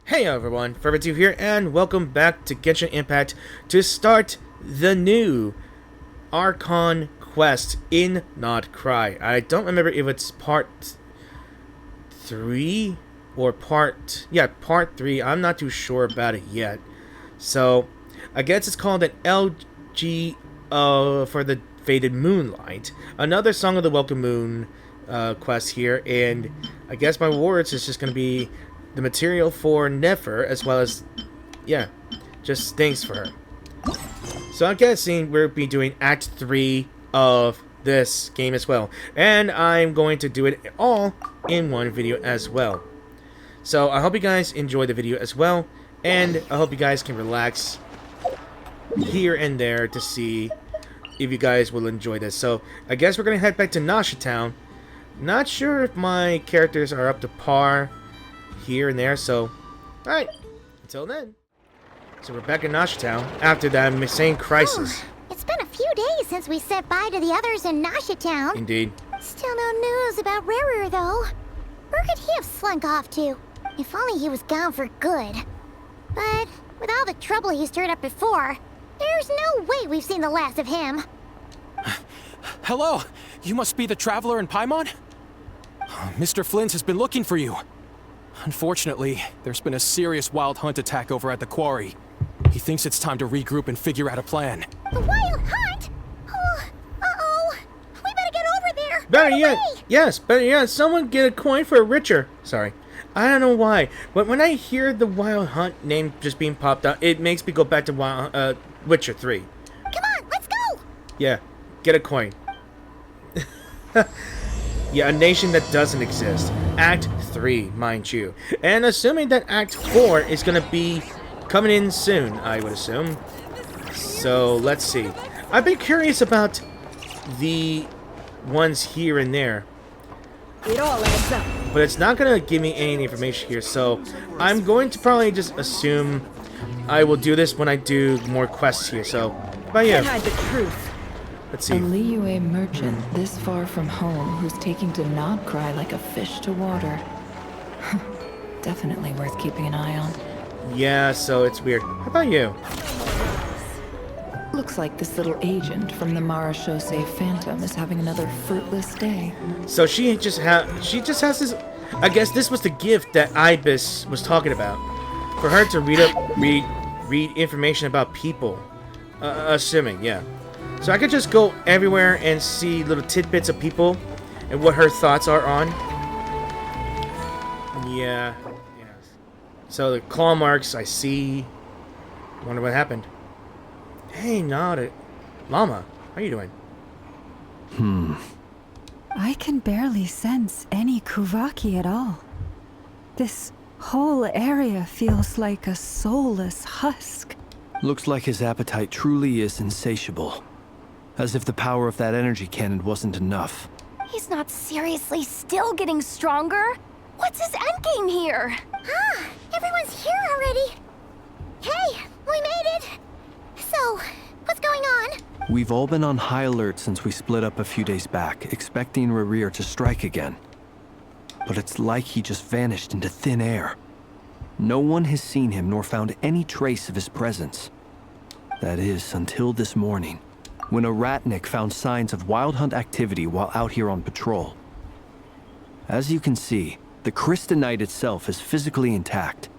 Hey everyone, Fervid here, and welcome back to Genshin Impact to start the new Archon quest in Nod Krai. I don't remember if it's part 3 or part 3. I'm not too sure about it yet. So, I guess it's called an LG for the Faded Moonlight. Another Song of the Welcome Moon quest here, and I guess my rewards is just going to be the material for Nefer, as well as, just things for her. So I'm guessing we'll be doing Act 3 of this game as well. And I'm going to do it all in one video as well. So I hope you guys enjoy the video as well. And I hope you guys can relax here and there to see if you guys will enjoy this. So I guess we're going to head back to Nasha Town. Not sure if my characters are up to par here and there, so alright, until then. So we're back in Nasha Town after that insane crisis. It's been a few days since we said bye to the others in Nasha Town. Indeed. Still no news about Rerir, though. Where could he have slunk off to? If only he was gone for good. But with all the trouble he stirred up before, there's no way we've seen the last of him. Hello! You must be the traveler in Paimon? Mr. Flint has been looking for you. Unfortunately, there's been a serious wild hunt attack over at the quarry. He thinks it's time to regroup and figure out a plan. A wild hunt? Oh, uh-oh. We better get over there. Better yet, someone get a coin for a Richer. Sorry. I don't know why, but when I hear the Wild Hunt name just being popped out, it makes me go back to Witcher 3. Come on, let's go! Yeah, get a coin. Yeah, a nation that doesn't exist. Act 3, mind you. And assuming that Act 4 is going to be coming in soon, I would assume. So, let's see. I've been curious about the ones here and there. It all adds up. But it's not going to give me any information here, so I'm going to probably just assume I will do this when I do more quests here. So, how about you? Can't hide the truth. Let's see. A Liyue merchant this far from home who's taking to Nod Krai like a fish to water. Definitely worth keeping an eye on. Yeah, so it's weird. How about you? Looks like this little agent from the Mara Shosei Phantom is having another fruitless day. So she just has this. I guess this was the gift that Ibis was talking about, for her to read information about people. Assuming, yeah. So I could just go everywhere and see little tidbits of people and what her thoughts are on. Yeah. So the claw marks I see. Wonder what happened. Hey, Nod, Llama, how you doing? I can barely sense any Kuvaki at all. This whole area feels like a soulless husk. Looks like his appetite truly is insatiable. As if the power of that energy cannon wasn't enough. He's not seriously still getting stronger? What's his endgame here? Ah, everyone's here already. Hey, we made it. So, what's going on? We've all been on high alert since we split up a few days back, expecting Rerir to strike again. But it's like he just vanished into thin air. No one has seen him nor found any trace of his presence. That is, until this morning, when a ratnik found signs of wild hunt activity while out here on patrol. As you can see, the Crystonite itself is physically intact,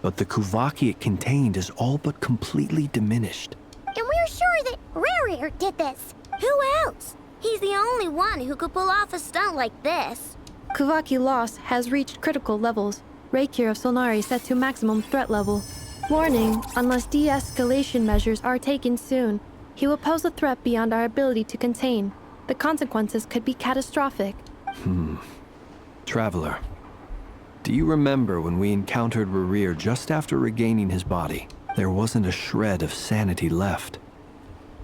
but the Kuvaki it contained is all but completely diminished. And we're sure that Rerir did this. Who else? He's the only one who could pull off a stunt like this. Kuvaki loss has reached critical levels. Racher of Solnari set to maximum threat level. Warning, unless de-escalation measures are taken soon, he will pose a threat beyond our ability to contain. The consequences could be catastrophic. Traveler, do you remember when we encountered Rerir just after regaining his body? There wasn't a shred of sanity left.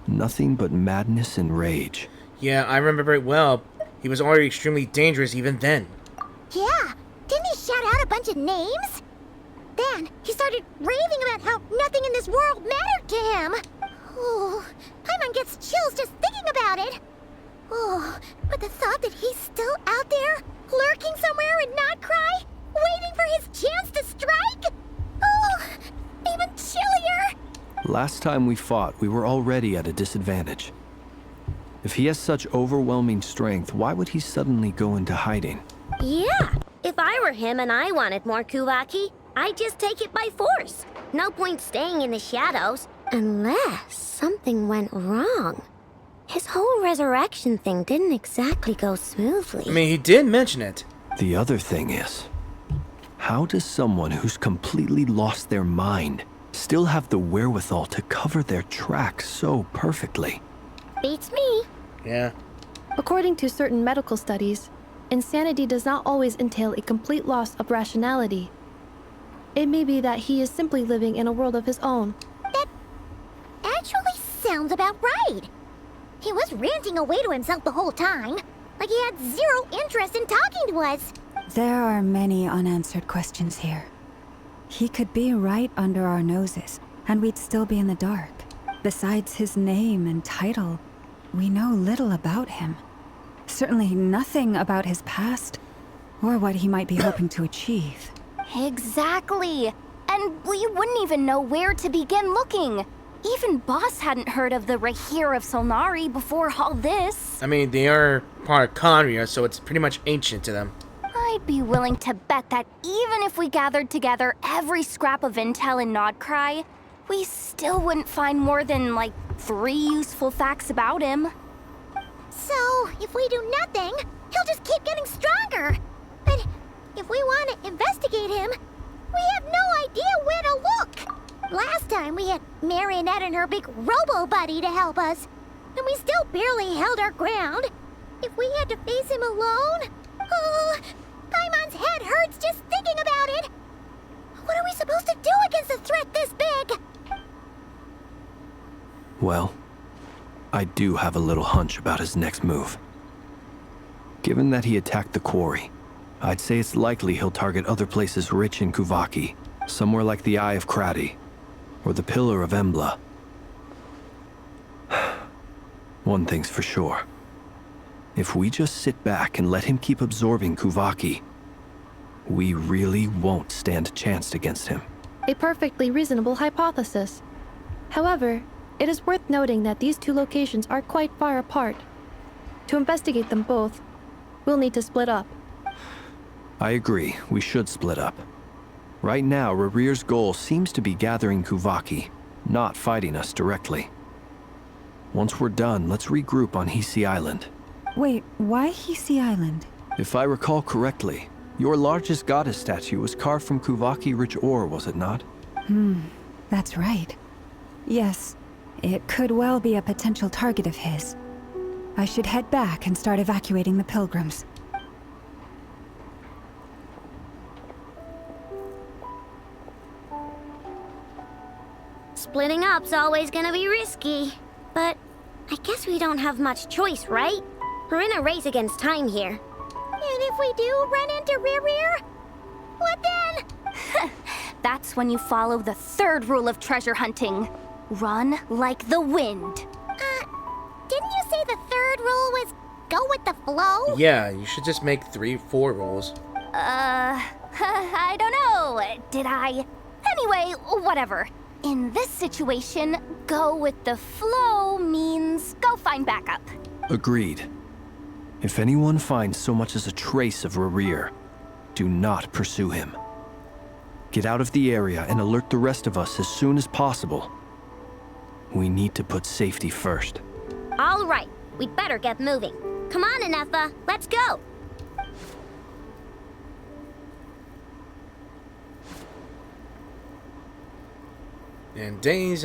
Nothing but madness and rage. Yeah, I remember it well. He was already extremely dangerous even then. Yeah, didn't he shout out a bunch of names? Then he started raving about how nothing in this world mattered to him. Oh, Paimon gets chills just thinking about it. Oh, but the thought that he's still out there, lurking somewhere in Nod Krai, waiting for his chance to strike? Last time we fought, we were already at a disadvantage. If he has such overwhelming strength, why would he suddenly go into hiding? Yeah, if I were him and I wanted more Kuvaki, I'd just take it by force. No point staying in the shadows. Unless something went wrong. His whole resurrection thing didn't exactly go smoothly. I mean, he did mention it. The other thing is, how does someone who's completely lost their mind still have the wherewithal to cover their tracks so perfectly? Beats me. Yeah. According to certain medical studies, insanity does not always entail a complete loss of rationality. It may be that he is simply living in a world of his own. That actually sounds about right. He was ranting away to himself the whole time, like he had zero interest in talking to us. There are many unanswered questions here. He could be right under our noses, and we'd still be in the dark. Besides his name and title, we know little about him. Certainly nothing about his past, or what he might be hoping to achieve. Exactly. And we wouldn't even know where to begin looking. Even Boss hadn't heard of the Racher of Solnari before all this. I mean, they are part of Conria, so it's pretty much ancient to them. I'd be willing to bet that even if we gathered together every scrap of intel in Nod Krai, we still wouldn't find more than, like, 3 useful facts about him. So, if we do nothing, he'll just keep getting stronger. But if we want to investigate him, we have no idea where to look. Last time we had Marionette and her big robo-buddy to help us, and we still barely held our ground. If we had to face him alone, oh, Paimon's head hurts just thinking about it. What are we supposed to do against a threat this big? Well, I do have a little hunch about his next move. Given that he attacked the quarry, I'd say it's likely he'll target other places rich in Kuvaki, somewhere like the Eye of Krati, or the Pillar of Embla. One thing's for sure. If we just sit back and let him keep absorbing Kuvaki, we really won't stand a chance against him. A perfectly reasonable hypothesis. However, it is worth noting that these two locations are quite far apart. To investigate them both, we'll need to split up. I agree, we should split up. Right now, Rerir's goal seems to be gathering Kuvaki, not fighting us directly. Once we're done, let's regroup on Hisi Island. Wait, why Hisi Island? If I recall correctly, your largest goddess statue was carved from Kuvaki-rich ore, was it not? That's right. Yes, it could well be a potential target of his. I should head back and start evacuating the pilgrims. Splitting up's always gonna be risky. But I guess we don't have much choice, right? We're in a race against time here. And if we do run into Rerir, what then? That's when you follow the 3rd rule of treasure hunting. Run like the wind. Didn't you say the 3rd rule was go with the flow? Yeah, you should just make 3-4 rules. I don't know. Did I? Anyway, whatever. In this situation, go with the flow means go find backup. Agreed. If anyone finds so much as a trace of Rerir, do not pursue him. Get out of the area and alert the rest of us as soon as possible. We need to put safety first. All right, we'd better get moving. Come on, Nefer, let's go. And days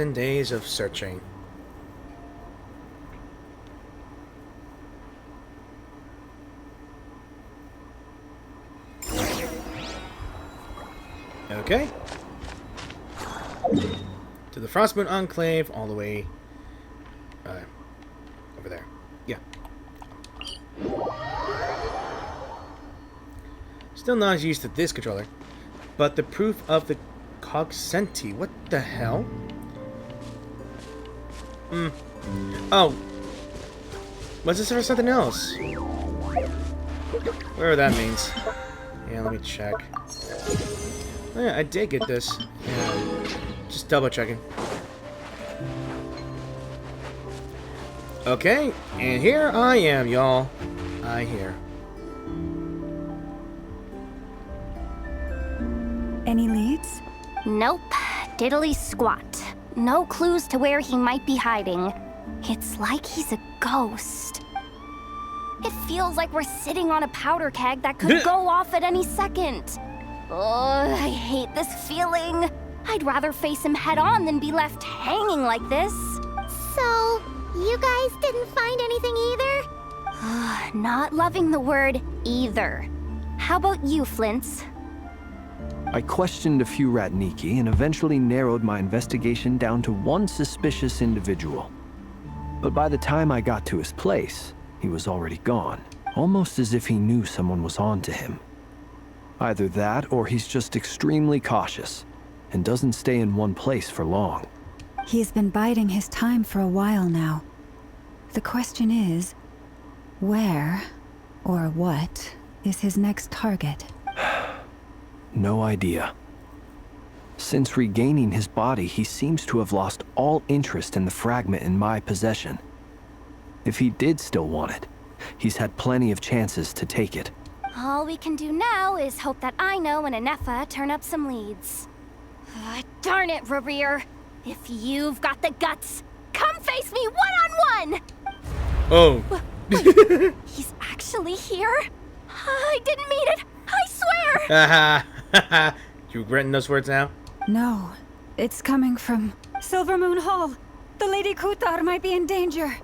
of searching. Okay. To the Frostmoon Enclave, all the way over there. Yeah. Still not as used to this controller, but the proof of the Cogsenti. What the hell? Oh. Was this for something else? Whatever that means. Yeah, let me check. Oh, yeah, I did get this. Yeah. Just double checking. Okay, and here I am, y'all. Here. Any leads? Nope. Diddly squat. No clues to where he might be hiding. It's like he's a ghost. It feels like we're sitting on a powder keg that could go off at any second. Oh, I hate this feeling. I'd rather face him head on than be left hanging like this. So, you guys didn't find anything either? Not loving the word either. How about you, Flints? I questioned a few Ratniki and eventually narrowed my investigation down to one suspicious individual. But by the time I got to his place, he was already gone, almost as if he knew someone was on to him. Either that, or he's just extremely cautious and doesn't stay in one place for long. He's been biding his time for a while now. The question is, where or what is his next target? No idea. Since regaining his body, he seems to have lost all interest in the fragment in my possession. If he did still want it, he's had plenty of chances to take it. All we can do now is hope that Ino and Nefer turn up some leads. Darn it, Rerir. If you've got the guts, come face me one-on-one! Oh. Wait, he's actually here? I didn't mean it, I swear! You regretting those words now? No, it's coming from Silver Moon Hall. The Lady Kutar might be in danger.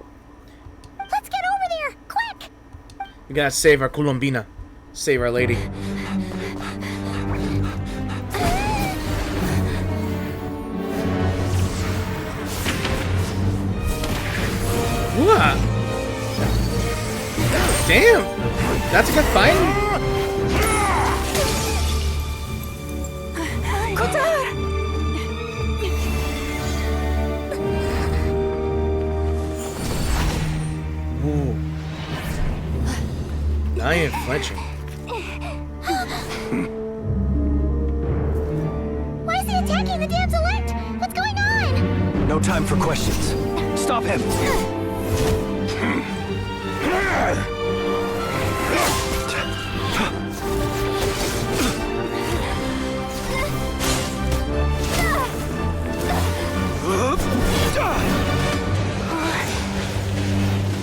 Let's get over there, quick! We gotta save our Colombina. Save our lady. What? Damn! That's a good fight. Kutar! Ooh. I am flinching. Why is he attacking the damselette? What's going on? No time for questions. Stop him!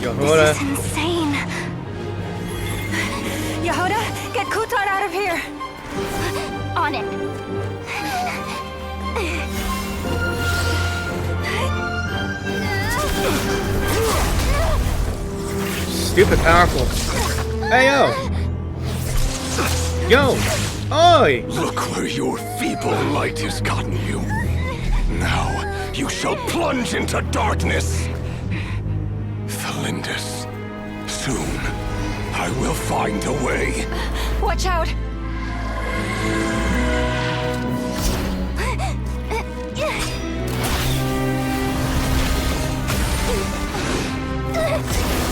Yehoda. This is insane. Yehoda, get Kutar out of here! On it. Stupid powerful. Hey, yo! Yo! Oi! Look where your feeble light has gotten you. Now, you shall plunge into darkness. Thalindus, soon, I will find a way. Watch out!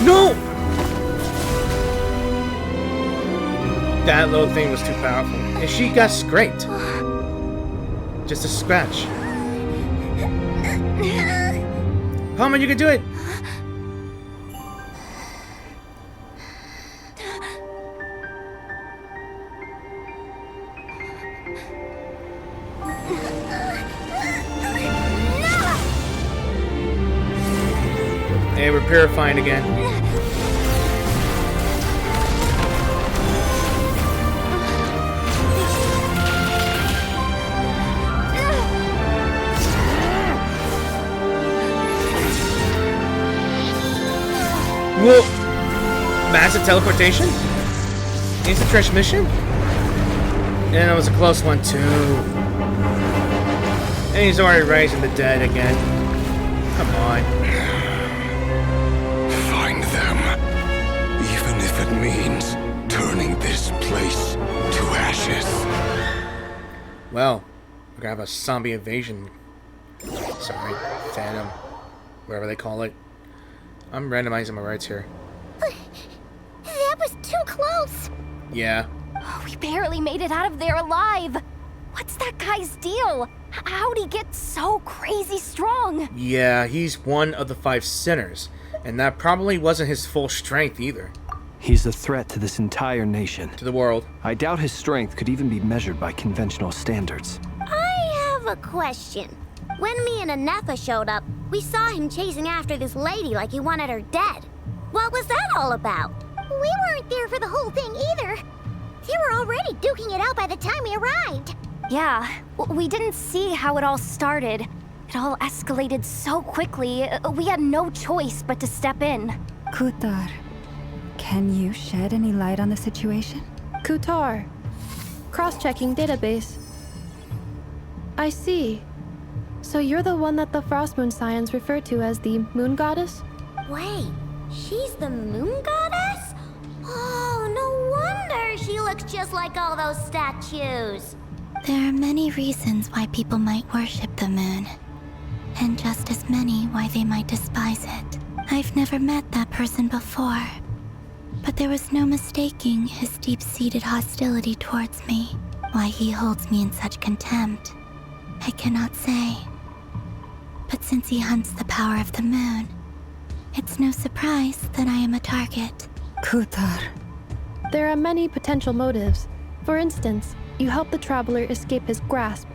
No! That little thing was too powerful. And she got scraped. Just a scratch. Palmer, you can do it! Hey, we're purifying again. Whoa! Massive teleportation? Instant transmission? And it was a close one too. And he's already raising the dead again. Come on. Find them. Even if it means turning this place to ashes. Well, we're gonna have a zombie invasion. Sorry, Phantom. Whatever they call it. I'm randomizing my rights here. That was too close! Yeah. We barely made it out of there alive. What's that guy's deal? How'd he get so crazy strong? Yeah, he's one of the 5 sinners, and that probably wasn't his full strength either. He's a threat to this entire nation. To the world. I doubt his strength could even be measured by conventional standards. I have a question. When me and Nefer showed up, we saw him chasing after this lady like he wanted her dead. What was that all about? We weren't there for the whole thing either. They were already duking it out by the time we arrived. Yeah, we didn't see how it all started. It all escalated so quickly, we had no choice but to step in. Kutar, can you shed any light on the situation? Kutar. Cross-checking database. I see. So you're the one that the Frost Moon Scions refer to as the Moon Goddess? Wait, she's the moon goddess? Oh, no wonder she looks just like all those statues. There are many reasons why people might worship the moon, and just as many why they might despise it. I've never met that person before, but there was no mistaking his deep-seated hostility towards me. Why he holds me in such contempt, I cannot say. But since he hunts the power of the moon, it's no surprise that I am a target. Kutar. There are many potential motives. For instance, you help the Traveler escape his grasp.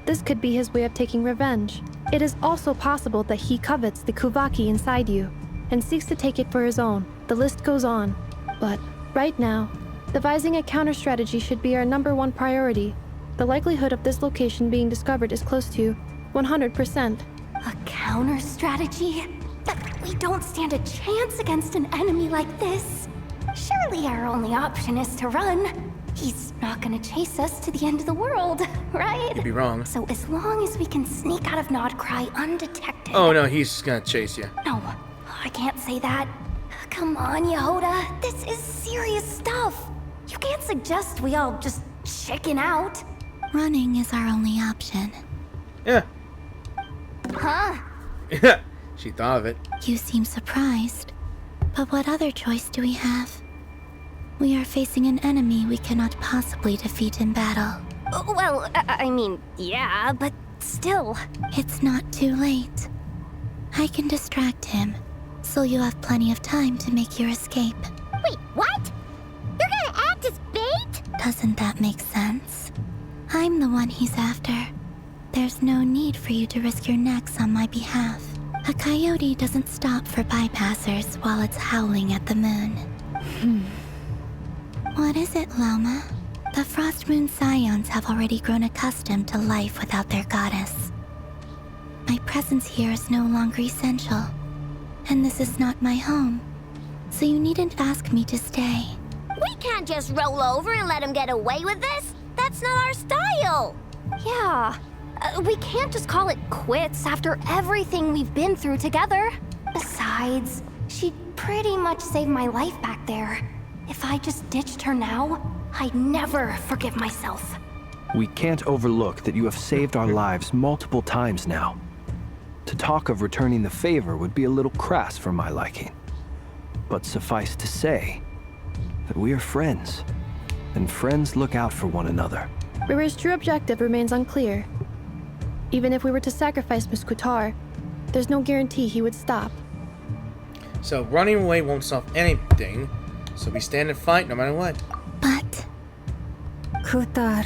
This could be his way of taking revenge. It is also possible that he covets the Kuvaki inside you, and seeks to take it for his own. The list goes on. But, right now, devising a counter-strategy should be our #1 priority. The likelihood of this location being discovered is close to 100%. A counter strategy? But we don't stand a chance against an enemy like this. Surely our only option is to run. He's not gonna chase us to the end of the world, right? You'd be wrong. So as long as we can sneak out of Nod Krai undetected... Oh no, he's gonna chase you. No, I can't say that. Come on, Yehoda. This is serious stuff. You can't suggest we all just chicken out. Running is our only option. Yeah. Huh? Yeah. She thought of it. You seem surprised. But what other choice do we have? We are facing an enemy we cannot possibly defeat in battle. Well, I mean, yeah, but still. It's not too late. I can distract him, so you have plenty of time to make your escape. Wait, what? You're gonna act as bait? Doesn't that make sense? I'm the one he's after. There's no need for you to risk your necks on my behalf. A coyote doesn't stop for bypassers while it's howling at the moon. What is it, Loma? The Frost Moon Scions have already grown accustomed to life without their goddess. My presence here is no longer essential, and this is not my home, so you needn't ask me to stay. We can't just roll over and let him get away with this. That's not our style. Yeah. We can't just call it quits after everything we've been through together. Besides, she'd pretty much saved my life back there. If I just ditched her now, I'd never forgive myself. We can't overlook that you have saved our lives multiple times now. To talk of returning the favor would be a little crass for my liking. But suffice to say that we are friends, and friends look out for one another. Rerir's true objective remains unclear. Even if we were to sacrifice Miss Kutar, there's no guarantee he would stop. So running away won't solve anything, so we stand and fight no matter what. But... Kutar,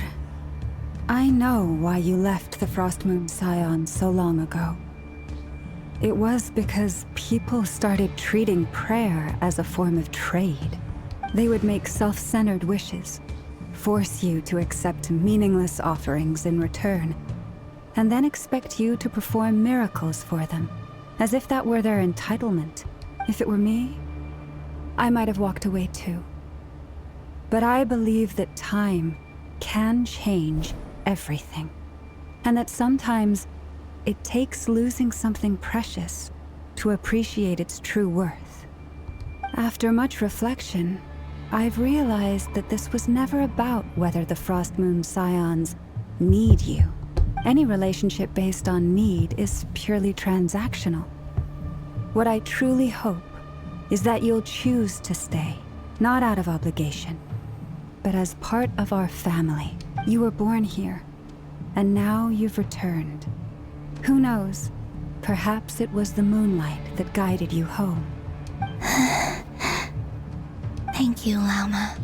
I know why you left the Frost Moon Scions so long ago. It was because people started treating prayer as a form of trade. They would make self-centered wishes, force you to accept meaningless offerings in return, and then expect you to perform miracles for them, as if that were their entitlement. If it were me, I might have walked away too. But I believe that time can change everything, and that sometimes it takes losing something precious to appreciate its true worth. After much reflection, I've realized that this was never about whether the Frost Moon Scions need you. Any relationship based on need is purely transactional. What I truly hope is that you'll choose to stay, not out of obligation, but as part of our family. You were born here, And now you've returned. Who knows? Perhaps it was the moonlight that guided you home. Thank you, Lauma.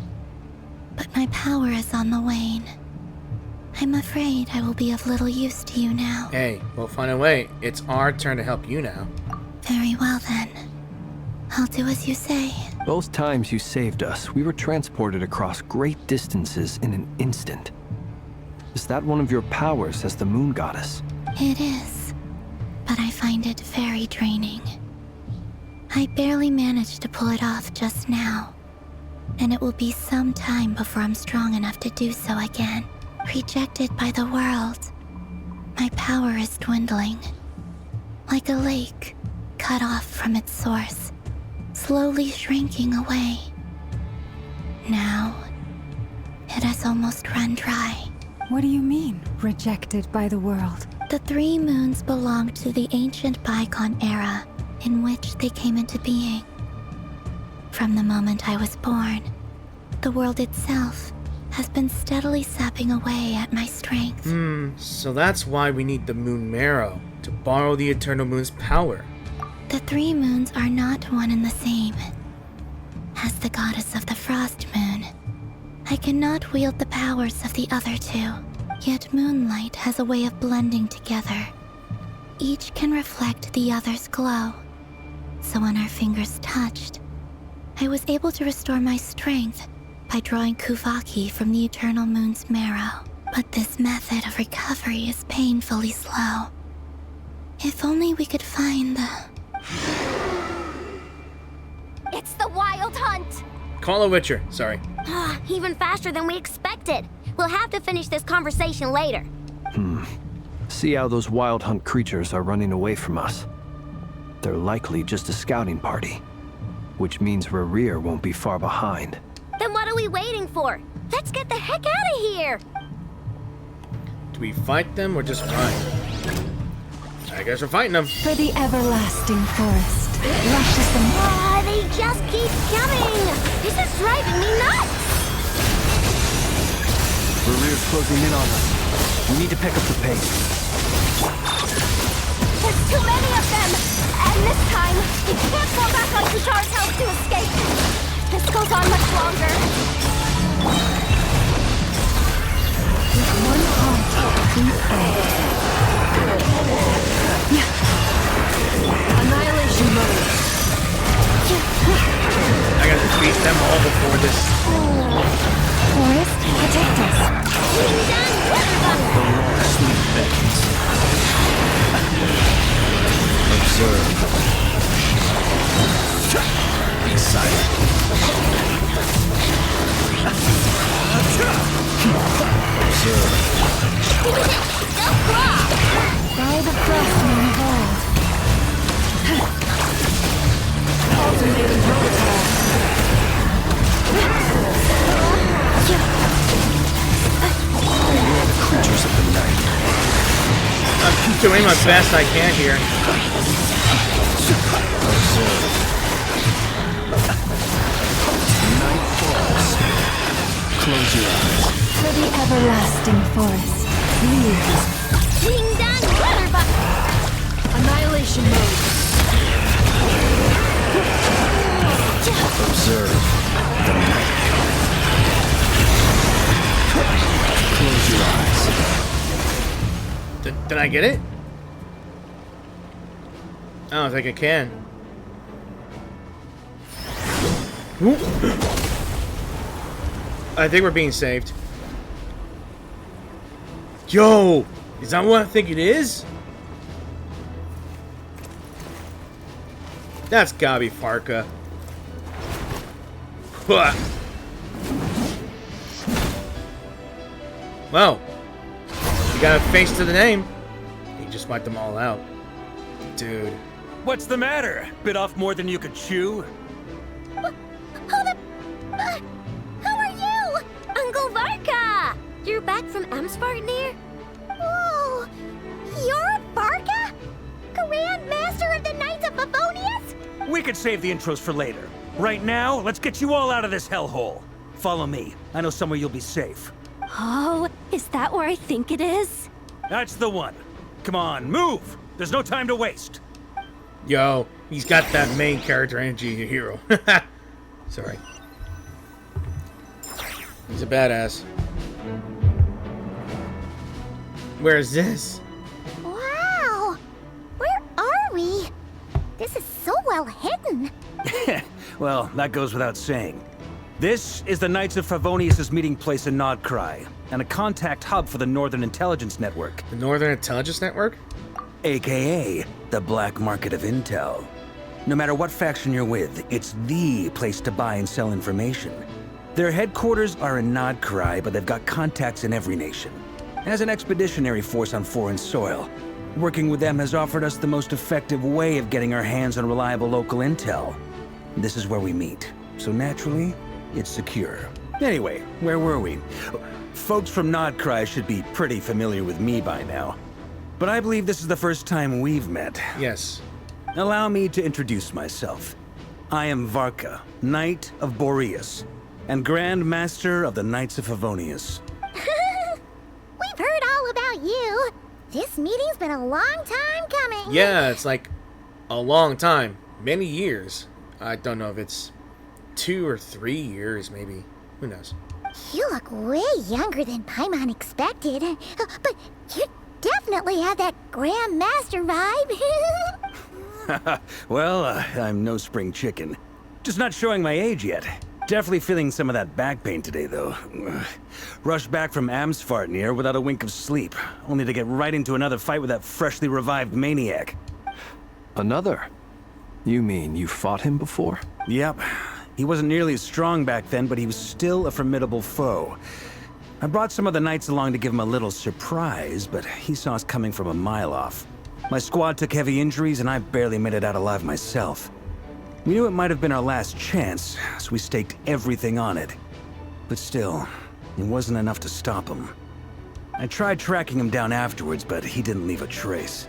But my power is on the wane. I'm afraid I will be of little use to you now. Hey, we'll find a way. It's our turn to help you now. Very well then. I'll do as you say. Both times you saved us, we were transported across great distances in an instant. Is that one of your powers as the moon goddess? It is, but I find it very draining. I barely managed to pull it off just now, and it will be some time before I'm strong enough to do so again. Rejected by the world, my power is dwindling. Like a lake, cut off from its source, slowly shrinking away. Now, it has almost run dry. What do you mean, rejected by the world? The 3 moons belonged to the ancient bygone era in which they came into being. From the moment I was born, the world itself has been steadily sapping away at my strength. So that's why we need the moon marrow, to borrow the eternal moon's power. The 3 moons are not one and the same. As the goddess of the frost moon, I cannot wield the powers of the other 2. Yet moonlight has a way of blending together. Each can reflect the other's glow. So when our fingers touched, I was able to restore my strength by drawing Kuvaki from the eternal moon's marrow. But this method of recovery is painfully slow. If only we could find the... It's the Wild Hunt! Call a Witcher, sorry. Even faster than we expected. We'll have to finish this conversation later. See how those wild hunt creatures are running away from us. They're likely just a scouting party, which means Rerir won't be far behind. Then what are we waiting for? Let's get the heck out of here! Do we fight them or just run? I guess we're fighting them. For the everlasting forest, rushes them. They just keep coming! This is driving me nuts! Rerir's closing in on us. We need to pick up the pace. There's too many of them! And this time, we can't fall back on Tushar's house to escape! This goes on much longer. With one heart, beat Annihilation mode. I gotta defeat them all before this. Forest, protect us. Sleep beckons. Observe. Be silent. Observe. By the frost moon of old. Alternating protocol. Beware the creatures of the night. I'm doing my best I can here. Observe. Night falls. Close your eyes. For the everlasting forest, please. Ding dong, Butterbuck! Annihilation mode. Observe the night. Close your eyes. Did I get it? I don't think I can. Ooh. I think we're being saved. Yo! Is that what I think it is? That's gotta be Farka. Huh. Well, you got a face to the name. He just wiped them all out. Dude. What's the matter? Bit off more than you could chew? How are you? Uncle Varka! You're back from Amsvartnir? Whoa! You're Varka? Grand Master of the Knights of Favonius? We could save the intros for later. Right now, let's get you all out of this hellhole. Follow me. I know somewhere you'll be safe. Oh, is that where I think it is? That's the one. Come on, move! There's no time to waste. Yo, he's got that main character energy hero. Sorry. He's a badass. Where is this? Wow! Where are we? This is so well hidden. Well, that goes without saying. This is the Knights of Favonius' meeting place in Nod Krai, and a contact hub for the Northern Intelligence Network. The Northern Intelligence Network? AKA the Black Market of Intel. No matter what faction you're with, it's the place to buy and sell information. Their headquarters are in Nod Krai, but they've got contacts in every nation. As an expeditionary force on foreign soil, working with them has offered us the most effective way of getting our hands on reliable local intel. This is where we meet, so naturally, it's secure. Anyway, where were we? Folks from Nod Krai should be pretty familiar with me by now. But I believe this is the first time we've met. Yes. Allow me to introduce myself. I am Varka, Knight of Boreas, and Grand Master of the Knights of Favonius. We've heard all about you. This meeting's been a long time coming. Yeah, it's like a long time. Many years. I don't know if it's 2 or 3 years, maybe. Who knows? You look way younger than Paimon expected. But you definitely have that Grand Master vibe. Well, I'm no spring chicken. Just not showing my age yet. Definitely feeling some of that back pain today, though. Rushed back from Amsfartnir without a wink of sleep, only to get right into another fight with that freshly revived maniac. Another? You mean you fought him before? Yep. He wasn't nearly as strong back then, but he was still a formidable foe. I brought some of the knights along to give him a little surprise, but he saw us coming from a mile off. My squad took heavy injuries, and I barely made it out alive myself. We knew it might have been our last chance, so we staked everything on it. But still, it wasn't enough to stop him. I tried tracking him down afterwards, but he didn't leave a trace.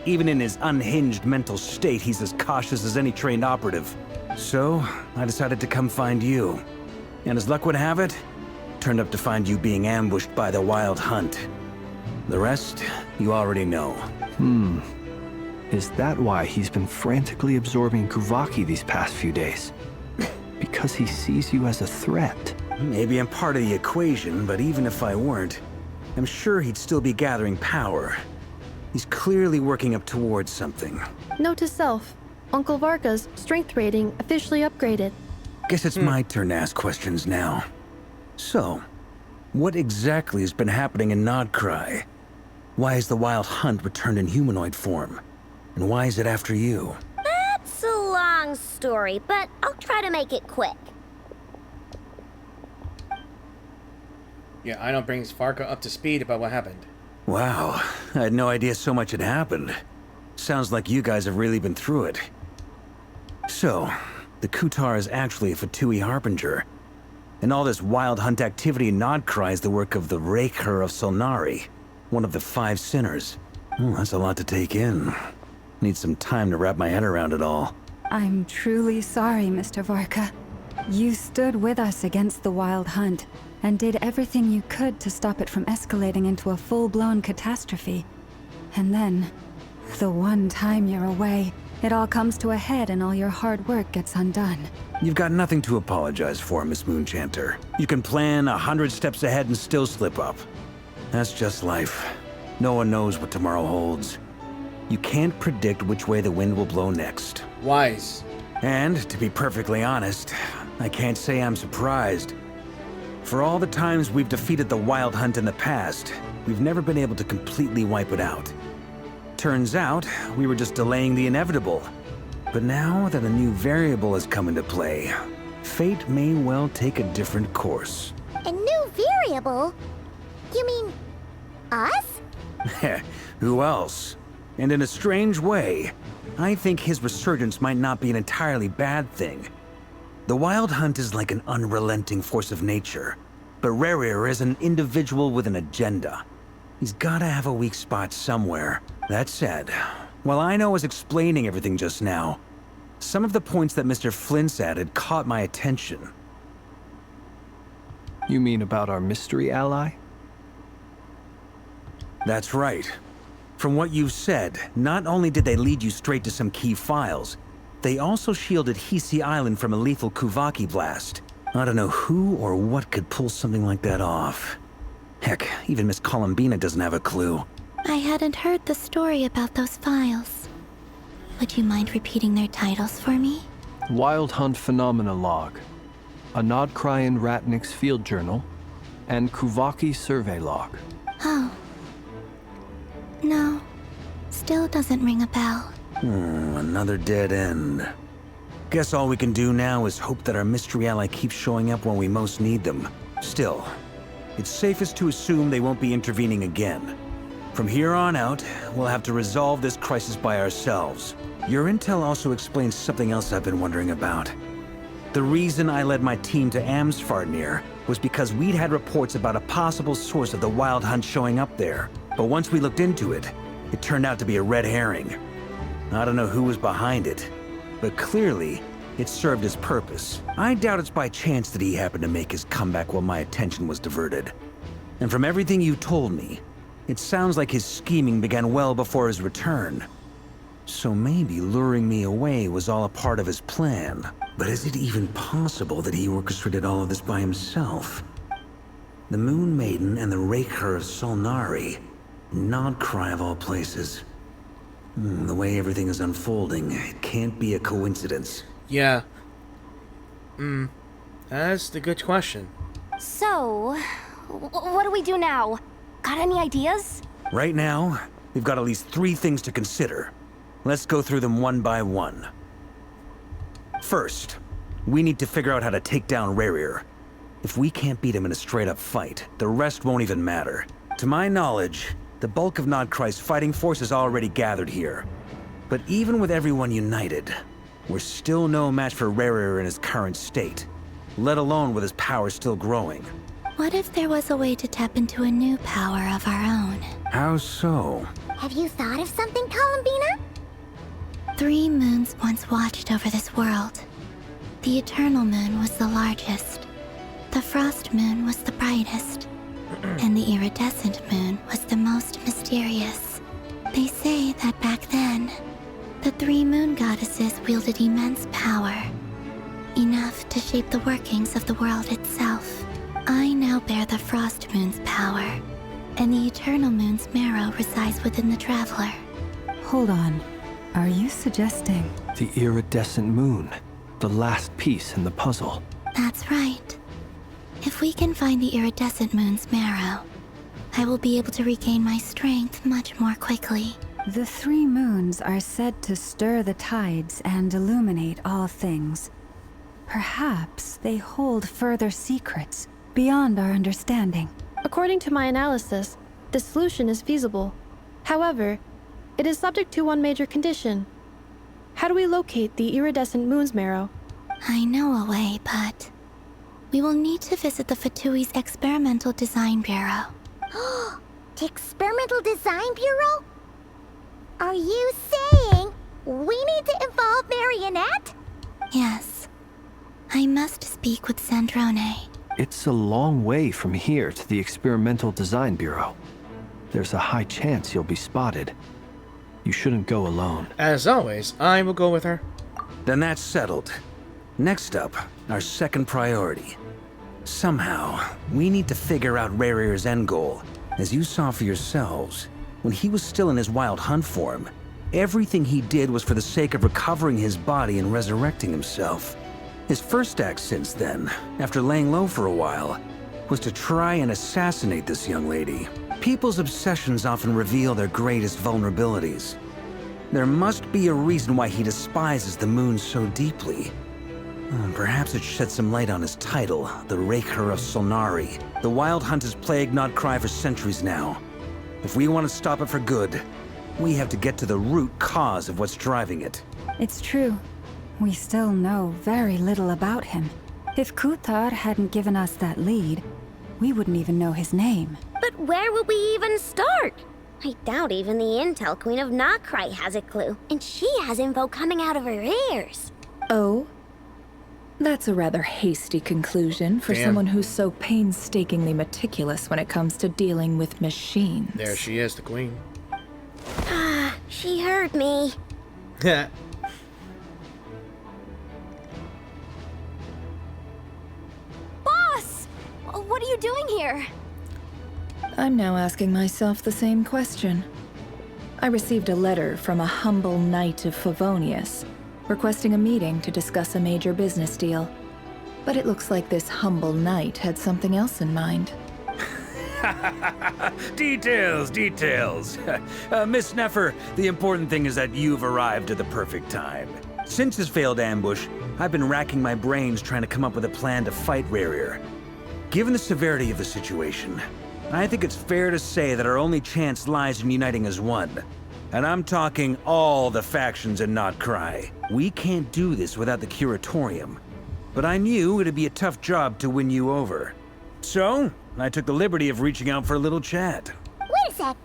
Even in his unhinged mental state, he's as cautious as any trained operative. So, I decided to come find you. And as luck would have it, turned up to find you being ambushed by the Wild Hunt. The rest, you already know. Is that why he's been frantically absorbing Kuvaki these past few days? Because he sees you as a threat? Maybe I'm part of the equation, but even if I weren't, I'm sure he'd still be gathering power. He's clearly working up towards something. Note to self, Uncle Varka's strength rating officially upgraded. Guess it's my turn to ask questions now. So, what exactly has been happening in Nod Krai? Why has the Wild Hunt returned in humanoid form? And why is it after you? That's a long story, but I'll try to make it quick. Yeah, I don't brings Varka up to speed about what happened. Wow, I had no idea so much had happened. Sounds like you guys have really been through it. So, the Kutar is actually a Fatui Harbinger. And all this Wild Hunt activity in Nod Krai is the work of the Racher of Solnari, one of the 5 sinners. That's a lot to take in. Need some time to wrap my head around it all. I'm truly sorry, Mr. Varka. You stood with us against the Wild Hunt, and did everything you could to stop it from escalating into a full-blown catastrophe. And then, the one time you're away, it all comes to a head and all your hard work gets undone. You've got nothing to apologize for, Miss Moonchanter. You can plan 100 steps ahead and still slip up. That's just life. No one knows what tomorrow holds. You can't predict which way the wind will blow next. Wise. And, to be perfectly honest, I can't say I'm surprised. For all the times we've defeated the Wild Hunt in the past, we've never been able to completely wipe it out. Turns out, we were just delaying the inevitable. But now that a new variable has come into play, fate may well take a different course. A new variable? You mean us? Who else? And in a strange way, I think his resurgence might not be an entirely bad thing. The Wild Hunt is like an unrelenting force of nature, but Rerir is an individual with an agenda. He's gotta have a weak spot somewhere. That said, while I know I was explaining everything just now, some of the points that Mr. Flint's added caught my attention. You mean about our mystery ally? That's right. From what you've said, not only did they lead you straight to some key files, they also shielded Hisi Island from a lethal Kuvaki blast. I don't know who or what could pull something like that off. Heck, even Miss Columbina doesn't have a clue. I hadn't heard the story about those files. Would you mind repeating their titles for me? Wild Hunt Phenomena Log, a Nod Krai and Ratnik's Field Journal, and Kuvaki Survey Log. Oh. No. Still doesn't ring a bell. Another dead end. Guess all we can do now is hope that our mystery ally keeps showing up when we most need them. Still, it's safest to assume they won't be intervening again. From here on out, we'll have to resolve this crisis by ourselves. Your intel also explains something else I've been wondering about. The reason I led my team to Amsfarnir was because we'd had reports about a possible source of the Wild Hunt showing up there. But once we looked into it, it turned out to be a red herring. I don't know who was behind it, but clearly, it served his purpose. I doubt it's by chance that he happened to make his comeback while my attention was diverted. And from everything you told me, it sounds like his scheming began well before his return. So maybe luring me away was all a part of his plan. But is it even possible that he orchestrated all of this by himself? The Moon Maiden and the Racher of Solnari. Nod Krai of all places. The way everything is unfolding, it can't be a coincidence. Yeah. That's the good question. So, what do we do now? Got any ideas? Right now, we've got at least 3 things to consider. Let's go through them one by one. First, we need to figure out how to take down Rerir. If we can't beat him in a straight-up fight, the rest won't even matter. To my knowledge, the bulk of Nod Krai's fighting force is already gathered here. But even with everyone united, we're still no match for Rerir in his current state, let alone with his power still growing. What if there was a way to tap into a new power of our own? How so? Have you thought of something, Columbina? 3 moons once watched over this world. The Eternal Moon was the largest. The Frost Moon was the brightest. And the Iridescent Moon was the most mysterious. They say that back then, the 3 moon goddesses wielded immense power. Enough to shape the workings of the world itself. I now bear the Frost Moon's power, and the Eternal Moon's marrow resides within the Traveler. Hold on. Are you suggesting... The Iridescent Moon, the last piece in the puzzle. That's right. If we can find the Iridescent Moon's marrow, I will be able to regain my strength much more quickly. The 3 moons are said to stir the tides and illuminate all things. Perhaps they hold further secrets beyond our understanding. According to my analysis, the solution is feasible. However, it is subject to one major condition. How do we locate the Iridescent Moon's marrow? I know a way, but... we will need to visit the Fatui's Experimental Design Bureau. The Experimental Design Bureau? Are you saying we need to involve Marionette? Yes. I must speak with Sandrone. It's a long way from here to the Experimental Design Bureau. There's a high chance you'll be spotted. You shouldn't go alone. As always, I will go with her. Then that's settled. Next up, our second priority. Somehow, we need to figure out Rerir's end goal. As you saw for yourselves, when he was still in his Wild Hunt form, everything he did was for the sake of recovering his body and resurrecting himself. His first act since then, after laying low for a while, was to try and assassinate this young lady. People's obsessions often reveal their greatest vulnerabilities. There must be a reason why he despises the moon so deeply. Perhaps it sheds some light on his title, the Racher of Solnari. The Wild Hunt has plagued Nod Krai for centuries now. If we want to stop it for good, we have to get to the root cause of what's driving it. It's true. We still know very little about him. If Kuthar hadn't given us that lead, we wouldn't even know his name. But where would we even start? I doubt even the Intel Queen of Nod Krai has a clue, and she has info coming out of her ears. Oh? That's a rather hasty conclusion for Damn. someone who's so painstakingly meticulous when it comes to dealing with machines. There she is, the queen. She heard me. Boss! What are you doing here? I'm now asking myself the same question. I received a letter from a humble knight of Favonius, requesting a meeting to discuss a major business deal. But it looks like this humble knight had something else in mind. Details, details. Miss Nefer, the important thing is that you've arrived at the perfect time. Since his failed ambush, I've been racking my brains trying to come up with a plan to fight Rerir. Given the severity of the situation, I think it's fair to say that our only chance lies in uniting as one. And I'm talking all the factions in Nod Krai. We can't do this without the Curatorium. But I knew it'd be a tough job to win you over. So, I took the liberty of reaching out for a little chat. Wait a sec.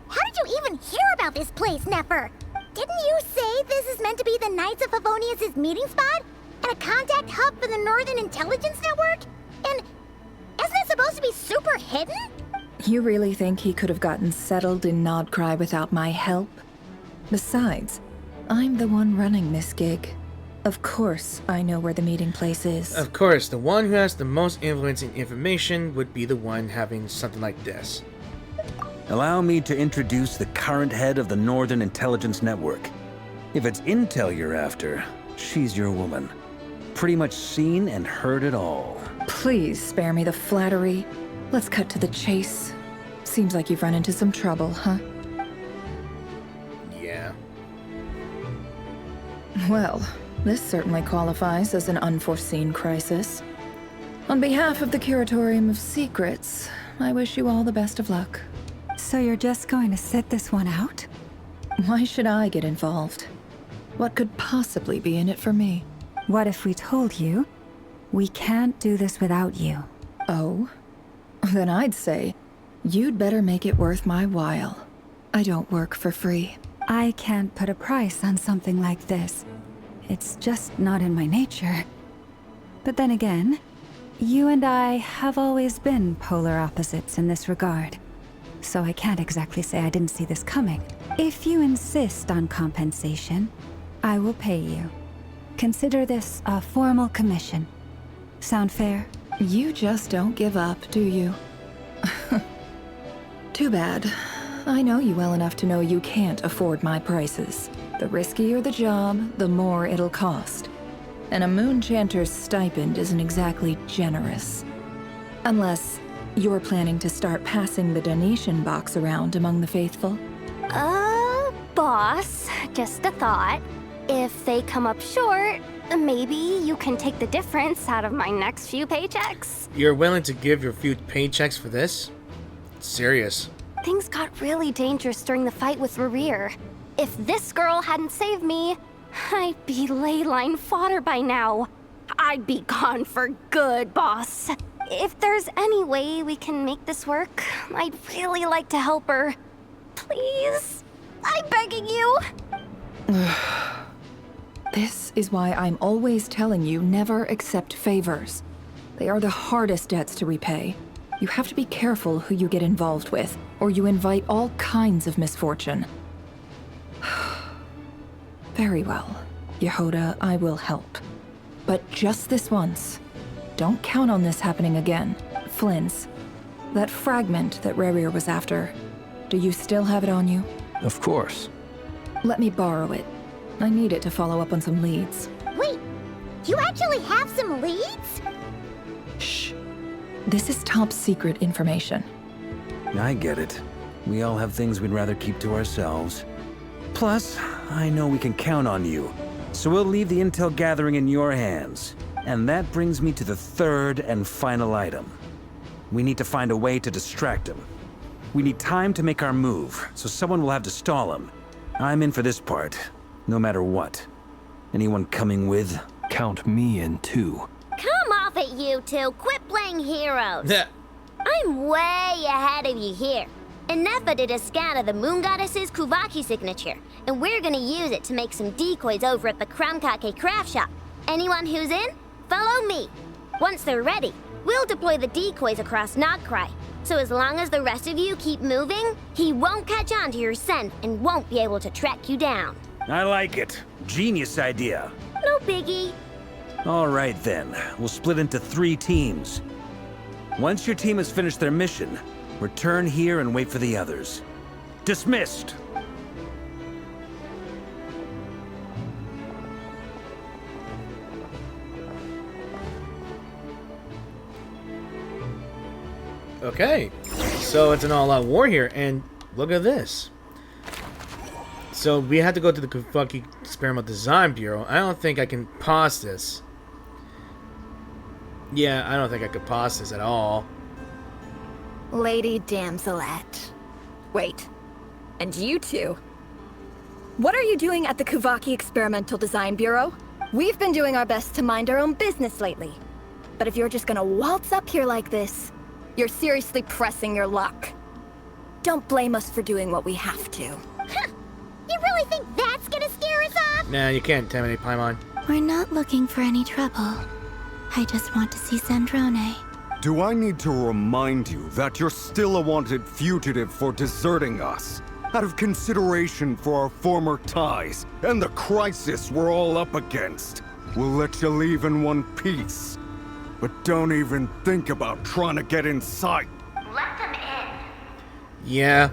How did you even hear about this place, Nefer? Didn't you say this is meant to be the Knights of Favonius' meeting spot? And a contact hub for the Northern Intelligence Network? And isn't it supposed to be super hidden? You really think he could have gotten settled in Nod Krai without my help? Besides, I'm the one running this gig. Of course I know where the meeting place is. Of course, the one who has the most influence and information would be the one having something like this. Allow me to introduce the current head of the Northern Intelligence Network. If it's intel you're after, she's your woman. Pretty much seen and heard it all. Please spare me the flattery. Let's cut to the chase. Seems like you've run into some trouble, huh? Yeah. Well, this certainly qualifies as an unforeseen crisis. On behalf of the Curatorium of Secrets, I wish you all the best of luck. So you're just going to sit this one out? Why should I get involved? What could possibly be in it for me? What if we told you we can't do this without you? Oh? Then I'd say, you'd better make it worth my while. I don't work for free. I can't put a price on something like this. It's just not in my nature. But then again, you and I have always been polar opposites in this regard. So I can't exactly say I didn't see this coming. If you insist on compensation, I will pay you. Consider this a formal commission. Sound fair? You just don't give up, do you? Too bad. I know you well enough to know you can't afford my prices. The riskier the job, the more it'll cost. And a Moonchanter's stipend isn't exactly generous. Unless you're planning to start passing the donation box around among the faithful? Boss, just a thought. If they come up short, maybe you can take the difference out of my next few paychecks. You're willing to give your few paychecks for this? Serious. Things got really dangerous during the fight with Rerir. If this girl hadn't saved me, I'd be ley line fodder by now. I'd be gone for good, boss. If there's any way we can make this work, I'd really like to help her. Please? I'm begging you. This is why I'm always telling you never accept favors. They are the hardest debts to repay. You have to be careful who you get involved with, or you invite all kinds of misfortune. Very well, Yehoda, I will help. But just this once. Don't count on this happening again. Flynn's. That fragment that Rerir was after. Do you still have it on you? Of course. Let me borrow it. I need it to follow up on some leads. Wait, you actually have some leads? Shh. This is top secret information. I get it. We all have things we'd rather keep to ourselves. Plus, I know we can count on you. So we'll leave the intel gathering in your hands. And that brings me to the third and final item. We need to find a way to distract him. We need time to make our move, so someone will have to stall him. I'm in for this part, no matter what. Anyone coming with? Count me in too. Come off it, you two. Quit playing heroes. Yeah. I'm way ahead of you here. And Nefer did a scan of the Moon Goddess's Kuvaki signature, and we're gonna use it to make some decoys over at the Kramkake craft shop. Anyone who's in, follow me. Once they're ready, we'll deploy the decoys across Nod Krai. So as long as the rest of you keep moving, he won't catch on to your scent and won't be able to track you down. I like it. Genius idea. No biggie. All right then, we'll split into 3 teams. Once your team has finished their mission, return here and wait for the others. Dismissed! Okay, so it's an all-out war here, and look at this. So we had to go to the Kuvaki Experimental Design Bureau. I don't think I can pause this. Yeah, I don't think I could pause this at all. Lady Damselette. Wait, and you two? What are you doing at the Kuvaki Experimental Design Bureau? We've been doing our best to mind our own business lately. But if you're just gonna waltz up here like this, you're seriously pressing your luck. Don't blame us for doing what we have to. You really think that's gonna scare us off? Nah, you can't intimidate Paimon. We're not looking for any trouble. I just want to see Sandrone. Do I need to remind you that you're still a wanted fugitive for deserting us? Out of consideration for our former ties and the crisis we're all up against. We'll let you leave in one piece. But don't even think about trying to get inside. Let them in. Yeah.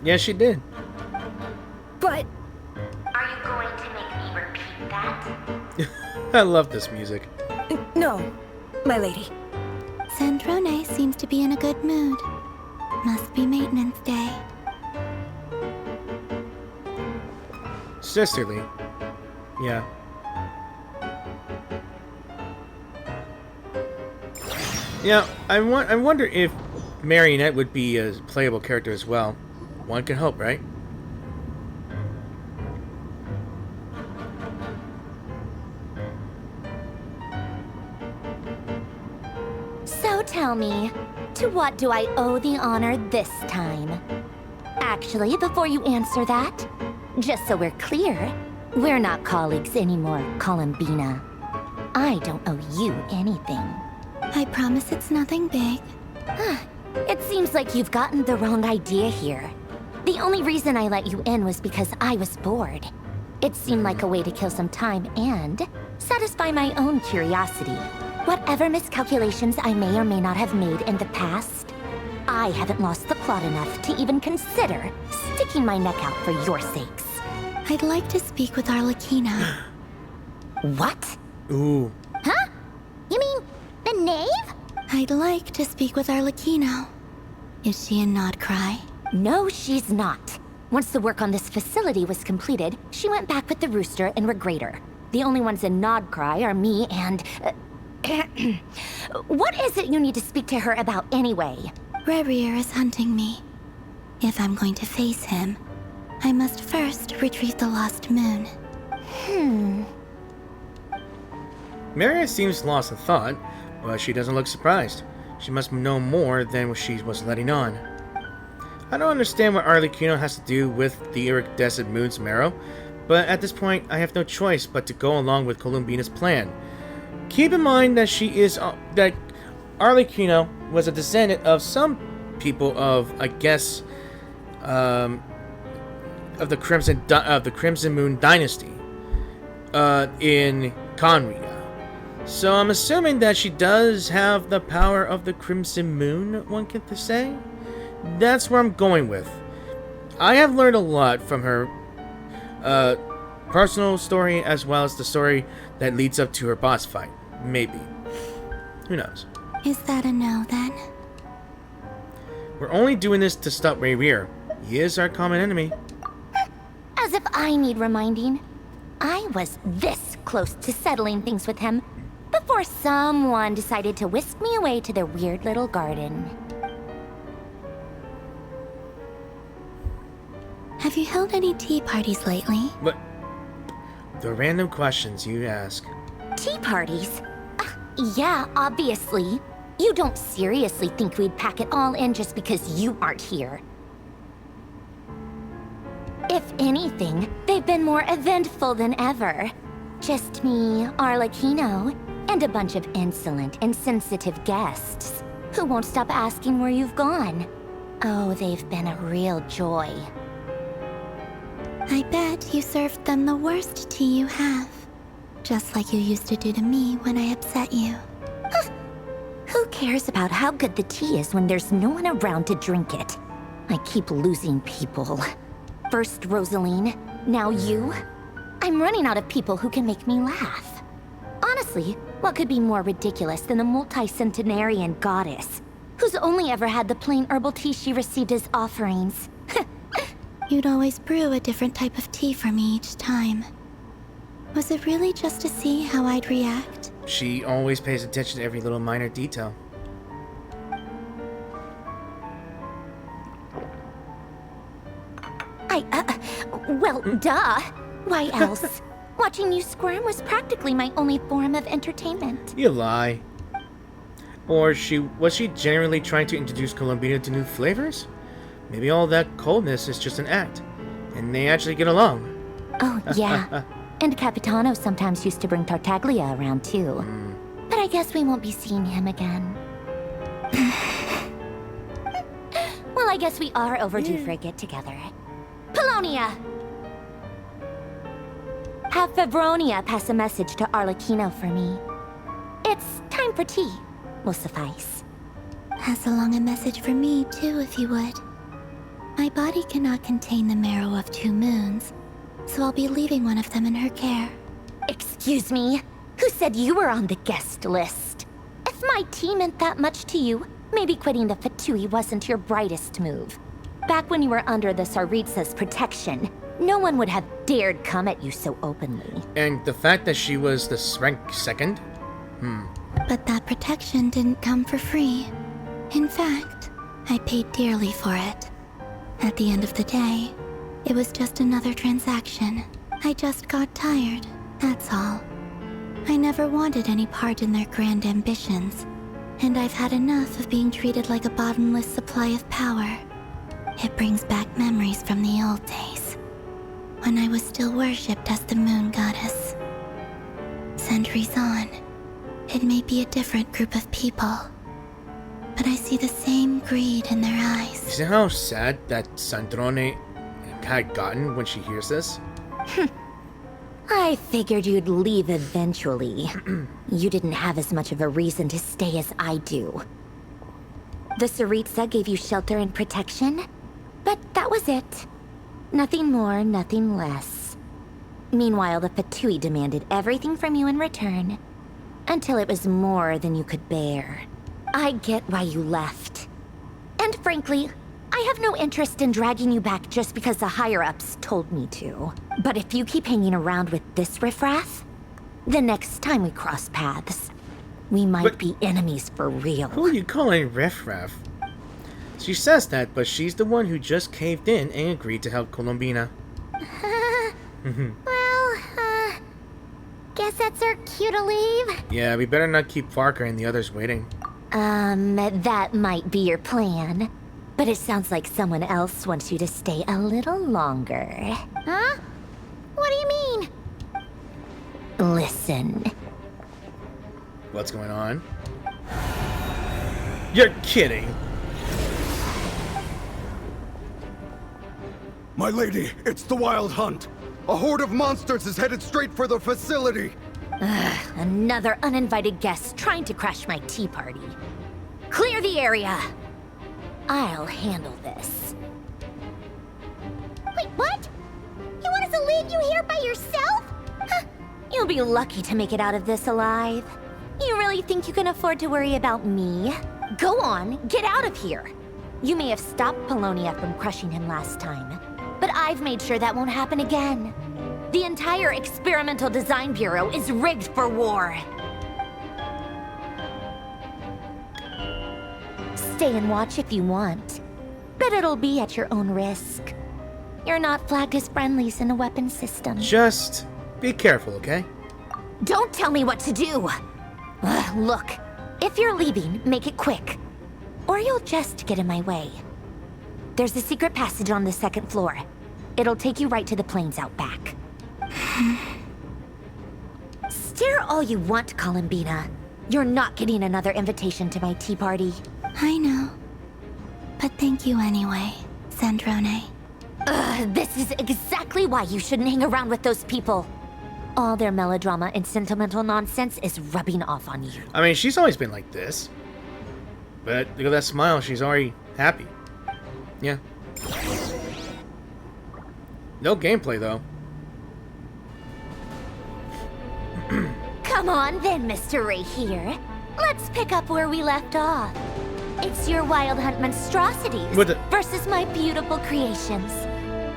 Yeah, she did. But... Are you going to make me repeat that? I love this music. No, my lady. Sandrone seems to be in a good mood. Must be maintenance day. Sisterly. Yeah. Yeah, I wonder if Marionette would be a playable character as well. One can hope, right? So tell me, to what do I owe the honor this time? Actually, before you answer that, just so we're clear, we're not colleagues anymore, Columbina. I don't owe you anything. I promise it's nothing big. It seems like you've gotten the wrong idea here. The only reason I let you in was because I was bored. It seemed like a way to kill some time and satisfy my own curiosity. Whatever miscalculations I may or may not have made in the past, I haven't lost the plot enough to even consider sticking my neck out for your sakes. I'd like to speak with Arlecchino. What? Ooh. Huh? You mean the knave? I'd like to speak with Arlecchino. Is she in Nod Krai? No, she's not. Once the work on this facility was completed, she went back with the Rooster and Regrator. The only ones in Nod Krai are me and... What is it you need to speak to her about anyway? Rerir is hunting me. If I'm going to face him, I must first retrieve the lost moon. Marionette seems lost in thought, but she doesn't look surprised. She must know more than what she was letting on. I don't understand what Arlecchino has to do with the iridescent moon's marrow, but at this point I have no choice but to go along with Columbina's plan. Keep in mind that that Arlecchino was a descendant of some people of, I guess, of the Crimson Moon dynasty in Conria. So I'm assuming that she does have the power of the Crimson Moon, one can say. That's where I'm going with. I have learned a lot from her personal story as well as the story that leads up to her boss fight. Maybe. Who knows? Is that a no, then? We're only doing this to stop Rerir. He is our common enemy. As if I need reminding. I was this close to settling things with him before someone decided to whisk me away to their weird little garden. Have you held any tea parties lately? What? The random questions you ask. Tea parties? Yeah, obviously. You don't seriously think we'd pack it all in just because you aren't here. If anything, they've been more eventful than ever. Just me, Arlecchino, and a bunch of insolent, insensitive guests who won't stop asking where you've gone. Oh, they've been a real joy. I bet you served them the worst tea you have. Just like you used to do to me when I upset you. Who cares about how good the tea is when there's no one around to drink it? I keep losing people. First Rosaline, now you. I'm running out of people who can make me laugh. Honestly, what could be more ridiculous than a multi-centenarian goddess who's only ever had the plain herbal tea she received as offerings? You'd always brew a different type of tea for me each time. Was it really just to see how I'd react? She always pays attention to every little minor detail. Well, duh. Why else? Watching you squirm was practically my only form of entertainment. You lie. Or was she genuinely trying to introduce Colombina to new flavors? Maybe all that coldness is just an act, and they actually get along. Oh, yeah. And Capitano sometimes used to bring Tartaglia around, too. But I guess we won't be seeing him again. Well, I guess we are overdue for a get-together. Polonia! Have Fevronia pass a message to Arlecchino for me. It's time for tea. Will suffice. Pass along a message for me, too, if you would. My body cannot contain the marrow of 2 moons, so I'll be leaving one of them in her care. Excuse me? Who said you were on the guest list? If my tea meant that much to you, maybe quitting the Fatui wasn't your brightest move. Back when you were under the Tsaritsa's protection, no one would have dared come at you so openly. And the fact that she was the rank 2nd? But that protection didn't come for free. In fact, I paid dearly for it. At the end of the day, it was just another transaction. I just got tired, that's all. I never wanted any part in their grand ambitions, and I've had enough of being treated like a bottomless supply of power. It brings back memories from the old days, when I was still worshipped as the moon goddess. Centuries on, it may be a different group of people, but I see the same greed in their eyes. You see how sad that Sandrone had gotten when she hears this? I figured you'd leave eventually. You didn't have as much of a reason to stay as I do. The Tsaritsa gave you shelter and protection, but that was it. Nothing more, nothing less. Meanwhile, the Fatui demanded everything from you in return, until it was more than you could bear. I get why you left. And frankly, I have no interest in dragging you back just because the higher-ups told me to. But if you keep hanging around with this riffraff, the next time we cross paths, we might be enemies for real. Who are you calling riffraff? She says that, but she's the one who just caved in and agreed to help Colombina. Guess that's our cue to leave. Yeah, we better not keep Farker and the others waiting. That might be your plan. But it sounds like someone else wants you to stay a little longer. Huh? What do you mean? Listen. What's going on? You're kidding. My lady, it's the Wild Hunt. A horde of monsters is headed straight for the facility. Another uninvited guest trying to crash my tea party. Clear the area. I'll handle this. Wait, what? You want us to leave you here by yourself? Huh. You'll be lucky to make it out of this alive. You really think you can afford to worry about me? Go on, get out of here. You may have stopped Polonia from crushing him last time, but I've made sure that won't happen again. The entire Experimental Design Bureau is rigged for war. Stay and watch if you want, but it'll be at your own risk. You're not flagged as friendlies in the weapons system. Just be careful, okay? Don't tell me what to do! Look, if you're leaving, make it quick, or you'll just get in my way. There's a secret passage on the 2nd floor. It'll take you right to the plains out back. Stare all you want, Columbina. You're not getting another invitation to my tea party. I know. But thank you anyway, Sandrone. Ugh, this is exactly why you shouldn't hang around with those people. All their melodrama and sentimental nonsense is rubbing off on you. I mean, she's always been like this. But look at that smile. She's already happy. Yeah. No gameplay, though. Come on then, Mr. Rerir. Let's pick up where we left off. It's your wild hunt monstrosities versus my beautiful creations.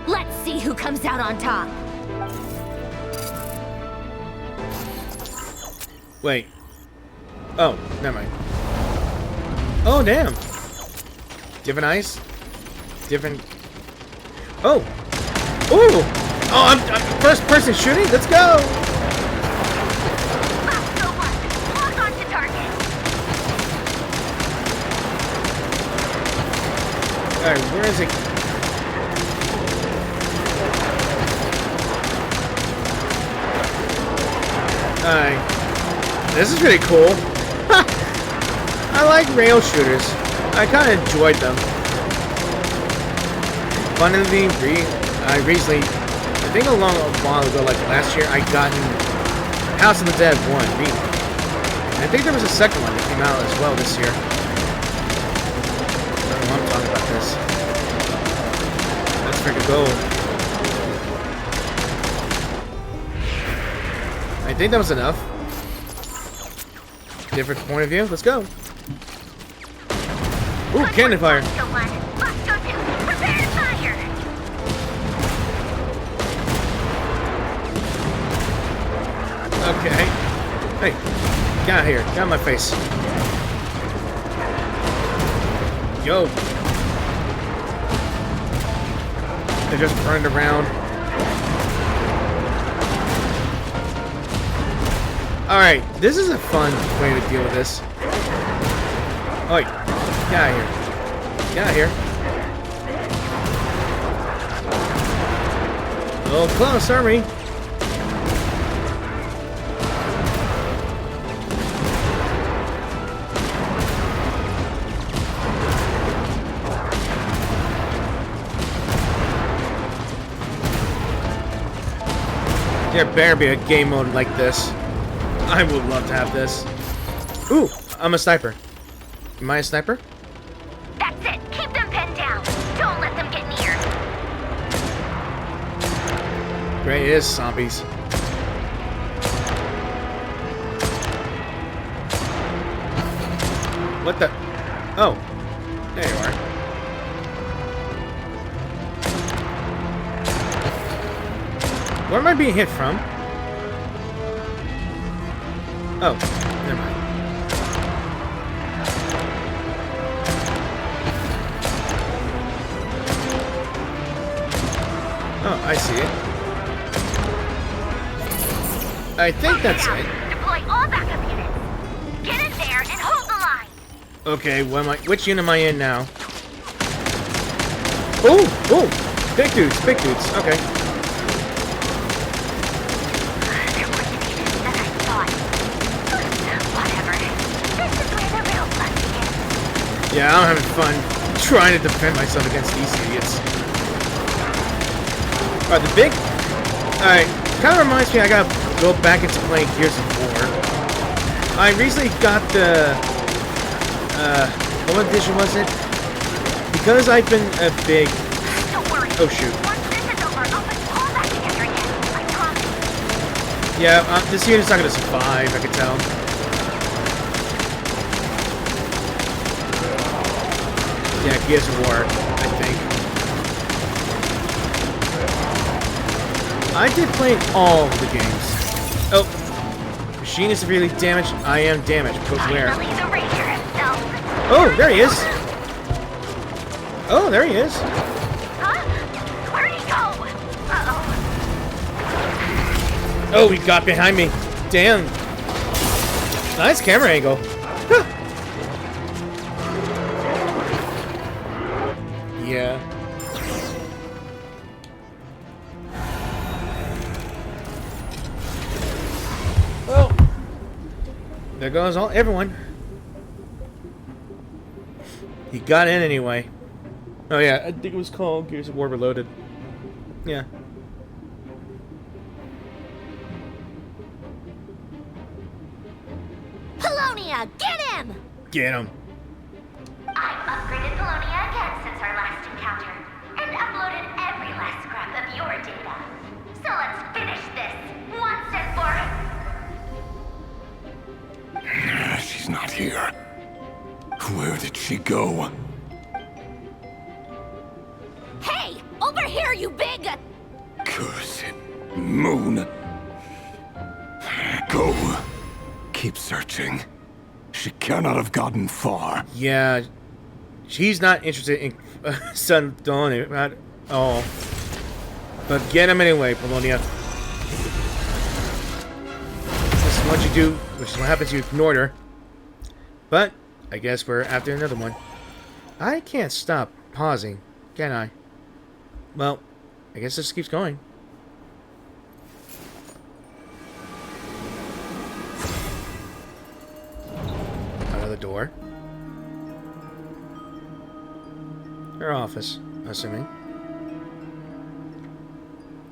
Let's see who comes out on top. Wait. Oh, never mind. Oh, damn. Different eyes? Different... Oh! Ooh! Oh, I'm first person shooting? Let's go! Lock on to target. Alright, where is it? Alright. This is really cool. I like rail shooters. I kind of enjoyed them. Funnily, I recently, I think a while ago, like last year, I gotten House of the Dead 1 remake. I think there was a second one that came out as well this year. I don't know why I'm talking about this. Let's freaking go. I think that was enough. Different point of view. Let's go. Ooh, cannon fire. Okay. Hey, get out of here. Get out of my face. Yo. They just burned around. Alright, this is a fun way to deal with this. Oh, wait. Get out of here. Get out of here. A little close, aren't we? There better be a game mode like this. I would love to have this. Ooh, I'm a sniper. Am I a sniper? That's it. Keep them pinned down. Don't let them get near. Great, it is zombies. What the? Oh, there you are. Where am I being hit from? Oh, never mind. Oh, I see it. I think that's it. Deploy all backup units. Get in there and hold the line. Okay, which unit am I in now? Oh, oh, big dudes, okay. Yeah, I'm having fun trying to defend myself against these idiots. Alright, the big... Alright, kind of reminds me I gotta go back into playing Gears of War. I recently got the... what edition was it? Because I've been a big... Oh, shoot. Yeah, this unit's not gonna survive, I can tell. Yeah, Gears of War, I think. I did play all the games. Oh. Machine is severely damaged. I am damaged. But where? Oh, there he is. Oh, there he is. Where'd he go? Uh-oh. Oh, he got behind me. Damn. Nice camera angle. Yeah. Well, there goes everyone. He got in anyway. Oh yeah, I think it was called Gears of War Reloaded. Yeah. Polonia, get him! Get him. I've upgraded Polonia again since our last encounter, and uploaded every last scrap of your data. So let's finish this once and for... She's not here. Where did she go? Hey, over here, you big... Cursed moon. Go. Keep searching. She cannot have gotten far. Yeah, she's not interested in Sun Dawn at all. But get him anyway, Polonia. This is what you do, which is what happens. You ignored her. But I guess we're after another one. I can't stop pausing, can I? Well, I guess this keeps going. Another door. Her office, assuming.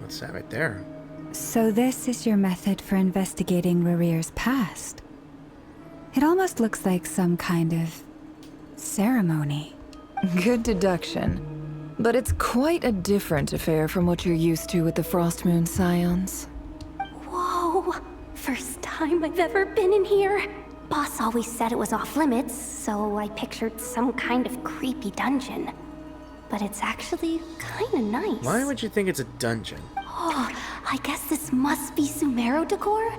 What's that right there? So this is your method for investigating Rerir's past. It almost looks like some kind of ceremony. Good deduction. But it's quite a different affair from what you're used to with the Frost Moon Scions. Whoa! First time I've ever been in here. Boss always said it was off limits, so I pictured some kind of creepy dungeon. But it's actually kinda nice. Why would you think it's a dungeon? Oh, I guess this must be Sumero decor?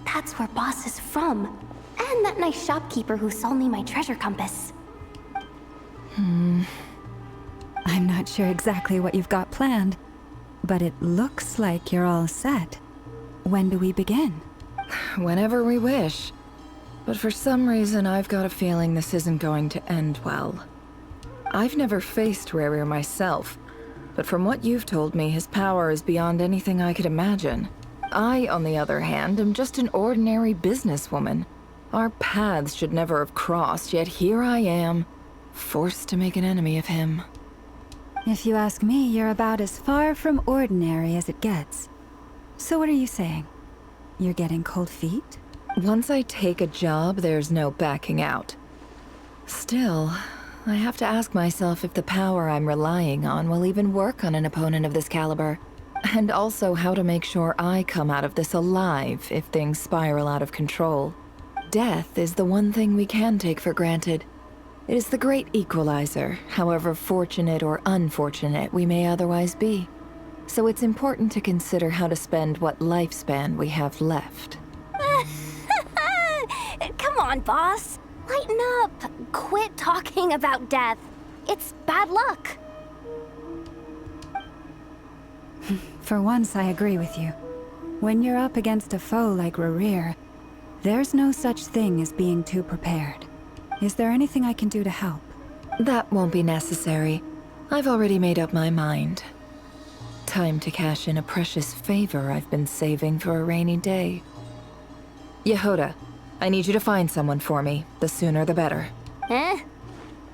That's where Boss is from. And that nice shopkeeper who sold me my treasure compass. I'm not sure exactly what you've got planned, but it looks like you're all set. When do we begin? Whenever we wish. But for some reason, I've got a feeling this isn't going to end well. I've never faced Rerir myself, but from what you've told me, his power is beyond anything I could imagine. I, on the other hand, am just an ordinary businesswoman. Our paths should never have crossed, yet here I am, forced to make an enemy of him. If you ask me, you're about as far from ordinary as it gets. So what are you saying? You're getting cold feet? Once I take a job, there's no backing out. Still, I have to ask myself if the power I'm relying on will even work on an opponent of this caliber. And also how to make sure I come out of this alive if things spiral out of control. Death is the one thing we can take for granted. It is the great equalizer, however fortunate or unfortunate we may otherwise be. So it's important to consider how to spend what lifespan we have left. Come on, boss. Lighten up. Quit talking about death. It's bad luck. For once, I agree with you. When you're up against a foe like Rerir, there's no such thing as being too prepared. Is there anything I can do to help? That won't be necessary. I've already made up my mind. Time to cash in a precious favor I've been saving for a rainy day. Yehoda, I need you to find someone for me. The sooner the better. Eh?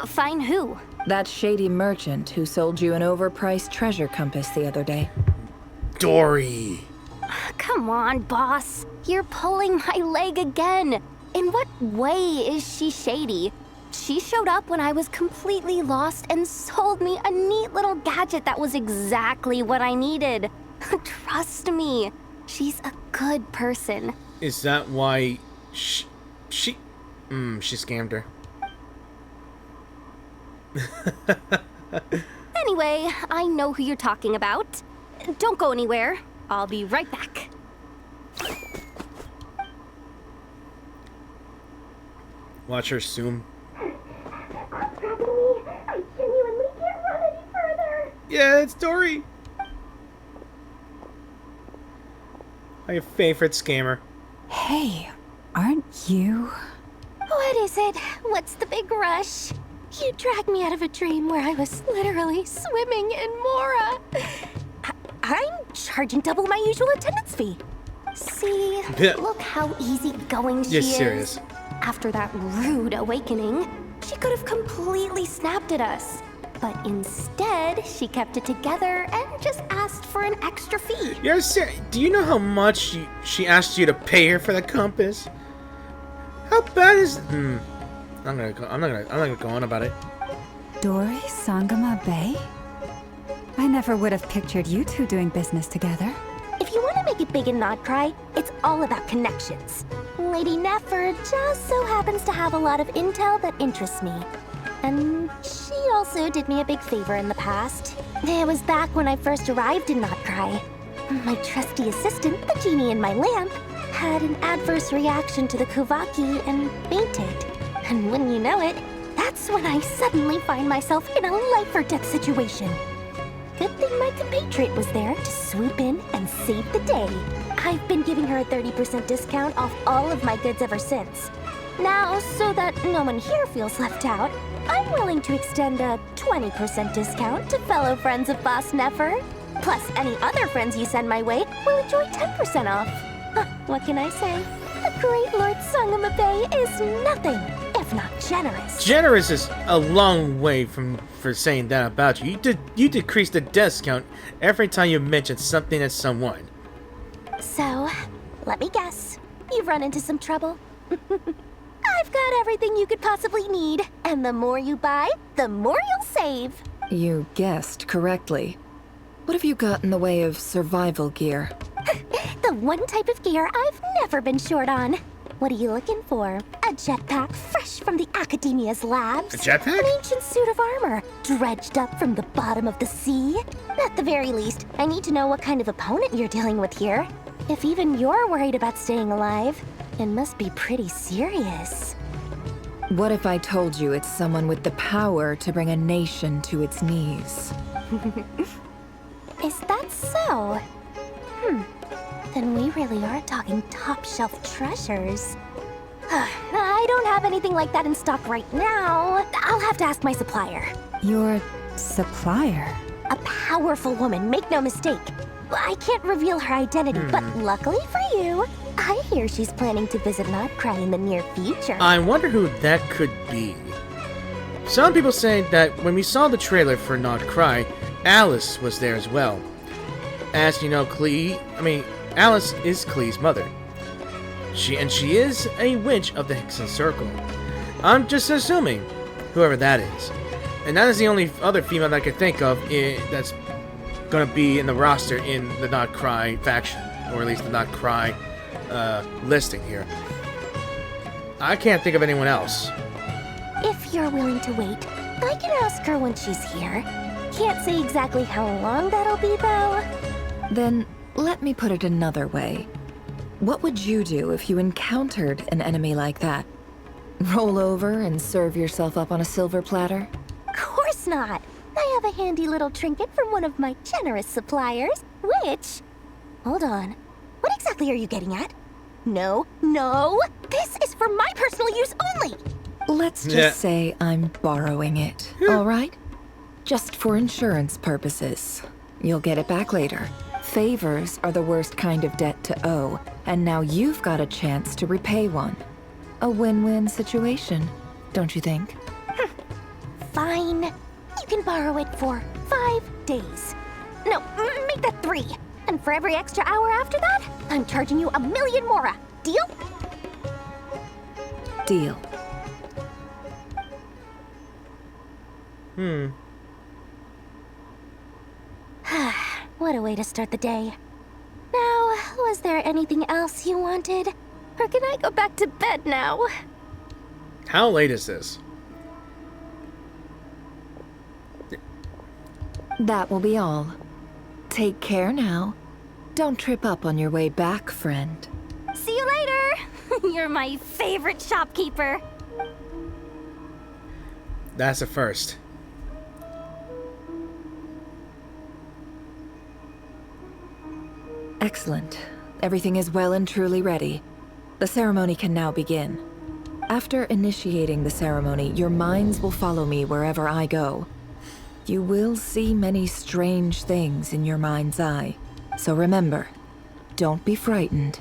Find who? That shady merchant who sold you an overpriced treasure compass the other day. Dory! Come on, boss. You're pulling my leg again. In what way is she shady? She showed up when I was completely lost and sold me a neat little gadget that was exactly what I needed. Trust me, she's a good person. Is that why she scammed her? Anyway, I know who you're talking about. Don't go anywhere. I'll be right back. Watch her zoom. I genuinely can't run any further. Yeah, it's Dory. My favorite scammer. Hey, aren't you? What is it? What's the big rush? You dragged me out of a dream where I was literally swimming in Mora. I'm charging double my usual attendance fee. See, look how easygoing she You're is. serious. After that rude awakening, she could have completely snapped at us. But instead, she kept it together and just asked for an extra fee. Do you know how much she asked you to pay her for the compass? How bad is? I'm not gonna go on about it. Dori Sangama Bay? I never would have pictured you two doing business together. If you want to make it big in Nod Krai, it's all about connections. Lady Nefer just so happens to have a lot of intel that interests me. And she also did me a big favor in the past. It was back when I first arrived in Nod Krai. My trusty assistant, the genie in my lamp, had an adverse reaction to the Kuvaki and fainted. And wouldn't you know it, that's when I suddenly find myself in a life-or-death situation. Good thing my compatriot was there to swoop in and save the day. I've been giving her a 30% discount off all of my goods ever since. Now, so that no one here feels left out, I'm willing to extend a 20% discount to fellow friends of Boss Nefer. Plus, any other friends you send my way will enjoy 10% off. What can I say? The great Lord Sangama Bay is nothing if not generous. Generous is a long way for saying that about you. You decrease the discount every time you mention something to someone. So, let me guess. You've run into some trouble? I've got everything you could possibly need. And the more you buy, the more you'll save. You guessed correctly. What have you got in the way of survival gear? The one type of gear I've never been short on. What are you looking for? A jetpack fresh from the Academia's labs? A jetpack? An ancient suit of armor, dredged up from the bottom of the sea? At the very least, I need to know what kind of opponent you're dealing with here. If even you're worried about staying alive, it must be pretty serious. What if I told you it's someone with the power to bring a nation to its knees? Is that so? Then we really are talking top-shelf treasures. I don't have anything like that in stock right now. I'll have to ask my supplier. Your supplier? A powerful woman, make no mistake. I can't reveal her identity, but luckily for you, I hear she's planning to visit Nod Krai in the near future. I wonder who that could be. Some people say that when we saw the trailer for Nod Krai, Alice was there as well. As you know, Alice is Klee's mother. She is a witch of the Hexen Circle. I'm just assuming, whoever that is. And that is the only other female that I could think of that's gonna be in the roster in the Nod Krai faction, or at least the Nod Krai listing here. I can't think of anyone else. If you're willing to wait, I can ask her when she's here. Can't say exactly how long that'll be, though. Then, let me put it another way. What would you do if you encountered an enemy like that? Roll over and serve yourself up on a silver platter? Of course not! I have a handy little trinket from one of my generous suppliers, which... Hold on. What exactly are you getting at? No! This is for my personal use only! Let's just say I'm borrowing it, alright? Just for insurance purposes. You'll get it back later. Favors are the worst kind of debt to owe, and now you've got a chance to repay one. A win-win situation, don't you think? Fine. You can borrow it for 5 days. No, make that 3. And for every extra hour after that, I'm charging you 1,000,000 mora. Deal? Deal. What a way to start the day. Now, was there anything else you wanted? Or can I go back to bed now? How late is this? That will be all. Take care now. Don't trip up on your way back, friend. See you later! You're my favorite shopkeeper. That's a first. Excellent. Everything is well and truly ready. The ceremony can now begin. After initiating the ceremony, your minds will follow me wherever I go. You will see many strange things in your mind's eye. So remember, don't be frightened,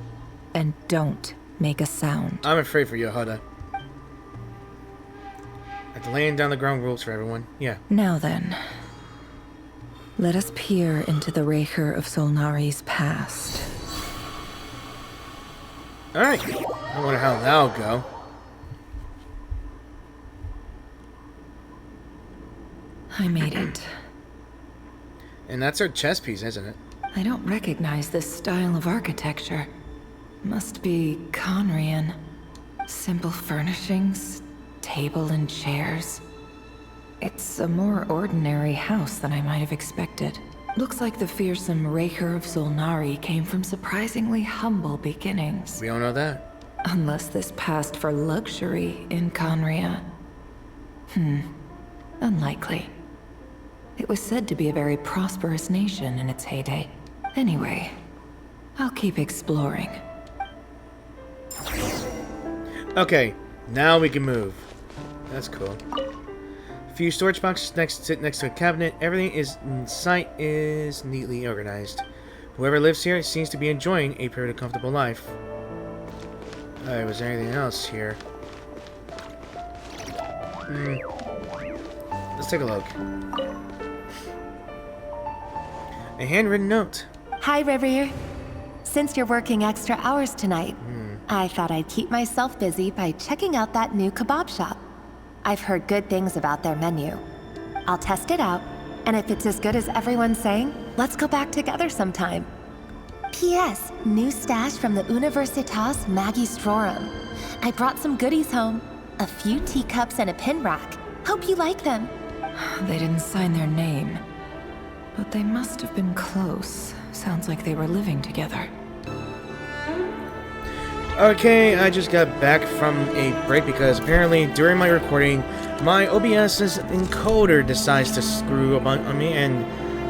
and don't make a sound. I'm afraid for you, Hoda. Have to laying down the ground rules for everyone. Yeah. Now then, let us peer into the Racher of Solnari's past. Alright. I wonder how that'll go. I made it. And that's our chess piece, isn't it? I don't recognize this style of architecture. Must be Conrian. Simple furnishings, table and chairs. It's a more ordinary house than I might have expected. Looks like the fearsome Racher of Solnari came from surprisingly humble beginnings. We all know that. Unless this passed for luxury in Conria. Unlikely. It was said to be a very prosperous nation in its heyday. Anyway, I'll keep exploring. Okay, now we can move. That's cool. A few storage boxes sit next to a cabinet. Everything in sight is neatly organized. Whoever lives here seems to be enjoying a pretty comfortable life. Alright, was there anything else here? Let's take a look. A handwritten note. Hi, Rerir. Since you're working extra hours tonight, I thought I'd keep myself busy by checking out that new kebab shop. I've heard good things about their menu. I'll test it out, and if it's as good as everyone's saying, let's go back together sometime. P.S. New stash from the Universitas Magistrorum. I brought some goodies home. A few teacups and a pin rack. Hope you like them. They didn't sign their name. But they must have been close. Sounds like they were living together. Okay, I just got back from a break because apparently during my recording, my OBS's encoder decides to screw up on me, and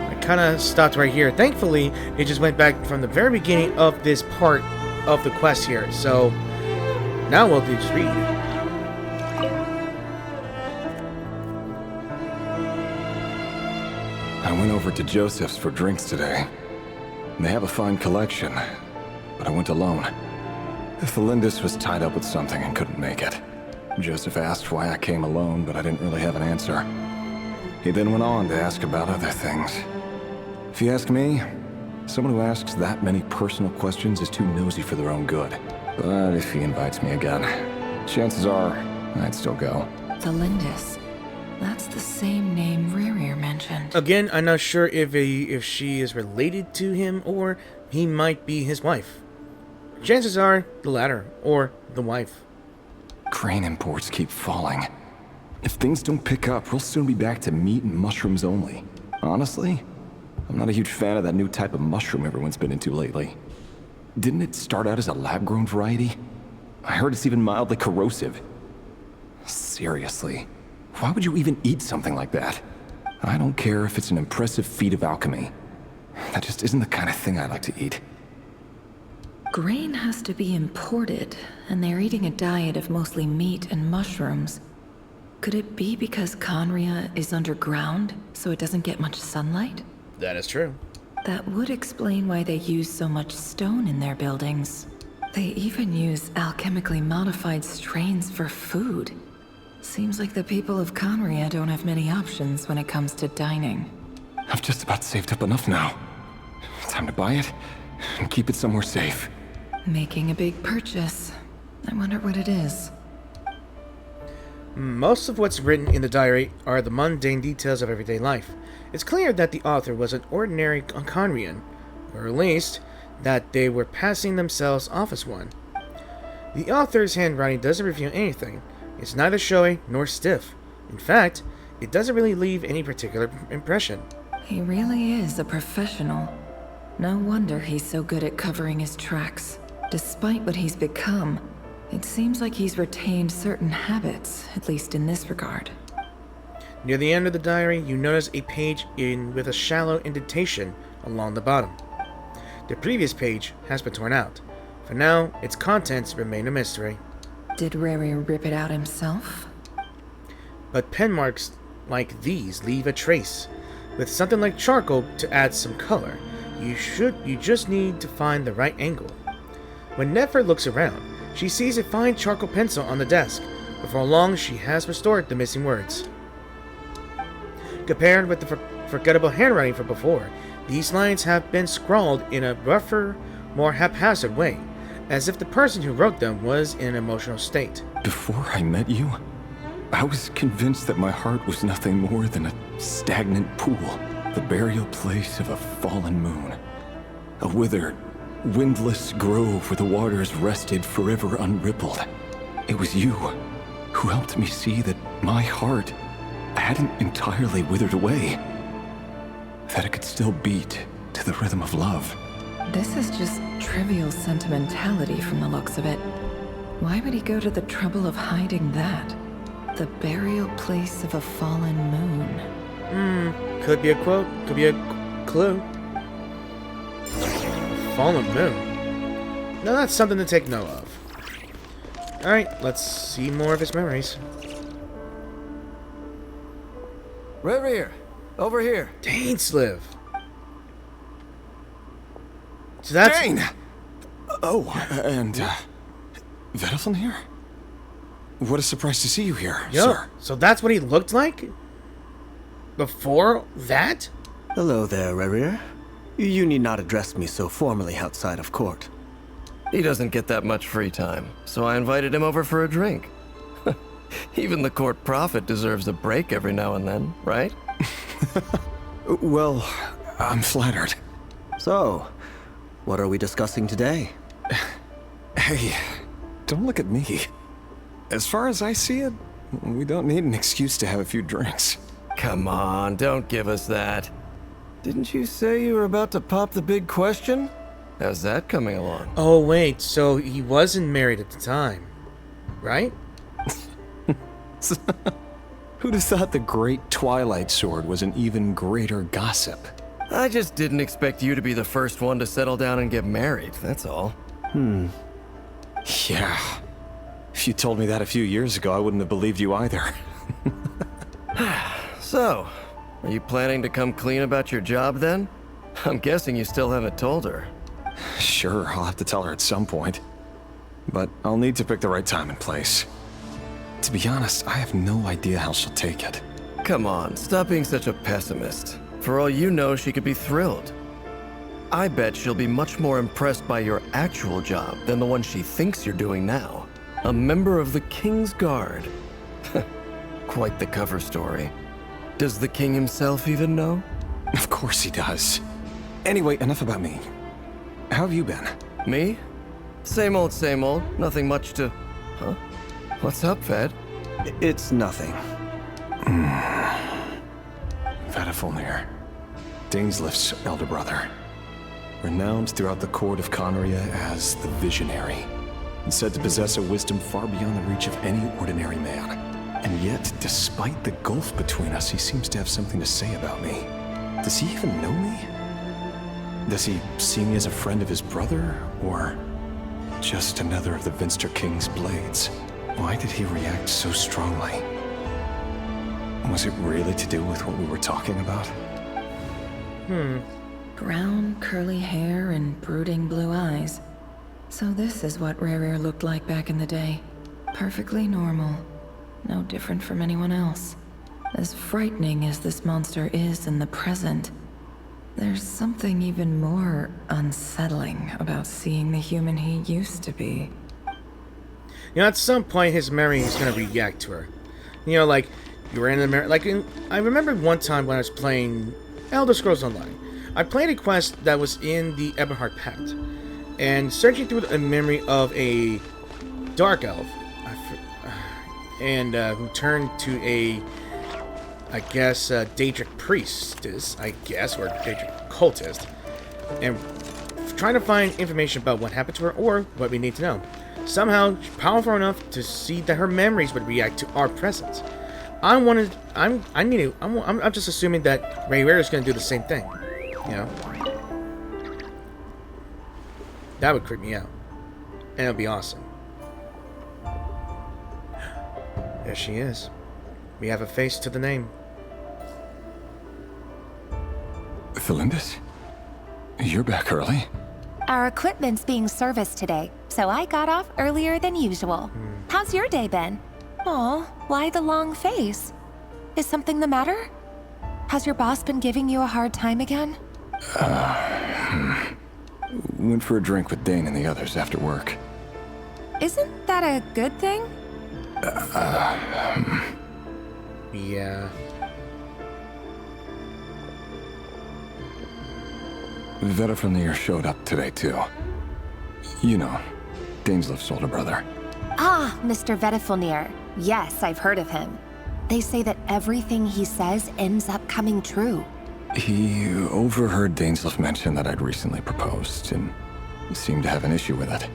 I kind of stopped right here. Thankfully, it just went back from the very beginning of this part of the quest here. So now we'll just read. I went over to Joseph's for drinks today. They have a fine collection, but I went alone. Felindus was tied up with something and couldn't make it. Joseph asked why I came alone, but I didn't really have an answer. He then went on to ask about other things. If you ask me, someone who asks that many personal questions is too nosy for their own good. But if he invites me again, chances are I'd still go. Felindus. That's the same name Rerir mentioned. Again, I'm not sure if she is related to him or he might be his wife. Chances are the latter, or the wife. Grain imports keep falling. If things don't pick up, we'll soon be back to meat and mushrooms only. Honestly, I'm not a huge fan of that new type of mushroom everyone's been into lately. Didn't it start out as a lab-grown variety? I heard it's even mildly corrosive. Seriously, why would you even eat something like that? I don't care if it's an impressive feat of alchemy. That just isn't the kind of thing I like to eat. Grain has to be imported, and they're eating a diet of mostly meat and mushrooms. Could it be because Conria is underground, so it doesn't get much sunlight? That is true. That would explain why they use so much stone in their buildings. They even use alchemically modified strains for food. Seems like the people of Conria don't have many options when it comes to dining. I've just about saved up enough now. Time to buy it and keep it somewhere safe. Making a big purchase. I wonder what it is. Most of what's written in the diary are the mundane details of everyday life. It's clear that the author was an ordinary Conrian, or at least that they were passing themselves off as one. The author's handwriting doesn't reveal anything. It's neither showy nor stiff. In fact, it doesn't really leave any particular impression. He really is a professional. No wonder he's so good at covering his tracks. Despite what he's become, it seems like he's retained certain habits, at least in this regard. Near the end of the diary, you notice a page with a shallow indentation along the bottom. The previous page has been torn out. For now, its contents remain a mystery. Did Rerir rip it out himself? But pen marks like these leave a trace. With something like charcoal to add some color, you just need to find the right angle. When Nefer looks around, she sees a fine charcoal pencil on the desk. Before long, she has restored the missing words. Compared with the forgettable handwriting from before, these lines have been scrawled in a rougher, more haphazard way, as if the person who wrote them was in an emotional state. Before I met you, I was convinced that my heart was nothing more than a stagnant pool, the burial place of a fallen moon. A withered, windless grove where the waters rested forever unrippled. It was you who helped me see that my heart hadn't entirely withered away, that it could still beat to the rhythm of love. This is just trivial sentimentality from the looks of it. Why would he go to the trouble of hiding that? The burial place of a fallen moon. Could be a quote, could be a clue. Fallen moon. Now that's something to take note of. Alright, let's see more of his memories. Rerir, over here. Dainsliv. So that's... Dane! Oh, and, Vedelfin here? What a surprise to see you here, sir. So that's what he looked like? Before that? Hello there, Rerir. You need not address me so formally outside of court. He doesn't get that much free time, so I invited him over for a drink. Even the court prophet deserves a break every now and then, right? Well, I'm flattered. So, what are we discussing today? Hey, don't look at me. As far as I see it, we don't need an excuse to have a few drinks. Come on, don't give us that. Didn't you say you were about to pop the big question? How's that coming along? Oh, wait, so he wasn't married at the time, right? Who'd have thought the great Twilight Sword was an even greater gossip? I just didn't expect you to be the first one to settle down and get married, that's all. Yeah. If you told me that a few years ago, I wouldn't have believed you either. So, are you planning to come clean about your job then? I'm guessing you still haven't told her. Sure, I'll have to tell her at some point. But I'll need to pick the right time and place. To be honest, I have no idea how she'll take it. Come on, stop being such a pessimist. For all you know, she could be thrilled. I bet she'll be much more impressed by your actual job than the one she thinks you're doing now. A member of the King's Guard. Quite the cover story. Does the king himself even know? Of course he does. Anyway, enough about me. How have you been? Me? Same old, same old. Nothing much to... Huh? What's up, Fed? It's nothing. Vedelfin, Dainslif's elder brother. Renowned throughout the court of Conria as the Visionary, and said to possess a wisdom far beyond the reach of any ordinary man. And yet, despite the gulf between us, he seems to have something to say about me. Does he even know me? Does he see me as a friend of his brother, or just another of the Vinster King's blades? Why did he react so strongly? Was it really to do with what we were talking about? Brown, curly hair and brooding blue eyes. So this is what Rerir looked like back in the day. Perfectly normal. No different from anyone else. As frightening as this monster is in the present, there's something even more unsettling about seeing the human he used to be. You know, at some point his memory is going to react to her. You know, like, you were in the memory... Like, I remember one time when I was playing Elder Scrolls Online. I played a quest that was in the Ebonheart Pact. And searching through a memory of a dark elf, who turned to a, I guess, Daedric priestess, I guess, or Daedric cultist, and trying to find information about what happened to her or what we need to know. Somehow, she's powerful enough to see that her memories would react to our presence. I'm just assuming that Rerir is going to do the same thing. You know? That would creep me out. And it would be awesome. There she is. We have a face to the name. Felindis? You're back early? Our equipment's being serviced today, so I got off earlier than usual. How's your day been? Aw, why the long face? Is something the matter? Has your boss been giving you a hard time again? Went for a drink with Dane and the others after work. Isn't that a good thing? Yeah. Veta from the Nefer showed up today, too. You know, Daneslif's older brother. Ah, Mr. Vetefilnir. Yes, I've heard of him. They say that everything he says ends up coming true. He overheard Daneslif mention that I'd recently proposed, and seemed to have an issue with it.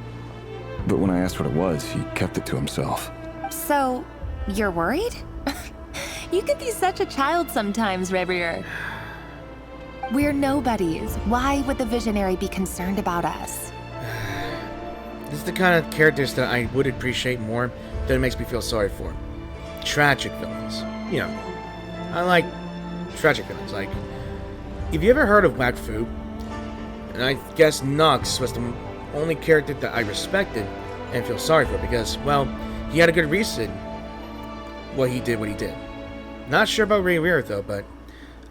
But when I asked what it was, he kept it to himself. So, you're worried? You could be such a child sometimes, Rerir. We're nobodies. Why would the Visionary be concerned about us? This is the kind of characters that I would appreciate more, that it makes me feel sorry for. Tragic villains. You know, I like tragic villains. Like, if you ever heard of Whack Fu, and I guess Nox was the only character that I respected and feel sorry for because, well, he had a good reason why he did what he did. Not sure about Rerir though, but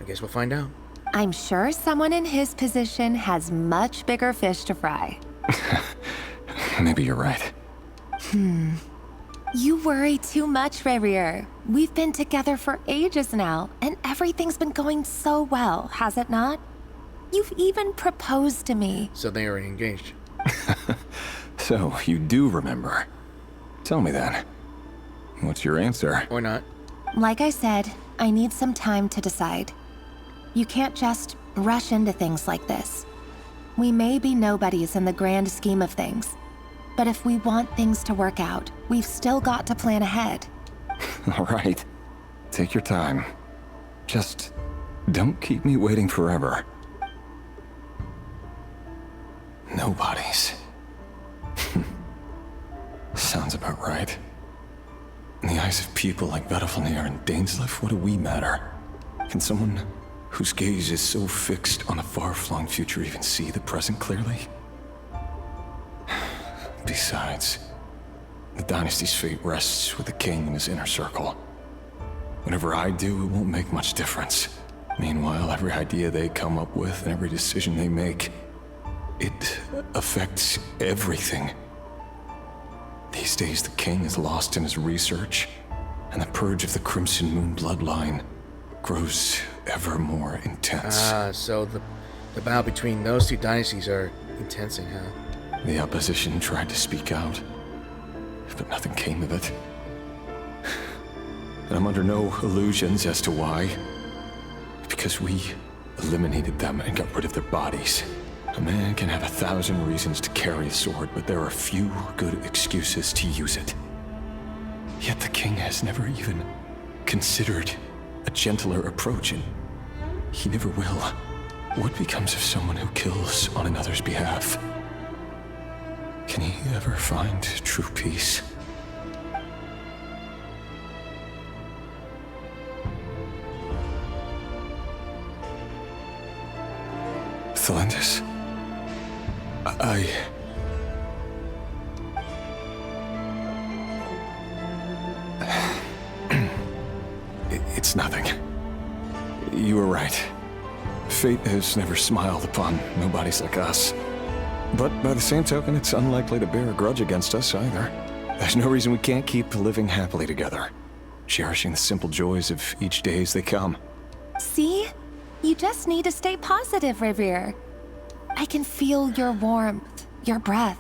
I guess we'll find out. I'm sure someone in his position has much bigger fish to fry. Maybe you're right. You worry too much, Rerir. We've been together for ages now, and everything's been going so well, has it not? You've even proposed to me. So they already engaged. So, you do remember. Tell me then. What's your answer? Or not. Like I said, I need some time to decide. You can't just rush into things like this. We may be nobodies in the grand scheme of things, but if we want things to work out, we've still got to plan ahead. All right. Take your time. Just don't keep me waiting forever. Nobodies. Sounds about right. In the eyes of people like Vetefilnir and Daneslif, what do we matter? Can someone whose gaze is so fixed on a far-flung future even see the present clearly? Besides, the dynasty's fate rests with the king and his inner circle. Whatever I do, it won't make much difference. Meanwhile, every idea they come up with and every decision they make, it affects everything. These days, the king is lost in his research, and the purge of the Crimson Moon bloodline grows ever more intense. So the battle between those two dynasties are intensing, huh? The opposition tried to speak out, but nothing came of it. And I'm under no illusions as to why. Because we eliminated them and got rid of their bodies. A man can have 1,000 reasons to carry a sword, but there are few good excuses to use it. Yet the king has never even considered a gentler approach, and he never will. What becomes of someone who kills on another's behalf? Can he ever find true peace? Thelindis? It's nothing. You were right. Fate has never smiled upon nobodies like us. But by the same token, it's unlikely to bear a grudge against us either. There's no reason we can't keep living happily together, cherishing the simple joys of each day as they come. See? You just need to stay positive, Rerir. I can feel your warmth, your breath.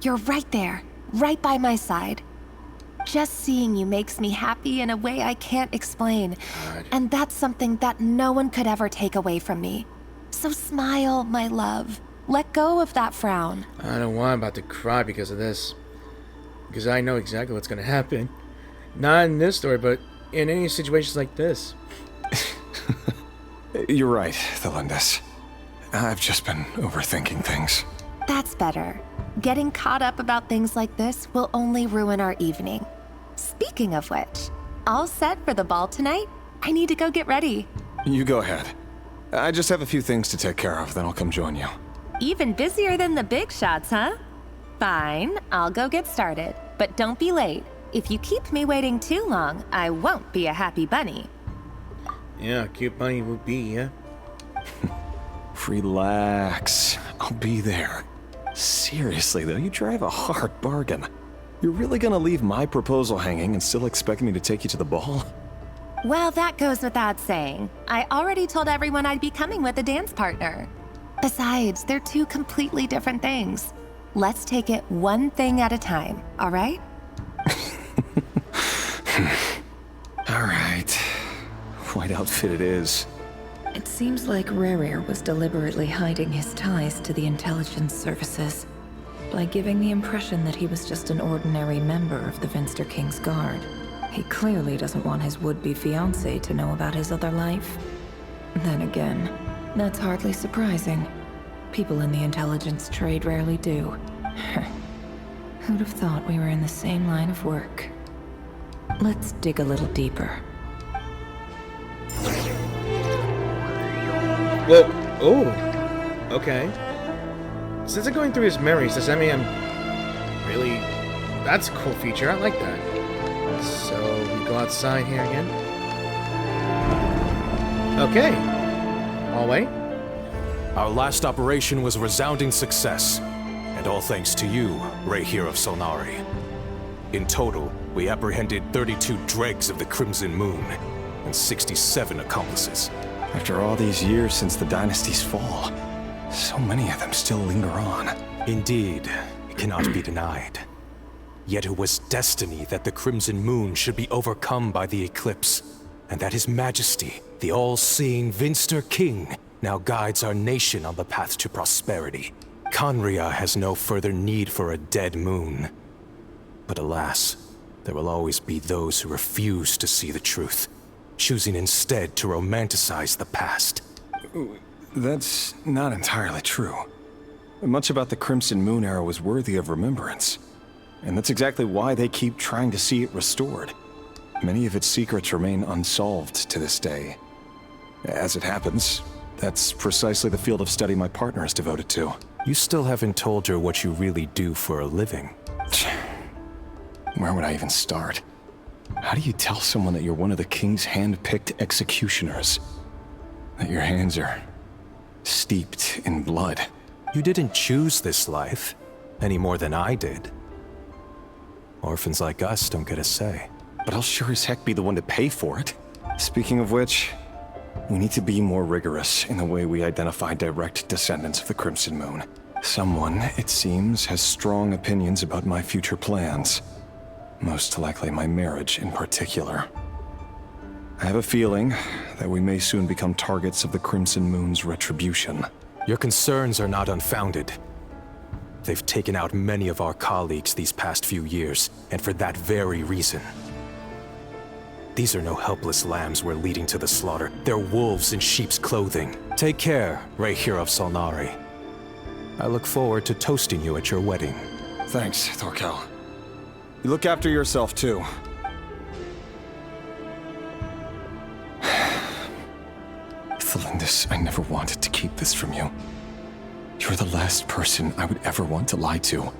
You're right there, right by my side. Just seeing you makes me happy in a way I can't explain. God. And that's something that no one could ever take away from me. So smile, my love. Let go of that frown. I don't know why I'm about to cry because of this. Because I know exactly what's going to happen. Not in this story, but in any situations like this. You're right, Thelindis. I've just been overthinking things. That's better. Getting caught up about things like this will only ruin our evening. Speaking of which, all set for the ball tonight? I need to go get ready. You go ahead. I just have a few things to take care of, then I'll come join you. Even busier than the big shots, huh? Fine, I'll go get started. But don't be late. if you keep me waiting too long, I won't be a happy bunny. Yeah, cute bunny would be, yeah. Relax. I'll be there. Seriously, though, you drive a hard bargain. You're really gonna leave my proposal hanging and still expect me to take you to the ball? Well, that goes without saying. I already told everyone I'd be coming with a dance partner. Besides, they're two completely different things. Let's take it one thing at a time, all right? All right. White outfit it is. It seems like Rerir was deliberately hiding his ties to the intelligence services by giving the impression that he was just an ordinary member of the Vinster King's Guard. He clearly doesn't want his would-be fiancée to know about his other life. Then again, that's hardly surprising. People in the intelligence trade rarely do. Who'd have thought we were in the same line of work? Let's dig a little deeper. Well, oh, okay. Since I'm going through his memories, does that mean I'm really... That's a cool feature, I like that. So, we go outside here again. Okay. Hallway. Our last operation was a resounding success, and all thanks to you, Racher of Solnari. In total, we apprehended 32 dregs of the Crimson Moon, and 67 accomplices. After all these years since the dynasty's fall, so many of them still linger on. Indeed, it cannot be denied. Yet it was destiny that the Crimson Moon should be overcome by the eclipse, and that His Majesty, the all-seeing Vinster King, now guides our nation on the path to prosperity. Khaenri'ah has no further need for a dead moon. But alas, there will always be those who refuse to see the truth, choosing instead to romanticize the past. That's not entirely true. Much about the Crimson Moon era was worthy of remembrance. And that's exactly why they keep trying to see it restored. Many of its secrets remain unsolved to this day. As it happens, that's precisely the field of study my partner is devoted to. You still haven't told her what you really do for a living. Where would I even start? How do you tell someone that you're one of the king's hand-picked executioners? That your hands are steeped in blood? You didn't choose this life, any more than I did. Orphans like us don't get a say. But I'll sure as heck be the one to pay for it. Speaking of which, we need to be more rigorous in the way we identify direct descendants of the Crimson Moon. Someone, it seems, has strong opinions about my future plans. Most likely my marriage in particular. I have a feeling that we may soon become targets of the Crimson Moon's retribution. Your concerns are not unfounded. They've taken out many of our colleagues these past few years, and for that very reason. These are no helpless lambs we're leading to the slaughter. They're wolves in sheep's clothing. Take care, Racher of Solnari. I look forward to toasting you at your wedding. Thanks, Thorkel. You look after yourself, too. Thelindis, I never wanted to keep this from you. You're the last person I would ever want to lie to.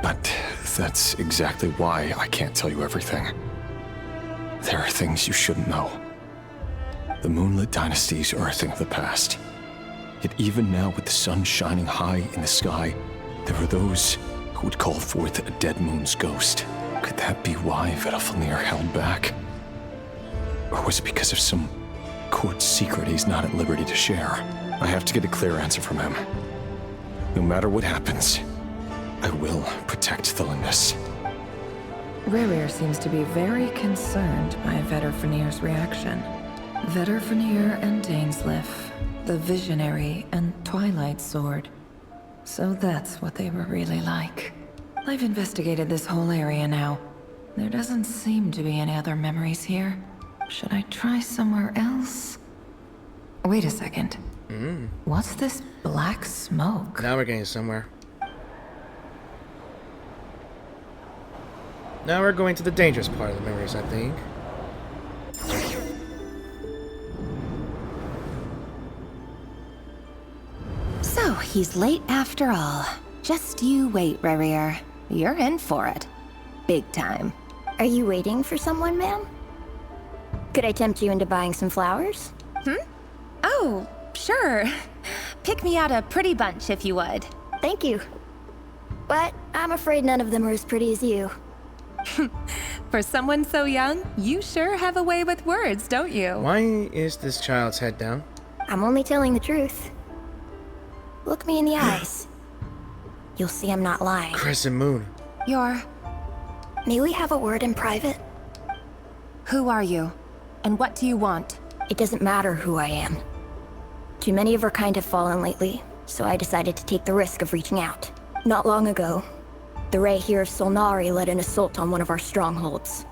But that's exactly why I can't tell you everything. There are things you shouldn't know. The Moonlit Dynasty's are a thing of the past. Yet even now, with the sun shining high in the sky, there are those who would call forth a dead moon's ghost. Could that be why Vedalfnir held back? Or was it because of some court secret he's not at liberty to share? I have to get a clear answer from him. No matter what happens, I will protect Thelindis. Rerir seems to be very concerned by Vedalfnir's reaction. Vedalfnir and Dainsleif, the Visionary and Twilight Sword. So that's what they were really like. I've investigated this whole area now. There doesn't seem to be any other memories here. Should I try somewhere else? Wait a second. What's this black smoke? Now we're getting somewhere. Now we're going to the dangerous part of the memories, I think. So, he's late after all. Just you wait, Rerir. You're in for it. big time. Are you waiting for someone, ma'am? Could I tempt you into buying some flowers? Oh, sure. Pick me out a pretty bunch if you would. Thank you. But I'm afraid none of them are as pretty as you. For someone so young, you sure have a way with words, don't you? Why is this child's head down? I'm only telling the truth. Look me in the eyes. You'll see I'm not lying. Crescent moon. May we have a word in private? Who are you? And what do you want? It doesn't matter who I am. Too many of our kind have fallen lately, so I decided to take the risk of reaching out. Not long ago, the Racher of Solnari led an assault on one of our strongholds.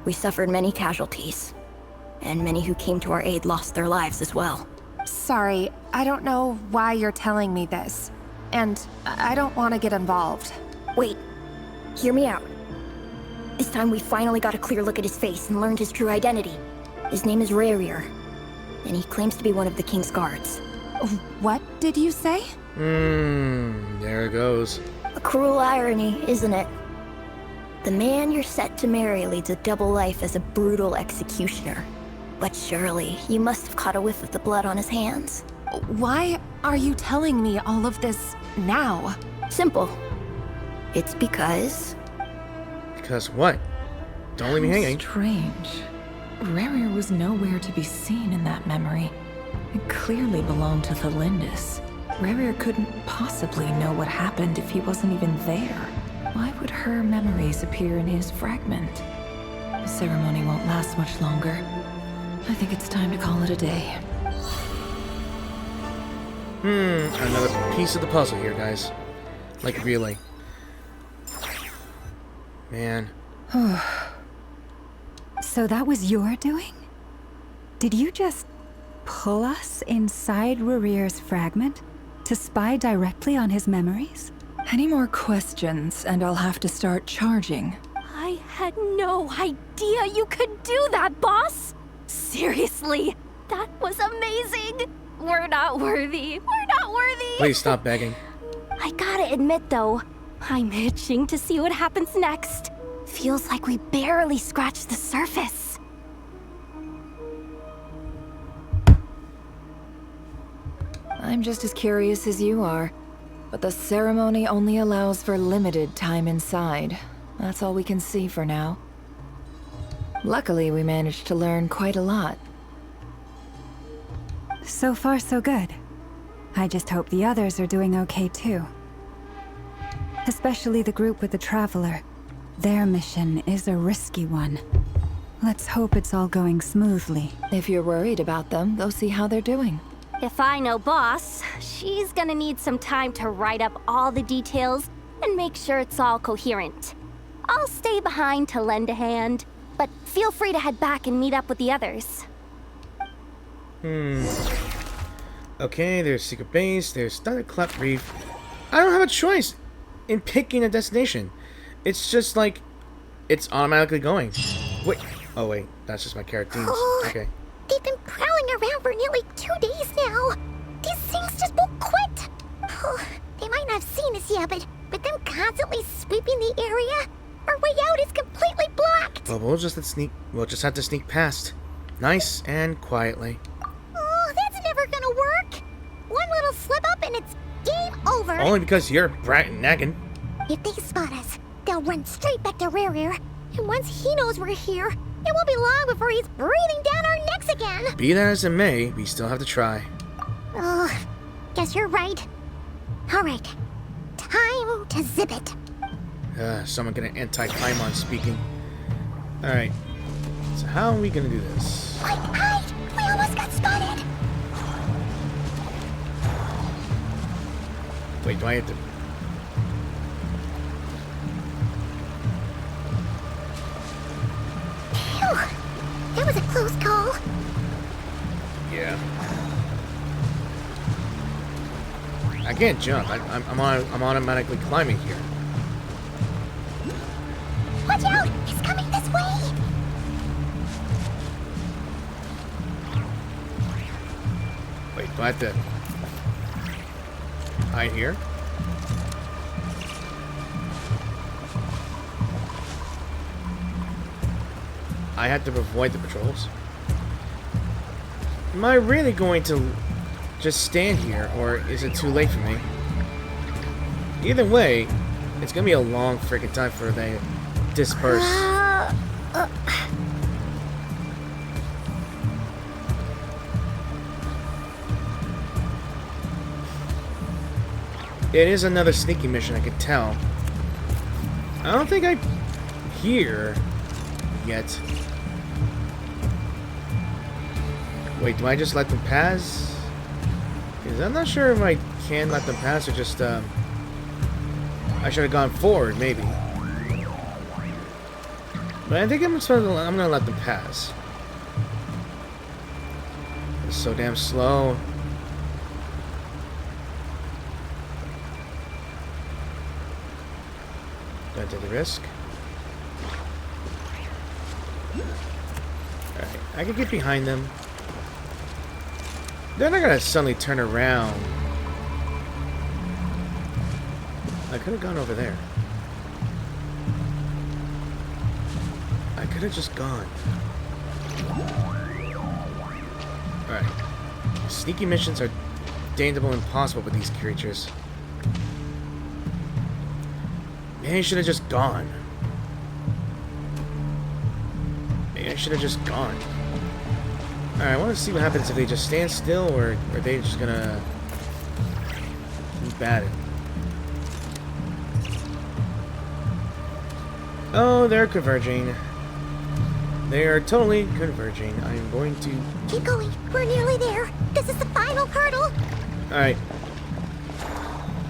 We suffered many casualties, and many who came to our aid lost their lives as well. Sorry, I don't know why you're telling me this. And I don't want to get involved. Wait, hear me out. This time we finally got a clear look at his face and learned his true identity. His name is Rerir, and he claims to be one of the King's guards. What did you say? There it goes. A cruel irony, isn't it? The man you're set to marry leads a double life as a brutal executioner. But surely, you must have caught a whiff of the blood on his hands. Why are you telling me all of this now? Simple. It's because... Because what? Don't leave me hanging. Strange. Rerir was nowhere to be seen in that memory. It clearly belonged to Thelindis. Rerir couldn't possibly know what happened if he wasn't even there. Why would her memories appear in his fragment? The ceremony won't last much longer. I think it's time to call it a day. Another piece of the puzzle here, guys. Like, really. Man. So that was your doing? Did you just pull us inside Rerir's fragment to spy directly on his memories? Any more questions, and I'll have to start charging. I had no idea you could do that, boss! Seriously, that was amazing! We're not worthy. We're not worthy! Please stop begging. I gotta admit, though, I'm itching to see what happens next. Feels like we barely scratched the surface. I'm just as curious as you are. But the ceremony only allows for limited time inside. That's all we can see for now. Luckily, we managed to learn quite a lot. So far, so good. I just hope the others are doing okay too. Especially the group with the Traveler. Their mission is a risky one. Let's hope it's all going smoothly. If you're worried about them, go see how they're doing. If I know Boss, she's gonna need some time to write up all the details and make sure it's all coherent. I'll stay behind to lend a hand, but feel free to head back and meet up with the others. Okay, there's Secret Base, there's Thunderclap Reef. I don't have a choice in picking a destination. It's just like, it's automatically going. Wait, oh wait, that's just my character. Okay. They've been prowling around for nearly 2 days now. These things just won't quit. Oh, they might not have seen us yet, but them constantly sweeping the area, our way out is completely blocked. Well, we'll just have to sneak past. Nice and quietly. Oh, that's never gonna work. One little slip up and it's game over. Only because you're a brat and nagging. If they spot us, they'll run straight back to Rerir. And once he knows we're here, it won't be long before he's breathing down our necks again. Be that as it may, we still have to try. Oh, guess you're right. All right, time to zip it. Someone getting anti-Paimon speaking. Alright, so how are we gonna do this? Hide! We almost got spotted! Wait, do I have to... Phew! That was a close call. Yeah. I can't jump. I'm automatically climbing here. Watch out! He's coming this way! Wait, do I have to hide here? I have to avoid the patrols. Am I really going to just stand here, or is it too late for me? Either way, it's gonna be a long freaking time for they disperse. It is another sneaky mission, I could tell. I don't think I'm here yet. Wait, do I just let them pass? Because I'm not sure if I can let them pass or just, I should have gone forward, maybe. But I think I'm gonna let them pass. It's so damn slow. Gonna take the risk. Alright, I can get behind them. They're not gonna suddenly turn around. I could have gone over there. I could have just gone. Alright. Sneaky missions are damnable impossible with these creatures. Maybe I should have just gone. Maybe I should have just gone. Alright, I want to see what happens if they just stand still, or are they just gonna keep at it. Oh, they're converging. They are totally converging. I am going to... Keep going. We're nearly there. This is the final hurdle. Alright.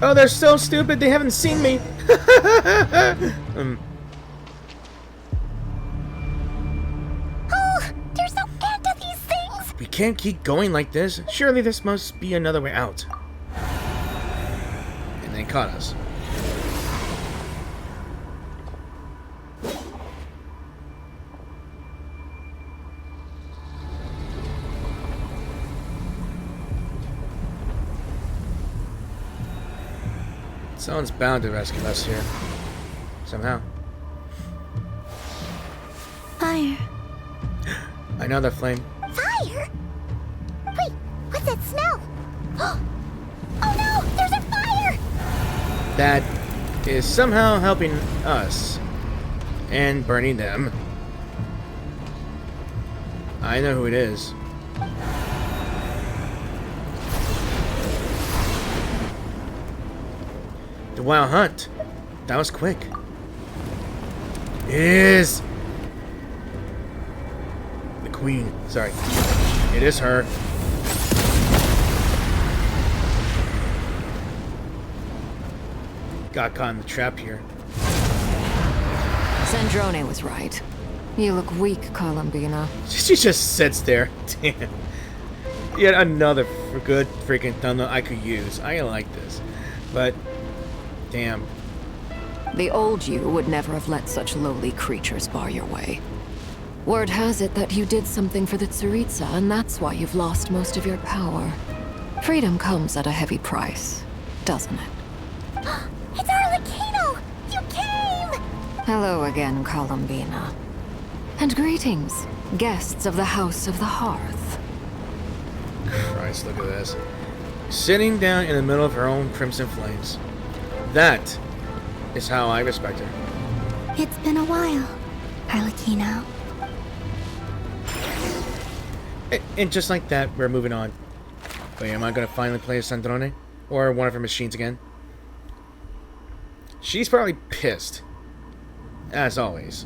Oh, they're so stupid. They haven't seen me. Oh, there's no end to these things. We can't keep going like this. Surely this must be another way out. And they caught us. Someone's bound to rescue us here. Somehow. Fire. I know that flame. Fire? Wait, what's that smell? Oh no, there's a fire! That is somehow helping us. And burning them. I know who it is. The Wild Hunt. That was quick. It is the Queen. Sorry. It is her. Got caught in the trap here. Sandrone was right. You look weak, Columbina. She just sits there. Damn. Yet another good freaking thumbnail I could use. I like this. But damn. The old you would never have let such lowly creatures bar your way. Word has it that you did something for the Tsaritsa, and that's why you've lost most of your power. Freedom comes at a heavy price, doesn't it? It's Arlecchino! You came! Hello again, Columbina. And greetings, guests of the House of the Hearth. Christ, look at this. Sitting down in the middle of her own crimson flames. That is how I respect her. It's been a while, Arlecchino. And just like that, we're moving on. Wait, am I going to finally play as Sandrone? Or one of her machines again? She's probably pissed. As always.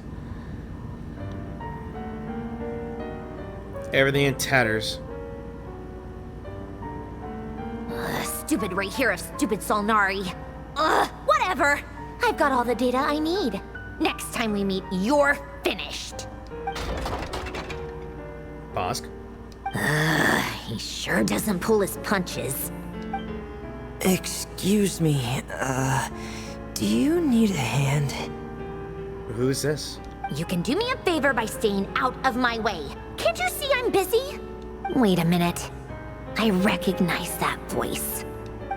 Everything in tatters. Stupid Racher of stupid Solnari. Ugh, whatever. I've got all the data I need. Next time we meet, you're finished. Bosk. He sure doesn't pull his punches. Excuse me, do you need a hand? Who is this? You can do me a favor by staying out of my way. Can't you see I'm busy? Wait a minute. I recognize that voice.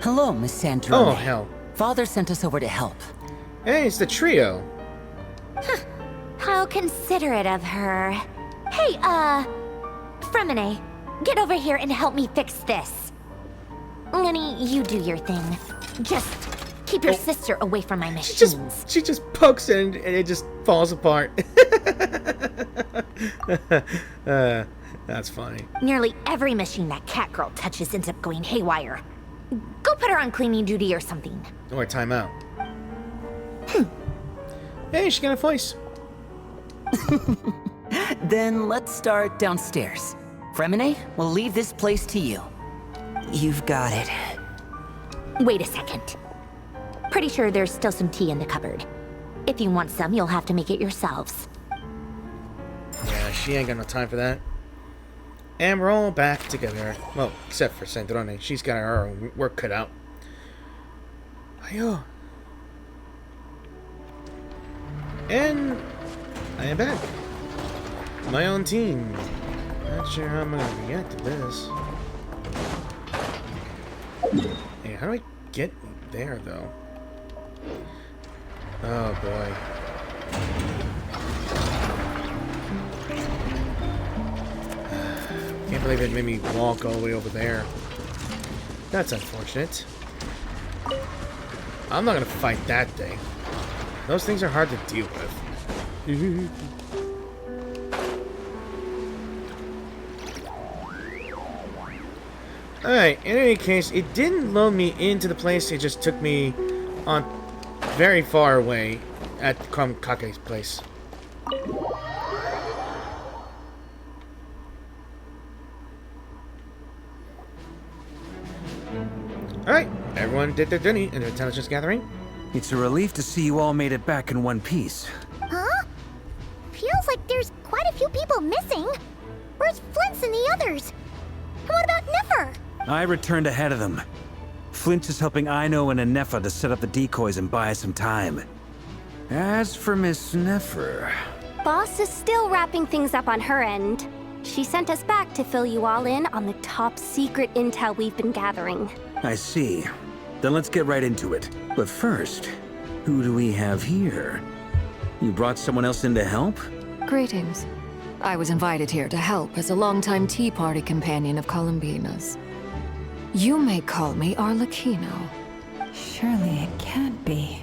Hello, Miss Sandrone. Oh, hell. Father sent us over to help. Hey, it's the trio. Huh. How considerate of her. Hey, Fremine, get over here and help me fix this. Lenny, you do your thing. Just keep your sister away from my machines. She just pokes it and it just falls apart. That's funny. Nearly every machine that cat girl touches ends up going haywire. Go put her on cleaning duty or something. Or time out. Hey, she got a voice. Then let's start downstairs. Fremine, we'll leave this place to you. You've got it. Wait a second. Pretty sure there's still some tea in the cupboard. If you want some, you'll have to make it yourselves. Yeah, she ain't got no time for that. And we're all back together. Well, except for Sandrone. She's got her own work cut out. Ayo. And I am back. My own team. Not sure how I'm gonna react to this. Hey, how do I get there, though? Oh, boy. Can't believe it made me walk all the way over there. That's unfortunate. I'm not gonna fight that thing. Those things are hard to deal with. Alright, in any case, it didn't load me into the place, it just took me on very far away at Kake's place. Alright, everyone did their duty in the intelligence gathering. It's a relief to see you all made it back in one piece. Huh? Feels like there's quite a few people missing. Where's Flint's and the others? And what about Nefer? I returned ahead of them. Flint is helping Ino and Nefer to set up the decoys and buy some time. As for Miss Nefer... Boss is still wrapping things up on her end. She sent us back to fill you all in on the top secret intel we've been gathering. I see. Then let's get right into it. But first, who do we have here? You brought someone else in to help? Greetings. I was invited here to help as a longtime Tea Party companion of Columbina's. You may call me Arlecchino. Surely it can't be.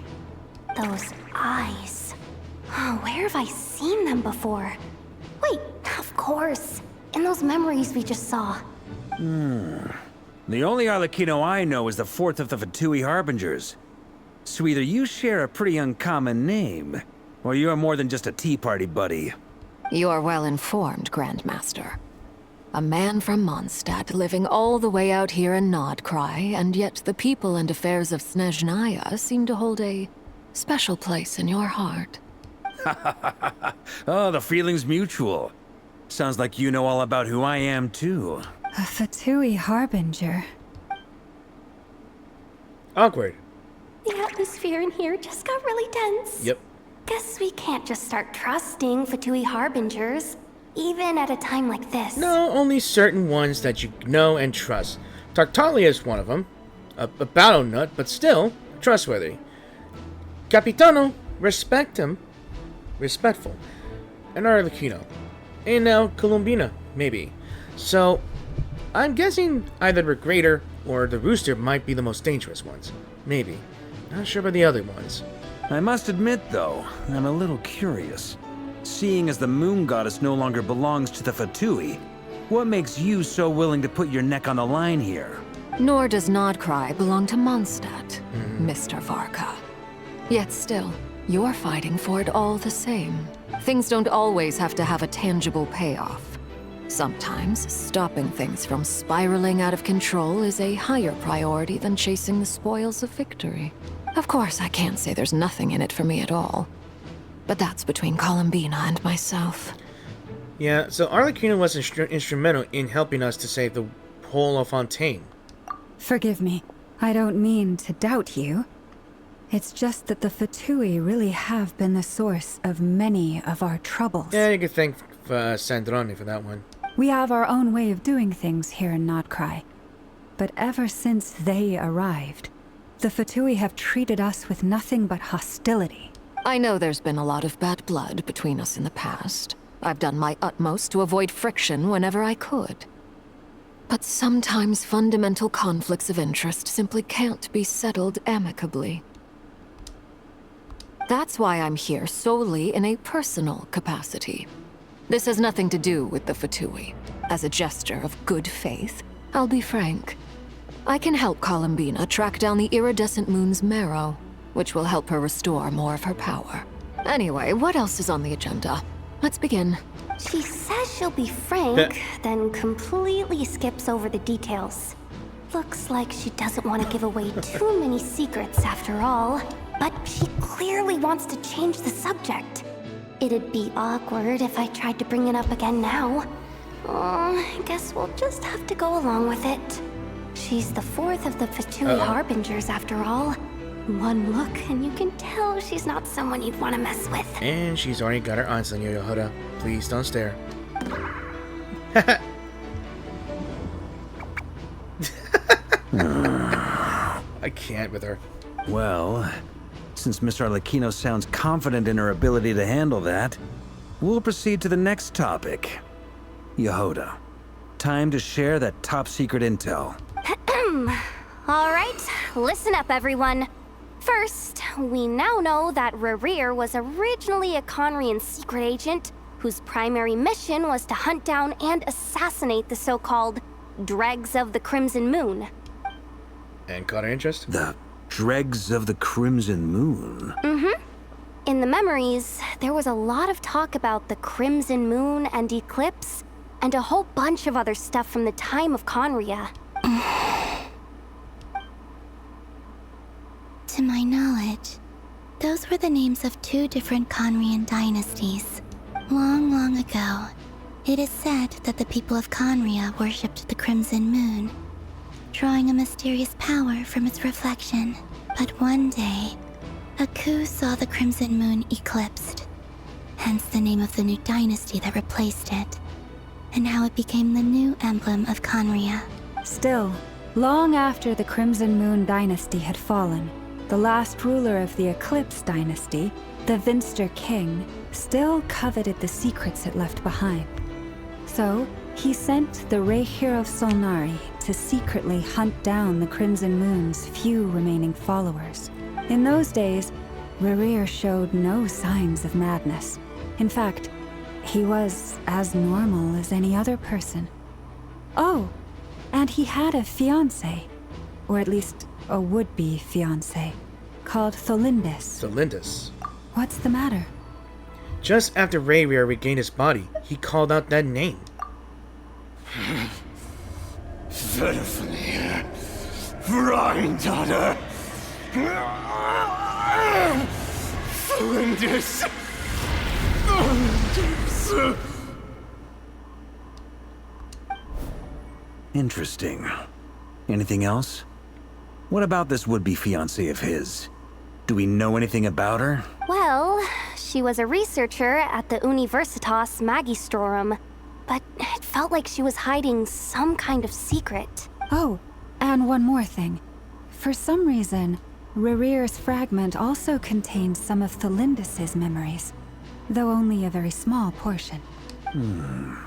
Those eyes. Oh, where have I seen them before? Wait, of course. In those memories we just saw. The only Arlecchino I know is the fourth of the Fatui Harbingers. So either you share a pretty uncommon name, or you're more than just a Tea Party buddy. You are well informed, Grandmaster. A man from Mondstadt living all the way out here in Nod Krai, and yet the people and affairs of Snezhnaya seem to hold a special place in your heart. Oh, the feeling's mutual. Sounds like you know all about who I am, too. A Fatui Harbinger. Awkward. The atmosphere in here just got really tense. Yep. Guess we can't just start trusting Fatui Harbingers, even at a time like this. No, only certain ones that you know and trust. Tartaglia is one of them. A battle nut, but still trustworthy. Capitano, respect him. Respectful. And Arlecchino. And now Columbina, maybe. So, I'm guessing either the Greater or the Rooster might be the most dangerous ones. Maybe. Not sure about the other ones. I must admit, though, I'm a little curious. Seeing as the Moon Goddess no longer belongs to the Fatui, what makes you so willing to put your neck on the line here? Nor does Nod Krai belong to Mondstadt, Mr. Varka. Yet still, you're fighting for it all the same. Things don't always have to have a tangible payoff. Sometimes, stopping things from spiraling out of control is a higher priority than chasing the spoils of victory. Of course, I can't say there's nothing in it for me at all. But that's between Columbina and myself. Yeah, so Arlecchino was instrumental in helping us to save the whole of Fontaine. Forgive me. I don't mean to doubt you. It's just that the Fatui really have been the source of many of our troubles. Yeah, you could thank Sandrone for that one. We have our own way of doing things here in Nod Krai. But ever since they arrived, the Fatui have treated us with nothing but hostility. I know there's been a lot of bad blood between us in the past. I've done my utmost to avoid friction whenever I could. But sometimes fundamental conflicts of interest simply can't be settled amicably. That's why I'm here solely in a personal capacity. This has nothing to do with the Fatui. As a gesture of good faith, I'll be frank. I can help Columbina track down the iridescent moon's marrow, which will help her restore more of her power. Anyway, what else is on the agenda? Let's begin. She says she'll be frank, then completely skips over the details. Looks like she doesn't want to give away too many secrets after all, but she clearly wants to change the subject. It'd be awkward if I tried to bring it up again now. I guess we'll just have to go along with it. She's the fourth of the Fatui Harbingers after all. One look and you can tell she's not someone you'd want to mess with. And she's already got her eyes on you, Yehoda. Please don't stare. I can't with her. Well, since Miss Arlecchino sounds confident in her ability to handle that, we'll proceed to the next topic. Yehoda, time to share that top-secret intel. Alright, listen up everyone. First, we now know that Rerir was originally a Conrian secret agent whose primary mission was to hunt down and assassinate the so-called Dregs of the Crimson Moon. And caught her interest? The Dregs of the Crimson Moon? Mm-hmm. In the memories, there was a lot of talk about the Crimson Moon and Eclipse, and a whole bunch of other stuff from the time of Conria. To my knowledge, those were the names of two different Conrian dynasties. Long, long ago, it is said that the people of Conria worshipped the Crimson Moon, drawing a mysterious power from its reflection. But one day, a coup saw the Crimson Moon eclipsed, hence the name of the new dynasty that replaced it, and how it became the new emblem of Conria. Still, long after the Crimson Moon dynasty had fallen, the last ruler of the Eclipse dynasty, the Vinster King, still coveted the secrets it left behind. So, he sent the Racher of Solnari to secretly hunt down the Crimson Moon's few remaining followers. In those days, Rerir showed no signs of madness. In fact, he was as normal as any other person. Oh, and he had a fiancé, or at least a would-be fiancé, called Tholindis. Tholindis? What's the matter? Just after Rerir regained his body, he called out that name. Verfnir, Freindaughter, Tholindis. Interesting. Anything else? What about this would-be fiancé of his? Do we know anything about her? Well, she was a researcher at the Universitas Magistrorum, but it felt like she was hiding some kind of secret. Oh, and one more thing. For some reason, Rerir's fragment also contains some of Tholindis' memories, though only a very small portion.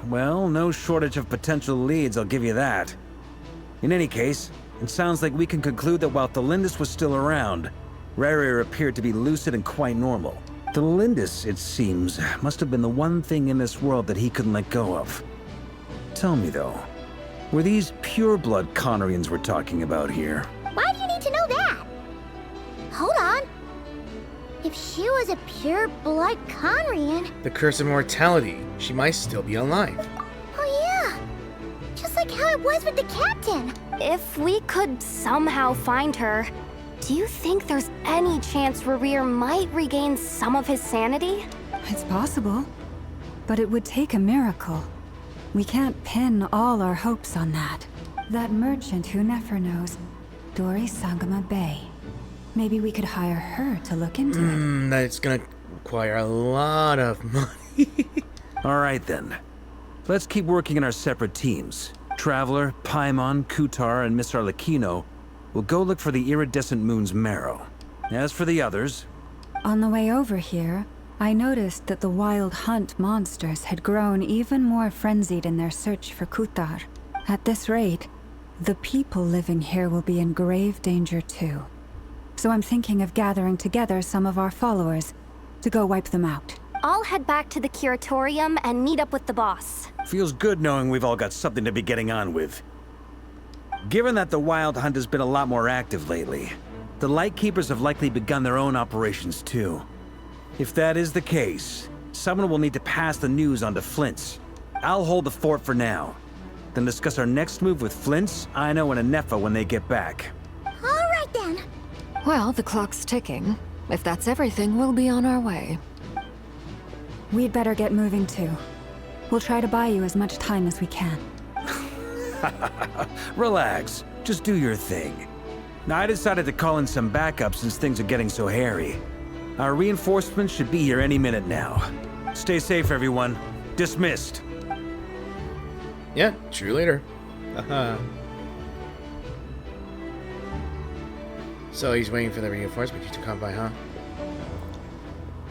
Well, no shortage of potential leads, I'll give you that. In any case, it sounds like we can conclude that while Tholindis was still around, Rerir appeared to be lucid and quite normal. Tholindis, it seems, must have been the one thing in this world that he couldn't let go of. Tell me though, were these pure-blood Conrians we're talking about here? Why do you need to know that? Hold on. If she was a pure-blood Conrian... The curse of mortality. She might still be alive. Oh yeah! Just like how it was with the captain. If we could somehow find her, do you think there's any chance Rerir might regain some of his sanity? It's possible, but it would take a miracle. We can't pin all our hopes on that. That merchant who Nefer knows, Dori Sangama Bay. Maybe we could hire her to look into it. That's gonna require a lot of money. Alright then. Let's keep working in our separate teams. Traveler, Paimon, Kutar, and Miss Arlecchino will go look for the iridescent moon's marrow. As for the others... On the way over here, I noticed that the Wild Hunt monsters had grown even more frenzied in their search for Kutar. At this rate, the people living here will be in grave danger too. So I'm thinking of gathering together some of our followers to go wipe them out. I'll head back to the curatorium and meet up with the boss. Feels good knowing we've all got something to be getting on with. Given that the Wild Hunt has been a lot more active lately, the Lightkeepers have likely begun their own operations too. If that is the case, someone will need to pass the news on to Flint's. I'll hold the fort for now, then discuss our next move with Flint's, Aino, and Nefer when they get back. Alright then. Well, the clock's ticking. If that's everything, we'll be on our way. We'd better get moving too. We'll try to buy you as much time as we can. Relax, just do your thing. Now, I decided to call in some backup since things are getting so hairy. Our reinforcements should be here any minute now. Stay safe, everyone. Dismissed. Yeah, true later. So he's waiting for the reinforcements to come by, huh?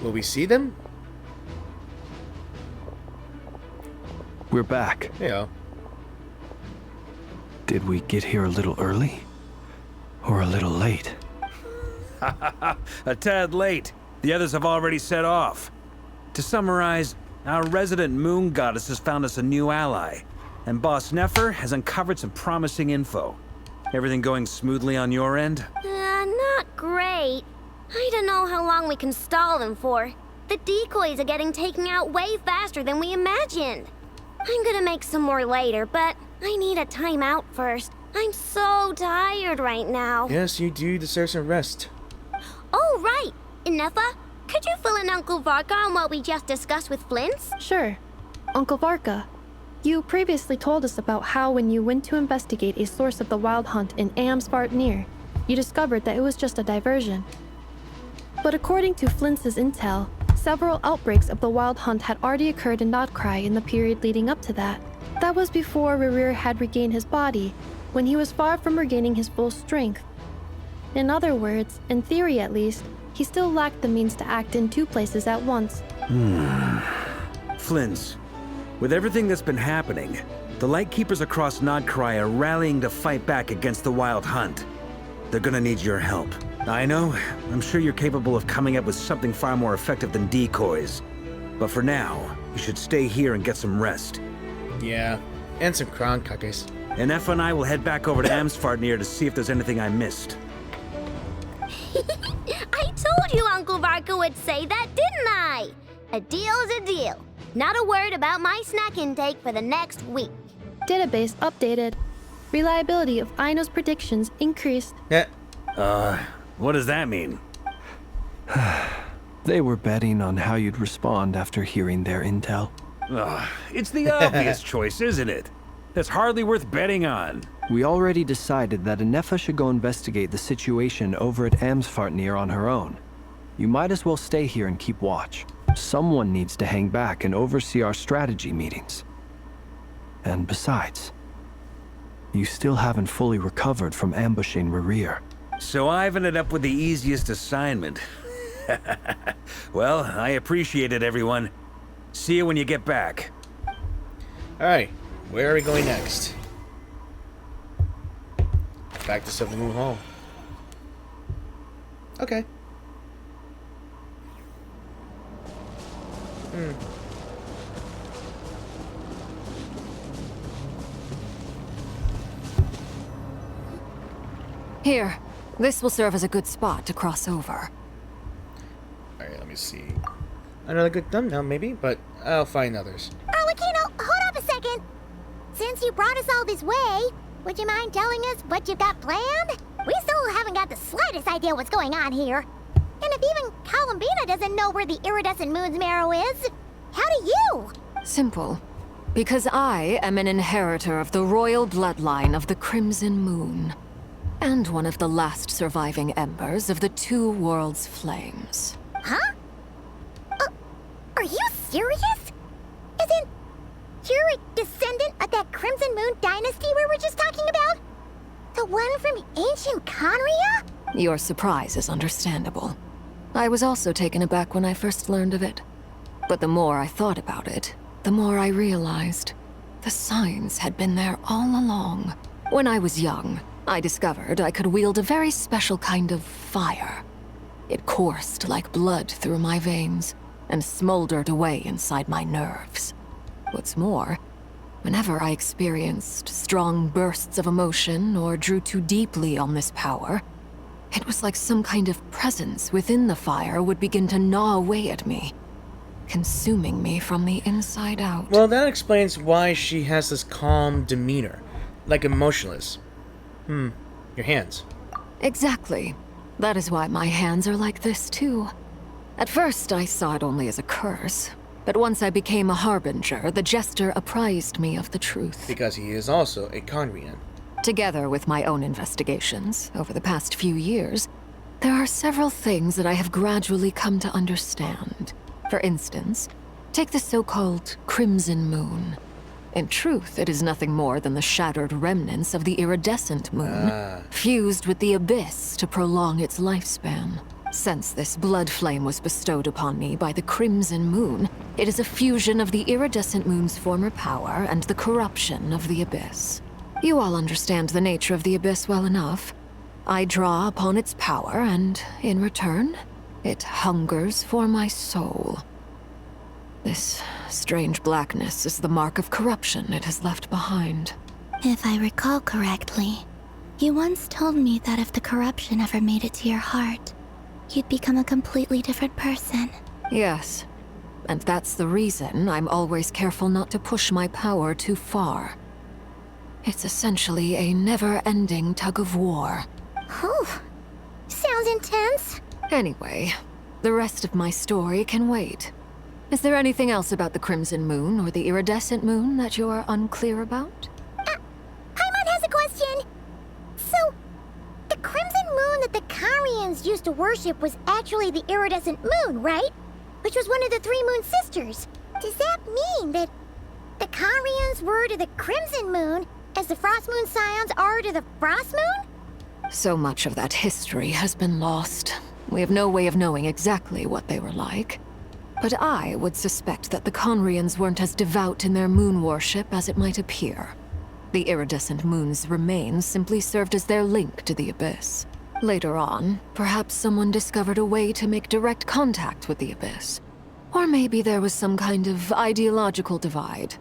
Will we see them? We're back. Yeah. Did we get here a little early? Or a little late? A tad late. The others have already set off. To summarize, our resident moon goddess has found us a new ally, and Boss Nefer has uncovered some promising info. Everything going smoothly on your end? Not great. I don't know how long we can stall them for. The decoys are getting taken out way faster than we imagined. I'm gonna make some more later, but I need a timeout first. I'm so tired right now. Yes, you do deserve some rest. Oh, right. Nefer, could you fill in Uncle Varka on what we just discussed with Flint's? Sure. Uncle Varka, you previously told us about how when you went to investigate a source of the Wild Hunt in Amsvartnir, you discovered that it was just a diversion. But according to Flint's intel, several outbreaks of the Wild Hunt had already occurred in Nod Krai in the period leading up to that. That was before Rerir had regained his body, when he was far from regaining his full strength. In other words, in theory at least, he still lacked the means to act in two places at once. Flint's, with everything that's been happening, the Lightkeepers across Nod Krai are rallying to fight back against the Wild Hunt. They're gonna need your help. I know, I'm sure you're capable of coming up with something far more effective than decoys. But for now, you should stay here and get some rest. Yeah, and some crown cookies. And Nefer and I will head back over to Amsvartnir to see if there's anything I missed. I told you Uncle Varka would say that, didn't I? A deal is a deal. Not a word about my snack intake for the next week. Database updated. Reliability of Aino's predictions increased. What does that mean? They were betting on how you'd respond after hearing their intel. It's the obvious choice, isn't it? That's hardly worth betting on. We already decided that Nefer should go investigate the situation over at Amsvartnir on her own. You might as well stay here and keep watch. Someone needs to hang back and oversee our strategy meetings. And besides, you still haven't fully recovered from ambushing Rerir. So I've ended up with the easiest assignment. Well, I appreciate it, everyone. See you when you get back. Alright, where are we going next? Back to Silver Moon Hall. Okay. Here, this will serve as a good spot to cross over. Alright, let me see. Another good thumbnail, maybe, but I'll find others. Arlecchino, hold up a second. Since you brought us all this way, would you mind telling us what you've got planned? We still haven't got the slightest idea what's going on here. And if even Columbina doesn't know where the iridescent moon's marrow is, how do you? Simple. Because I am an inheritor of the royal bloodline of the Crimson Moon. And one of the last surviving embers of the Two Worlds' flames. Huh? Are you serious? Isn't you're a descendant of that Crimson Moon dynasty we were just talking about? The one from ancient Conria? Your surprise is understandable. I was also taken aback when I first learned of it. But the more I thought about it, the more I realized the signs had been there all along. When I was young, I discovered I could wield a very special kind of fire. It coursed like blood through my veins and smoldered away inside my nerves. What's more, whenever I experienced strong bursts of emotion or drew too deeply on this power, it was like some kind of presence within the fire would begin to gnaw away at me, consuming me from the inside out. Well, that explains why she has this calm demeanor, like emotionless. Your hands. Exactly. That is why my hands are like this, too. At first, I saw it only as a curse, but once I became a harbinger, the jester apprised me of the truth. Because he is also a Conrian. Together with my own investigations, over the past few years, there are several things that I have gradually come to understand. For instance, take the so-called Crimson Moon. In truth, it is nothing more than the shattered remnants of the iridescent moon, fused with the abyss to prolong its lifespan. Since this blood flame was bestowed upon me by the Crimson Moon, it is a fusion of the iridescent moon's former power and the corruption of the abyss. You all understand the nature of the abyss well enough. I draw upon its power, and in return, it hungers for my soul. This strange blackness is the mark of corruption it has left behind. If I recall correctly, you once told me that if the corruption ever made it to your heart, you'd become a completely different person. Yes, and that's the reason I'm always careful not to push my power too far. It's essentially a never-ending tug of war. Whew. Sounds intense. Anyway, the rest of my story can wait. Is there anything else about the Crimson Moon or the Iridescent Moon that you're unclear about? Paimon has a question. So, the Crimson Moon that the Karians used to worship was actually the Iridescent Moon, right? Which was one of the three Moon Sisters. Does that mean that the Karians were to the Crimson Moon as the Frost Moon Scions are to the Frost Moon? So much of that history has been lost. We have no way of knowing exactly what they were like. But I would suspect that the Conrians weren't as devout in their moon worship as it might appear. The iridescent moon's remains simply served as their link to the abyss. Later on, perhaps someone discovered a way to make direct contact with the abyss. Or maybe there was some kind of ideological divide.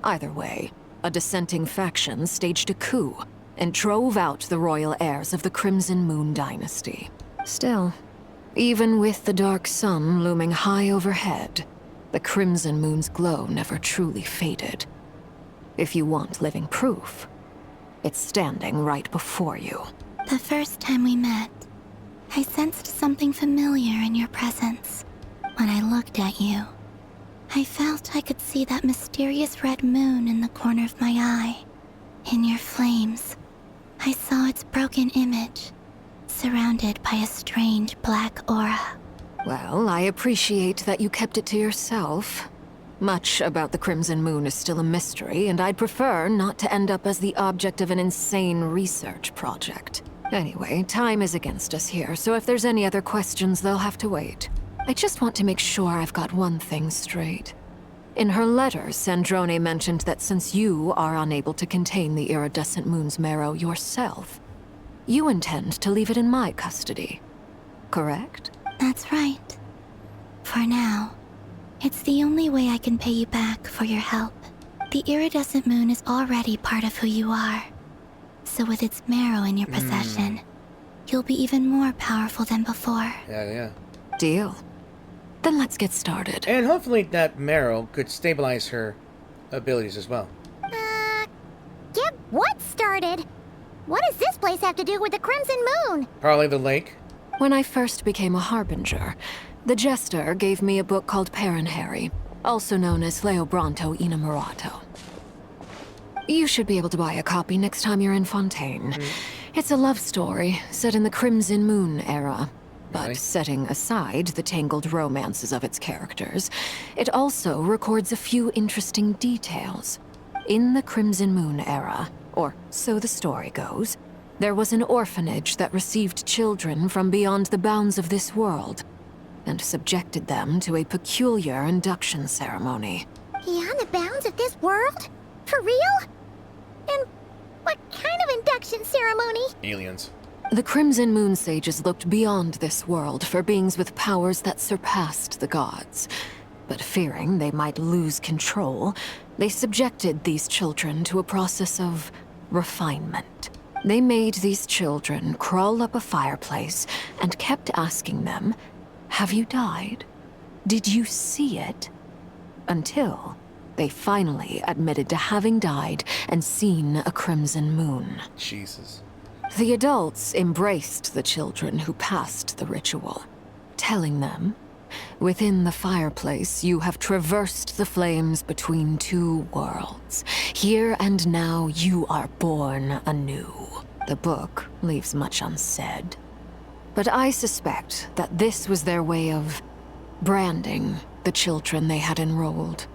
Either way, a dissenting faction staged a coup and drove out the royal heirs of the Crimson Moon dynasty. Still, even with the dark sun looming high overhead, the Crimson Moon's glow never truly faded. If you want living proof, it's standing right before you. The first time we met, I sensed something familiar in your presence. When I looked at you, I felt I could see that mysterious red moon in the corner of my eye. In your flames, I saw its broken image, surrounded by a strange black aura. Well, I appreciate that you kept it to yourself. Much about the Crimson Moon is still a mystery, and I'd prefer not to end up as the object of an insane research project. Anyway, time is against us here, so if there's any other questions, they'll have to wait. I just want to make sure I've got one thing straight. In her letter, Sandrone mentioned that since you are unable to contain the iridescent moon's marrow yourself, you intend to leave it in my custody, correct? That's right. For now, it's the only way I can pay you back for your help. The iridescent moon is already part of who you are. So with its marrow in your possession, you'll be even more powerful than before. Yeah. Deal. Then let's get started. And hopefully that marrow could stabilize her abilities as well. Get what started? What does this place have to do with the Crimson Moon? Probably the lake. When I first became a harbinger, the jester gave me a book called Harry, also known as Leobranto Inamorato. You should be able to buy a copy next time you're in Fontaine. It's a love story set in the Crimson Moon era. But setting aside the tangled romances of its characters, it also records a few interesting details. In the Crimson Moon era, or so the story goes, there was an orphanage that received children from beyond the bounds of this world. and subjected them to a peculiar induction ceremony. Beyond the bounds of this world? For real? And what kind of induction ceremony? Aliens. The Crimson Moon Sages looked beyond this world for beings with powers that surpassed the gods. But fearing they might lose control, they subjected these children to a process of refinement. They made these children crawl up a fireplace and kept asking them, "Have you died? Did you see it?" Until they finally admitted to having died and seen a crimson moon. Jesus. The adults embraced the children who passed the ritual, telling them, "Within the fireplace, you have traversed the flames between two worlds. Here and now, you are born anew." The book leaves much unsaid. But I suspect that this was their way of branding the children they had enrolled,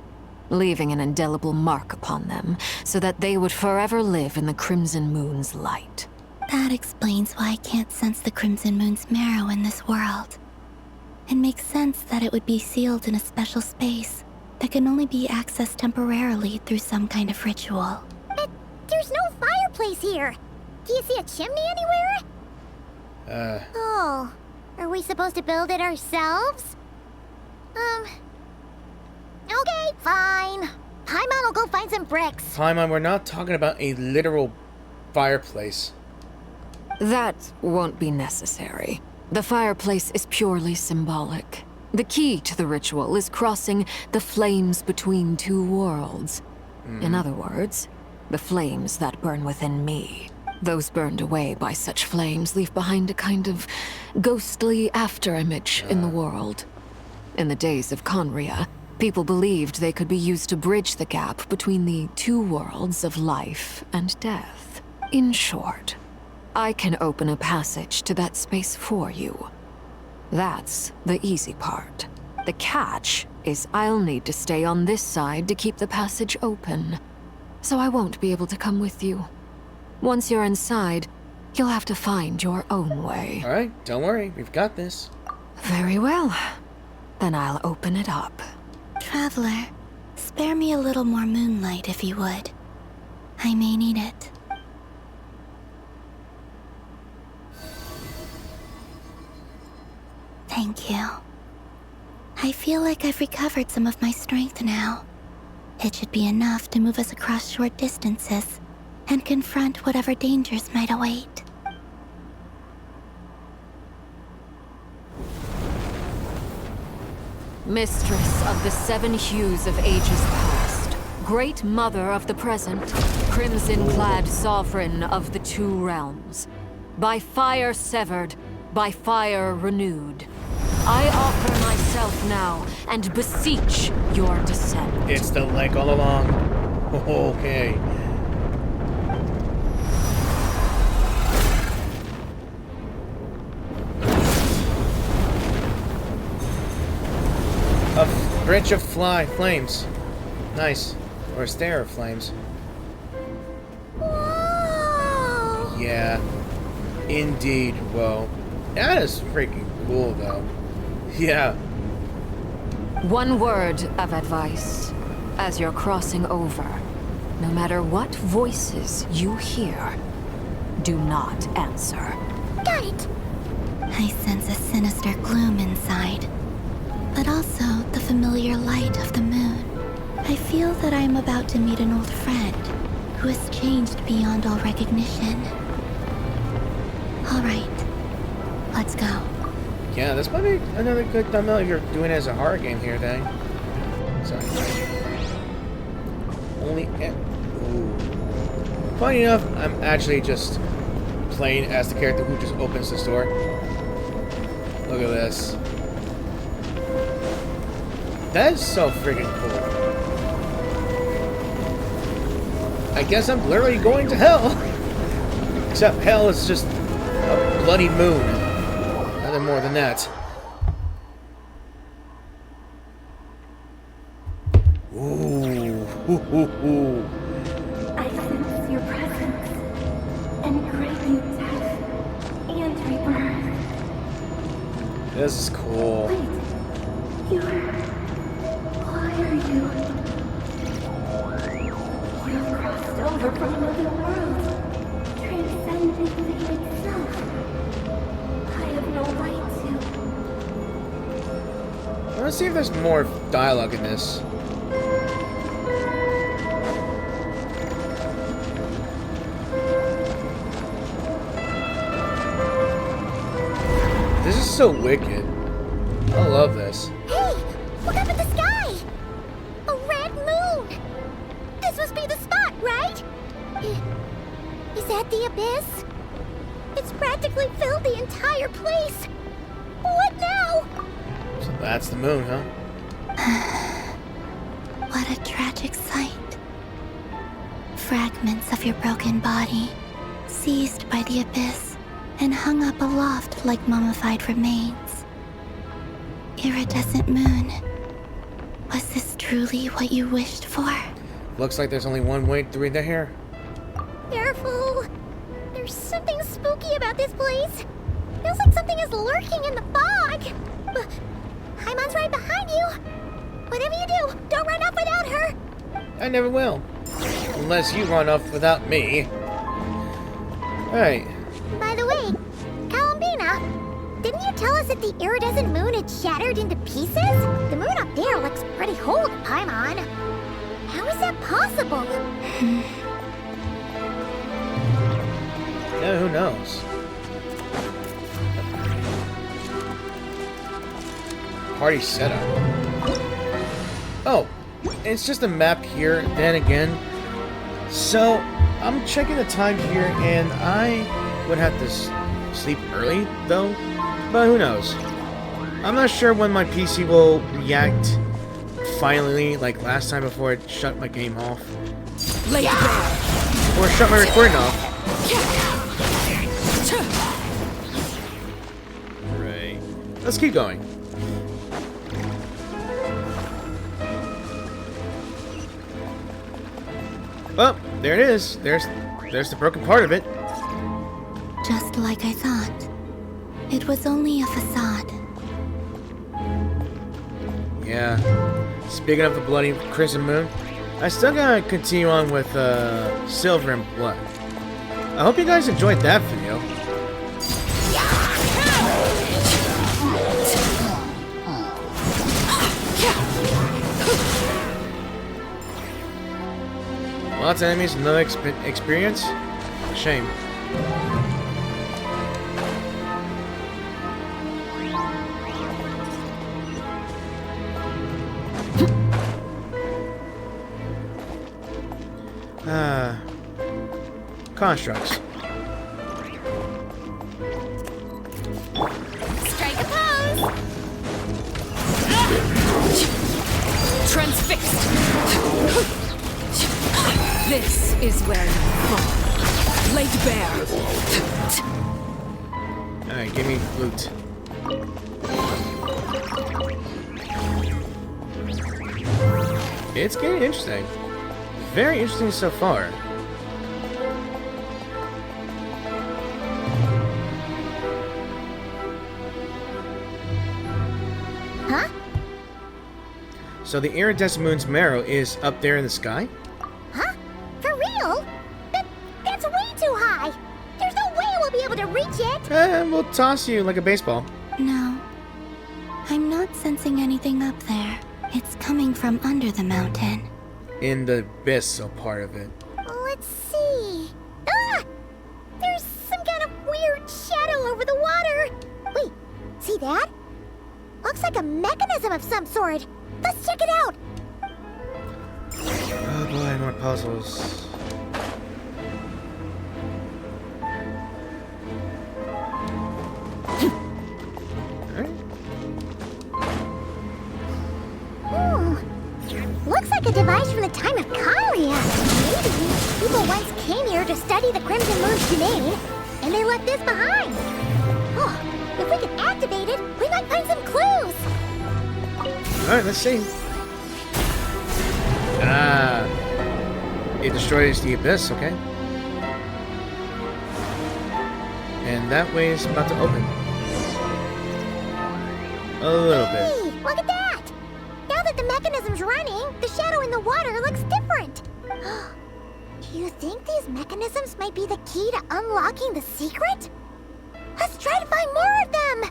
leaving an indelible mark upon them so that they would forever live in the Crimson Moon's light. That explains why I can't sense the Crimson Moon's marrow in this world. It makes sense that it would be sealed in a special space that can only be accessed temporarily through some kind of ritual. But there's no fireplace here. Do you see a chimney anywhere? Oh, are we supposed to build it ourselves? Okay, fine. Paimon will go find some bricks. Paimon, we're not talking about a literal fireplace. That won't be necessary. The fireplace is purely symbolic. The key to the ritual is crossing the flames between two worlds. In other words, the flames that burn within me. Those burned away by such flames leave behind a kind of ghostly afterimage in the world. In the days of Conria, people believed they could be used to bridge the gap between the two worlds of life and death. In short, I can open a passage to that space for you. That's the easy part. The catch is I'll need to stay on this side to keep the passage open, so I won't be able to come with you. Once you're inside, you'll have to find your own way. All right, don't worry, we've got this. Very well. Then I'll open it up. Traveler, spare me a little more moonlight if you would. I may need it. Thank you. I feel like I've recovered some of my strength now. It should be enough to move us across short distances and confront whatever dangers might await. Mistress of the seven hues of ages past, great mother of the present, crimson-clad sovereign of the two realms, by fire severed, by fire renewed, I offer myself now and beseech your descent. It's the lake all along. Okay. A bridge of flames. Nice. Or a stair of flames. Whoa. Yeah. Indeed. Whoa. That is freaking cool, though. Yeah. One word of advice. As you're crossing over, no matter what voices you hear, do not answer. Got it. I sense a sinister gloom inside, but also the familiar light of the moon. I feel that I am about to meet an old friend who has changed beyond all recognition. All right, let's go. Yeah, this might be another good thumbnail if you're doing it as a horror game here, then. Sorry. Only. Ooh. Funny enough, I'm actually just playing as the character who just opens this door. Look at this. That is so freaking cool. I guess I'm literally going to hell. Except hell is just a bloody moon. Nothing more than that. Ooh. Ooh. I sense your presence and crave you death and rebirth. This is cool. Wait, Why are you? You've crossed over from another world, transcending fate itself. I have no right to. Let's see if there's more dialogue in this. This is so wicked. I love this. Hey, look up at the sky! A red moon! This must be the spot, right? Is that the abyss? It's practically filled the entire place. What now? So that's the moon, huh? What a tragic sight. Fragments of your broken body, seized by the abyss, and hung up aloft like mummified remains. Iridescent moon. Was this truly what you wished for? Looks like there's only one way to read the hair. Careful. There's something spooky about this place. Feels like something is lurking in the fog. Paimon's right behind you. Whatever you do, don't run off without her. I never will. Unless you run off without me. Alright. By the way, Columbina, didn't you tell us that the iridescent moon had shattered into pieces? The moon up there looks pretty whole to Paimon. How is that possible? Yeah, who knows? Party setup. Oh, it's just a map here, then again. So, I'm checking the time here, and I would have to sleep early, though. But who knows? I'm not sure when my PC will react finally, like last time before it shut my game off. Or shut my recording off. Right. Let's keep going. Oh, there it is. There's the broken part of it. Just like I thought. It was only a facade. Yeah. Speaking of the bloody crimson moon, I still gotta continue on with Silver and Blood. I hope you guys enjoyed that video. Lots of enemies, no experience. Shame. Constructs. Strike a pose! Transfixed! This is where you fall. Laid bare. Alright, give me loot. It's getting interesting. Very interesting so far. Huh? So the iridescent moon's marrow is up there in the sky? Huh? For real? That's way too high. There's no way we'll be able to reach it. We'll toss you like a baseball. No. I'm not sensing anything up there. It's coming from under the mountain. In the abyss, so part of it. Let's see. Ah! There's some kind of weird shadow over the water. Wait, see that? Looks like a mechanism of some sort. Let's check it out. Oh boy, more puzzles. Looks like a device from the time of Kalia. Maybe people once came here to study the Crimson Moon's domain, and they left this behind. Oh, if we can activate it, we might find some clues. Alright, let's see. Ah. It destroys the abyss, okay. And that way is about to open. A little bit. Hey, look at that! that the mechanism's running, the shadow in the water looks different. Do you think these mechanisms might be the key to unlocking the secret? Let's try to find more of them!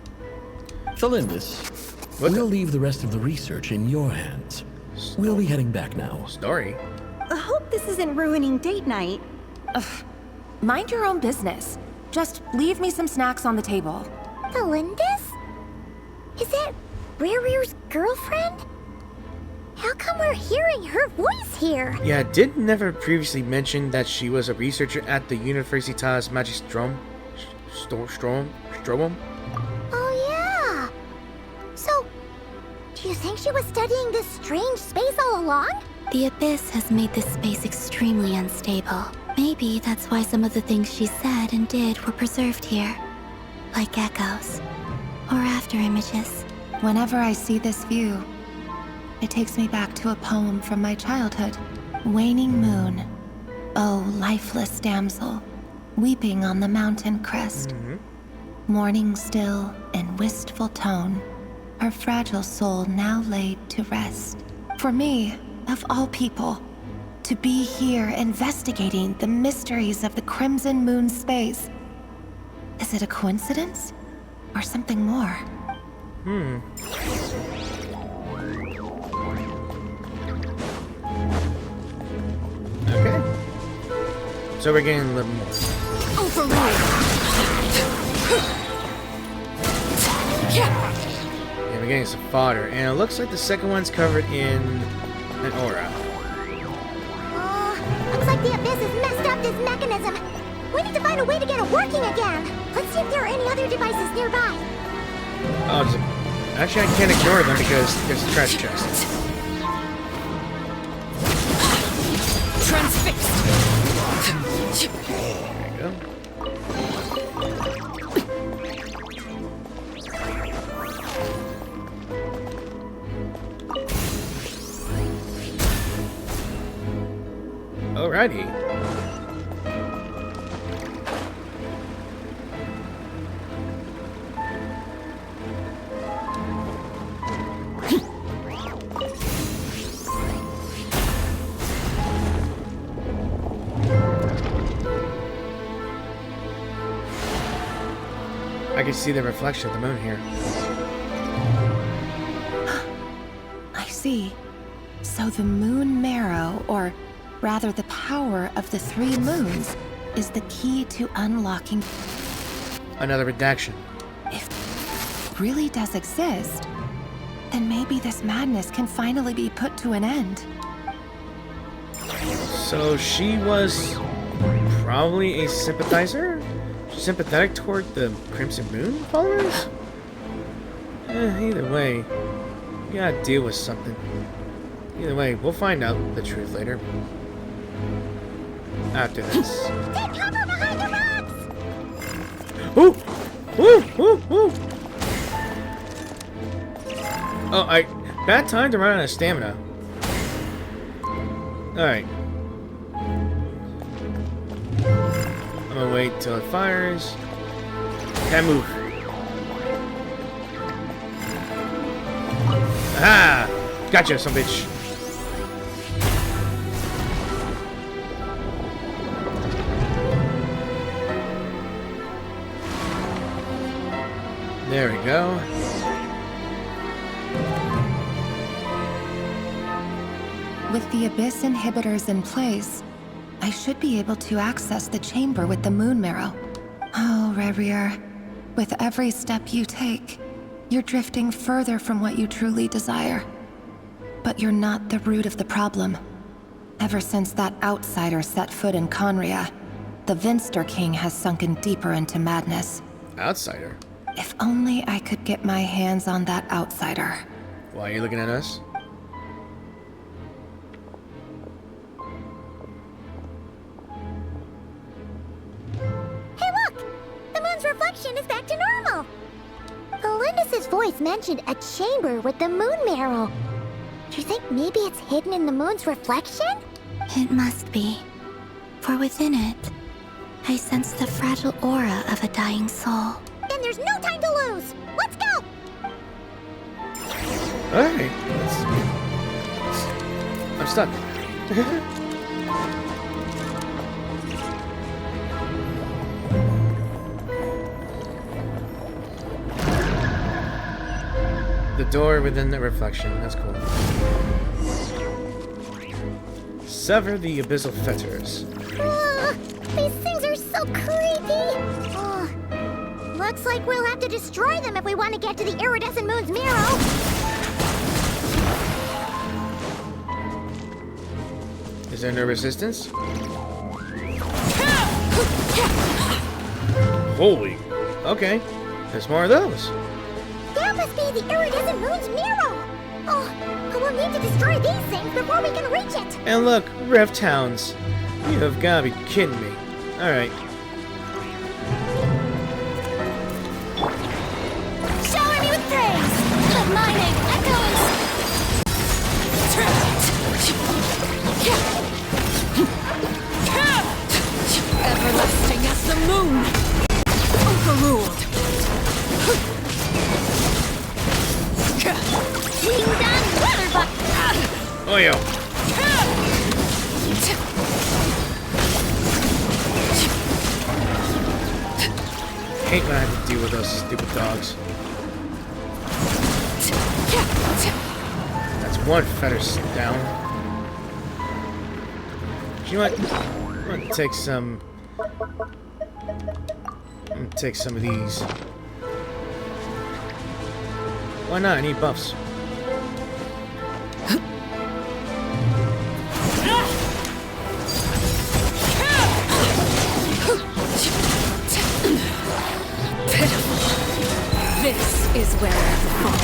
Felindis, we'll leave the rest of the research in your hands. We'll be heading back now. Story? I hope this isn't ruining date night. Ugh. Mind your own business. Just leave me some snacks on the table. Felindis? Is that Rerir's girlfriend? How come we're hearing her voice here? Yeah, did Nefer previously mention that she was a researcher at the Universitas Magistrum? Strobum? Oh yeah. So, do you think she was studying this strange space all along? The Abyss has made this space extremely unstable. Maybe that's why some of the things she said and did were preserved here. Like echoes. Or after images. Whenever I see this view, it takes me back to a poem from my childhood. Waning moon, oh lifeless damsel, weeping on the mountain crest. Mourning still in wistful tone, her fragile soul now laid to rest. For me, of all people, to be here investigating the mysteries of the Crimson Moon space. Is it a coincidence? Or something more? Okay. So we're getting a little more. Yeah, we're getting some fodder. And it looks like the second one's covered in an aura. Looks like the Abyss has messed up this mechanism. We need to find a way to get it working again. Let's see if there are any other devices nearby. Oh, actually I can't ignore them because there's a trash chest. Transfixed. There you go. Alrighty. I can see the reflection of the moon here. I see. So the moon marrow, or rather the power of the three moons, is the key to unlocking... Another redaction. If it really does exist, then maybe this madness can finally be put to an end. So she was probably a sympathizer? Sympathetic toward the Crimson Moon followers? Either way, we gotta deal with something. Either way, we'll find out the truth later. After this. Take cover behind the rocks! Ooh! Ooh! Ooh! Ooh! Oh, bad time to run out of stamina. Alright. I'm gonna wait till it fires. Can't move. Ah! Gotcha, some bitch. There we go. With the Abyss inhibitors in place, I should be able to access the chamber with the moon marrow. Oh, Rerir, with every step you take, you're drifting further from what you truly desire. But you're not the root of the problem. Ever since that outsider set foot in Conria, the Vinster King has sunken deeper into madness. Outsider? If only I could get my hands on that outsider. Why are you looking at us? Hey look! The moon's reflection is back to normal! Felindis' voice mentioned a chamber with the moon marrow. Do you think maybe it's hidden in the moon's reflection? It must be. For within it, I sense the fragile aura of a dying soul. Then there's no time to lose! Let's go! Alright, stuck. The door within the reflection. That's cool. Sever the abyssal fetters. These things are so creepy. Looks like we'll have to destroy them if we want to get to the iridescent moon's mirror. Is there no resistance? Holy. Okay. There's more of those. That must be the iridescent moon's mirror. We'll need to destroy these things before we can reach it. And look, Rift Hounds. You have gotta be kidding me. Alright. Shower me with praise! Let my name echo everlasting as the moon! Overruled! Winged on weatherbuck! Oh, yo. Hate when I have to deal with those stupid dogs. That's one fetter down. You know what? I'm gonna take some. I'm gonna take some of these. Why not? I need buffs. This is where I fall.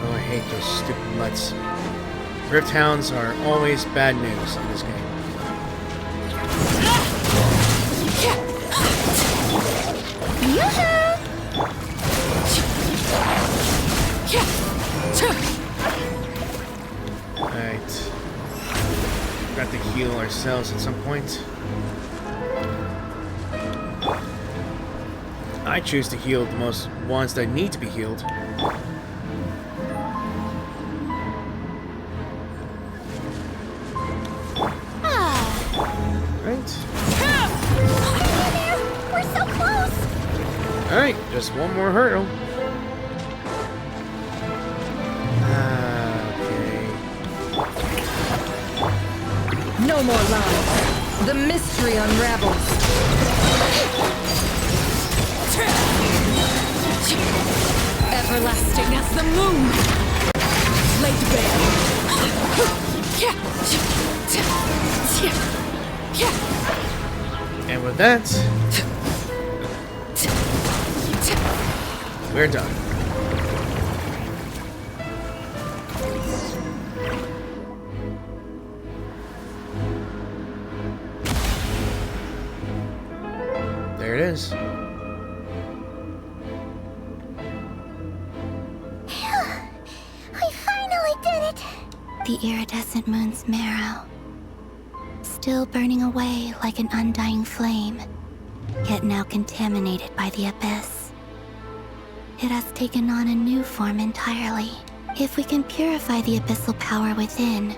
Oh, I hate those stupid mutts. Rift Hounds are always bad news in this game. Alright. Got to heal ourselves at some point. I choose to heal the most ones that need to be healed. Right. We're so close. Alright, just one more hurdle. Okay. No more lies. The mystery unravels. Everlasting as the moon. Laid bare. And with that, we're done. There it is. The iridescent moon's marrow, still burning away like an undying flame, yet now contaminated by the abyss. It has taken on a new form entirely. If we can purify the abyssal power within,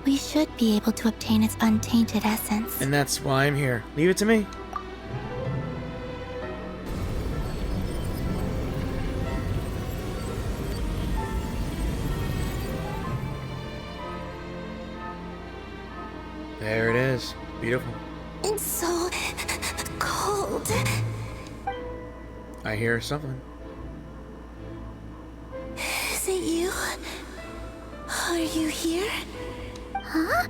we should be able to obtain its untainted essence. And that's why I'm here. Leave it to me. There it is. Beautiful. It's so cold. I hear something. Is it you? Are you here? Huh?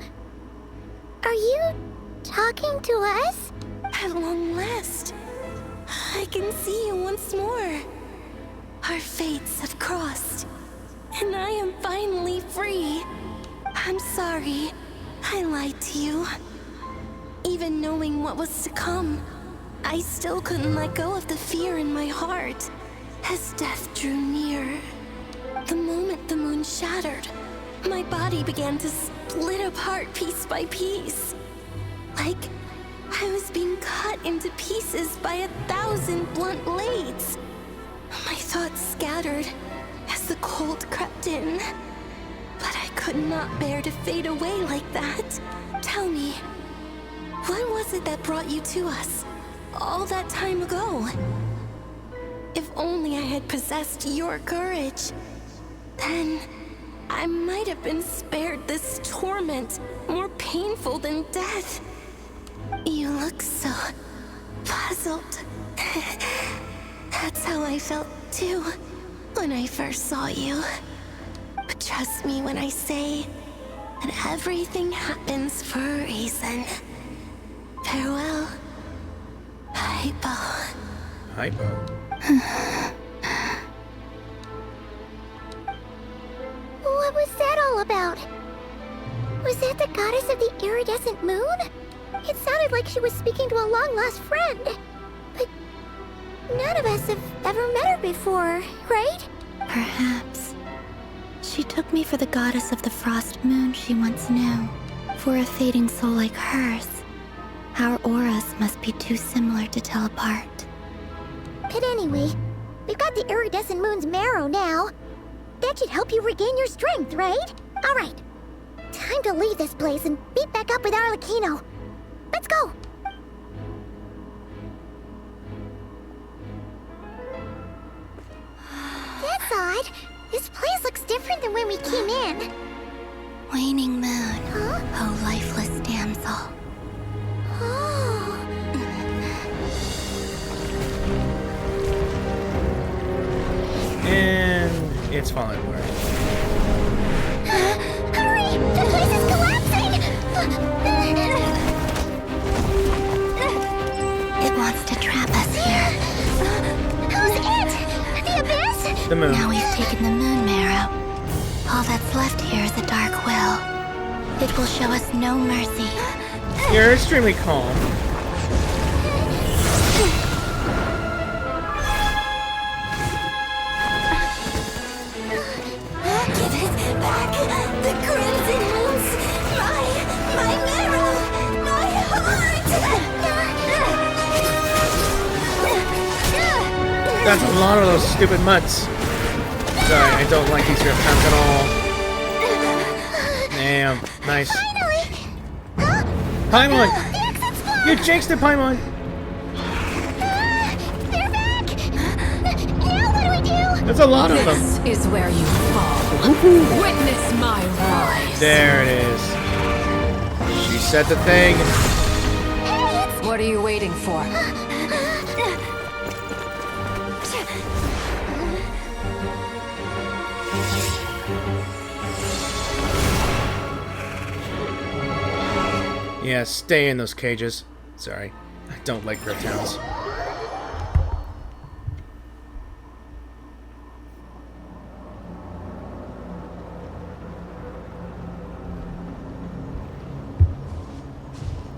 Are you talking to us? At long last, I can see you once more. Our fates have crossed, and I am finally free. I'm sorry. I lied to you. Even knowing what was to come, I still couldn't let go of the fear in my heart as death drew near. The moment the moon shattered, my body began to split apart piece by piece. Like I was being cut into pieces by 1,000 blunt blades. My thoughts scattered as as the cold crept in. But I could not bear to fade away like that. Tell me, what was it that brought you to us all that time ago? If only I had possessed your courage, then I might have been spared this torment, more painful than death. You look so puzzled. That's how I felt too when I first saw you. But trust me when I say that everything happens for a reason. Farewell, Hypo. Hypo? What was that all about? Was that the goddess of the iridescent moon? It sounded like she was speaking to a long-lost friend. But none of us have ever met her before, right? Perhaps. She took me for the goddess of the frost moon she once knew. For a fading soul like hers, our auras must be too similar to tell apart. But anyway, we've got the iridescent moon's marrow now. That should help you regain your strength, right? Alright. Time to leave this place and meet back up with Arlecchino. Let's go! That's odd. This place looks different than when we came in. Waning moon, oh lifeless damsel. Oh. And it's falling apart. Hurry! The place is collapsing! It wants to trap us here. Who's it? The abyss? The moon. Now we've taken the moon marrow. All that's left here is a dark will. It will show us no mercy. You're extremely calm. Give it back! The crimson moons! My marrow! My heart! That's a lot of those stupid mutts. Sorry, I don't like these reptiles at all. Damn, nice. Paimon! You jinxed it, Paimon! They're back! Now what do we do? There's a lot of them. This is where you fall. Witness my rise. There it is. She said the thing. What are you waiting for? Yeah, stay in those cages. Sorry, I don't like reptiles.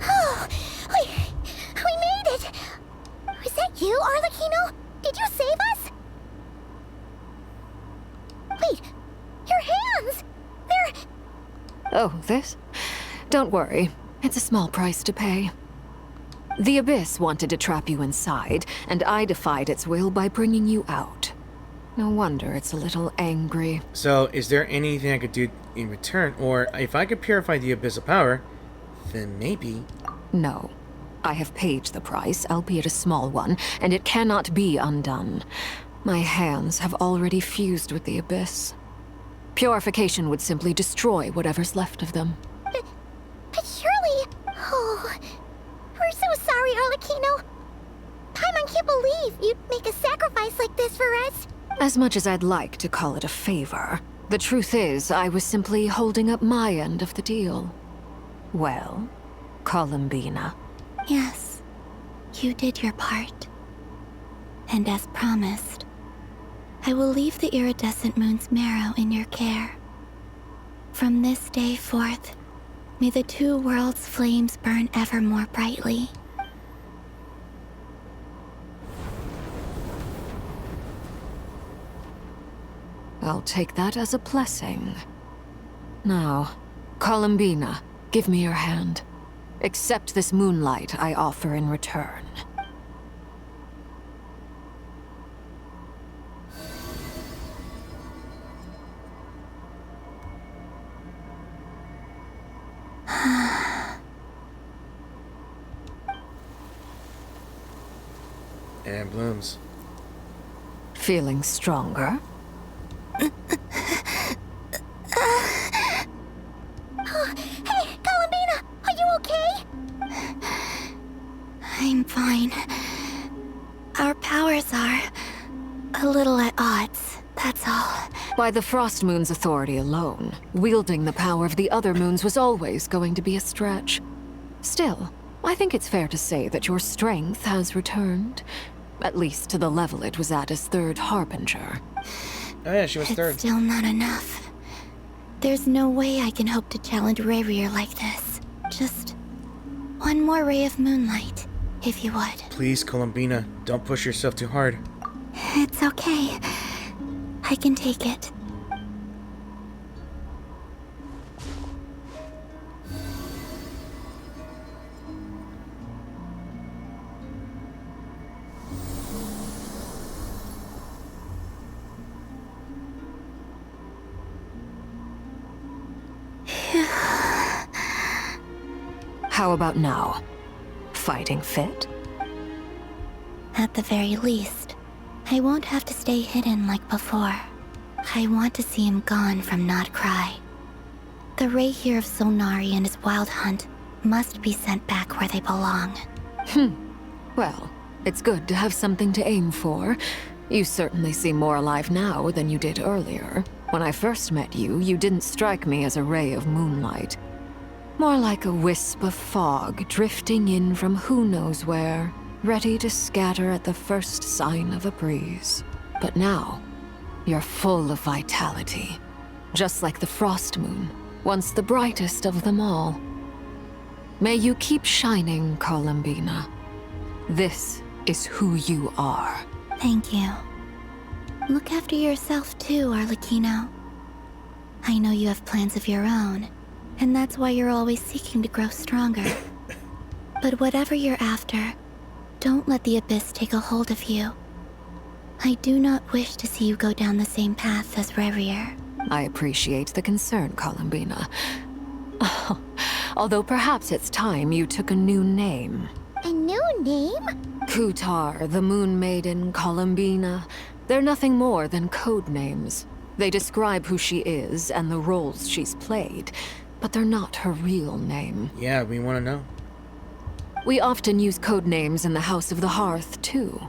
Oh, we made it! Was that you, Arlecchino? Did you save us? Wait, your hands! They're... Oh, this? Don't worry. It's a small price to pay. The Abyss wanted to trap you inside, and I defied its will by bringing you out. No wonder it's a little angry. So, is there anything I could do in return? Or, if I could purify the Abyssal power, then maybe... No. I have paid the price, albeit a small one, and it cannot be undone. My hands have already fused with the Abyss. Purification would simply destroy whatever's left of them. But surely... Oh... We're so sorry, Arlecchino. Paimon can't believe you'd make a sacrifice like this for us. As much as I'd like to call it a favor, the truth is I was simply holding up my end of the deal. Well, Columbina. Yes, you did your part. And as promised, I will leave the iridescent moon's marrow in your care. From this day forth, may the two worlds' flames burn ever more brightly. I'll take that as a blessing. Now, Columbina, give me your hand. Accept this moonlight I offer in return. And blooms. Feeling stronger? Hey, Columbina, are you okay? I'm fine. Our powers are a little at odds, that's all. By the Frost Moon's authority alone, wielding the power of the other moons was always going to be a stretch. Still, I think it's fair to say that your strength has returned. At least to the level it was at as Third Harbinger. Oh yeah, she was It's third. still not enough. There's no way I can hope to challenge Rerir like this. Just one more ray of moonlight, if you would. Please, Columbina, don't push yourself too hard. It's okay. I can take it. How about now? Fighting fit? At the very least, I won't have to stay hidden like before. I want to see him gone from Nod Krai. The Racher of Solnari and his wild hunt must be sent back where they belong. Well, it's good to have something to aim for. You certainly seem more alive now than you did earlier. When I first met you, you didn't strike me as a ray of moonlight. More like a wisp of fog drifting in from who knows where, ready to scatter at the first sign of a breeze. But now, you're full of vitality. Just like the Frost Moon, once the brightest of them all. May you keep shining, Columbina. This is who you are. Thank you. Look after yourself too, Arlecchino. I know you have plans of your own, and that's why you're always seeking to grow stronger. But whatever you're after, don't let the Abyss take a hold of you. I do not wish to see you go down the same path as Rerir. I appreciate the concern, Columbina. Although perhaps it's time you took a new name. A new name? Kutar, the Moon Maiden, Columbina. They're nothing more than code names. They describe who she is and the roles she's played, but they're not her real name. Yeah, we want to know. We often use code names in the House of the Hearth, too.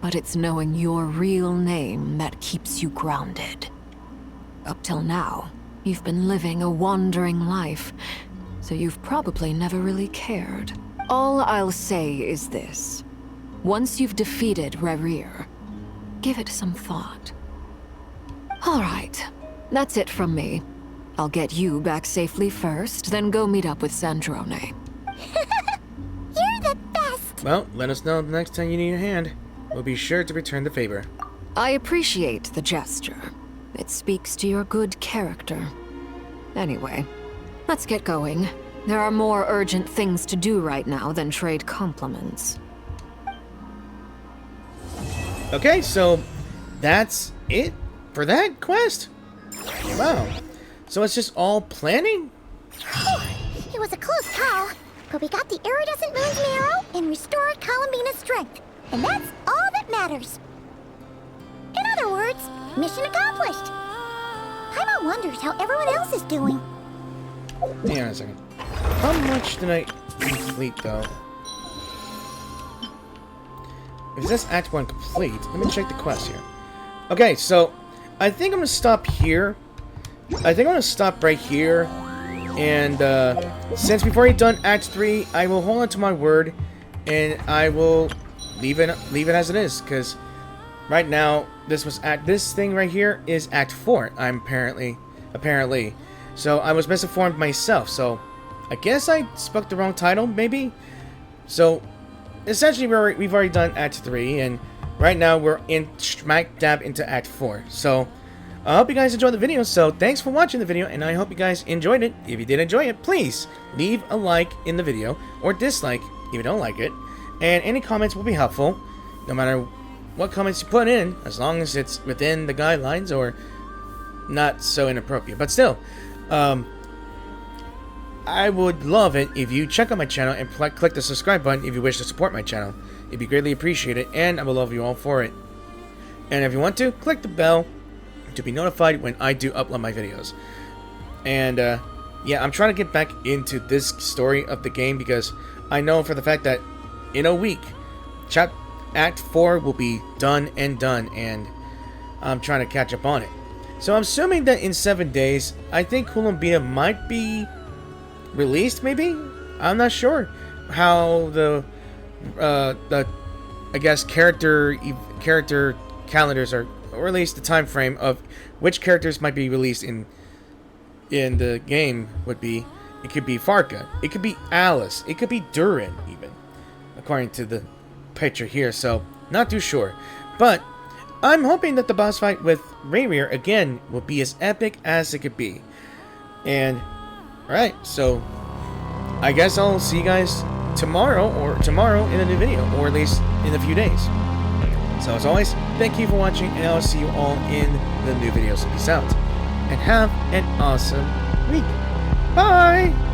But it's knowing your real name that keeps you grounded. Up till now, you've been living a wandering life, so you've probably never really cared. All I'll say is this. Once you've defeated Rerir, give it some thought. All right, that's it from me. I'll get you back safely first, then go meet up with Sandrone. You're the best! Well, let us know the next time you need a hand. We'll be sure to return the favor. I appreciate the gesture. It speaks to your good character. Anyway, let's get going. There are more urgent things to do right now than trade compliments. Okay, so that's it for that quest? Wow. So it's just all planning? It was a close call, but we got the iridescent moon's marrow and restored Columbina's strength. And that's all that matters. In other words, mission accomplished. Paimon wonders how everyone else is doing. Hang on a second. How much did I complete, though? If it says Act 1 complete, let me check the quest here. Okay, so I think I'm going to stop here. I think I'm going to stop right here. And since we've already done Act 3, I will hold on to my word. And I will leave it as it is. Because right now, this thing right here is Act 4. I'm apparently. So I was misinformed myself. So I guess I spoke the wrong title, maybe? So essentially, we've already done Act 3, and right now we're in smack dab into Act 4. So I hope you guys enjoyed the video. So thanks for watching the video, and I hope you guys enjoyed it. If you did enjoy it, please leave a like in the video, or dislike if you don't like it. And any comments will be helpful, no matter what comments you put in, as long as it's within the guidelines or not so inappropriate. But still, I would love it if you check out my channel and click the subscribe button if you wish to support my channel. it'd be greatly appreciated, and I will love you all for it. And if you want to, click the bell to be notified when I do upload my videos. And yeah, I'm trying to get back into this story of the game because I know for the fact that in a week, Act 4 will be done, and I'm trying to catch up on it. So I'm assuming that in 7 days, I think Columbia might be released, maybe? I'm not sure how the I guess character calendars are, or at least the time frame of which characters might be released in the game would be. It could be Farka, it could be Alice, it could be Durin even, according to the picture here, so not too sure. But I'm hoping that the boss fight with Rerir again will be as epic as it could be. And alright, so I guess I'll see you guys tomorrow in a new video, or at least in a few days. So as always, thank you for watching, and I'll see you all in the new videos. Peace out, and have an awesome week. Bye!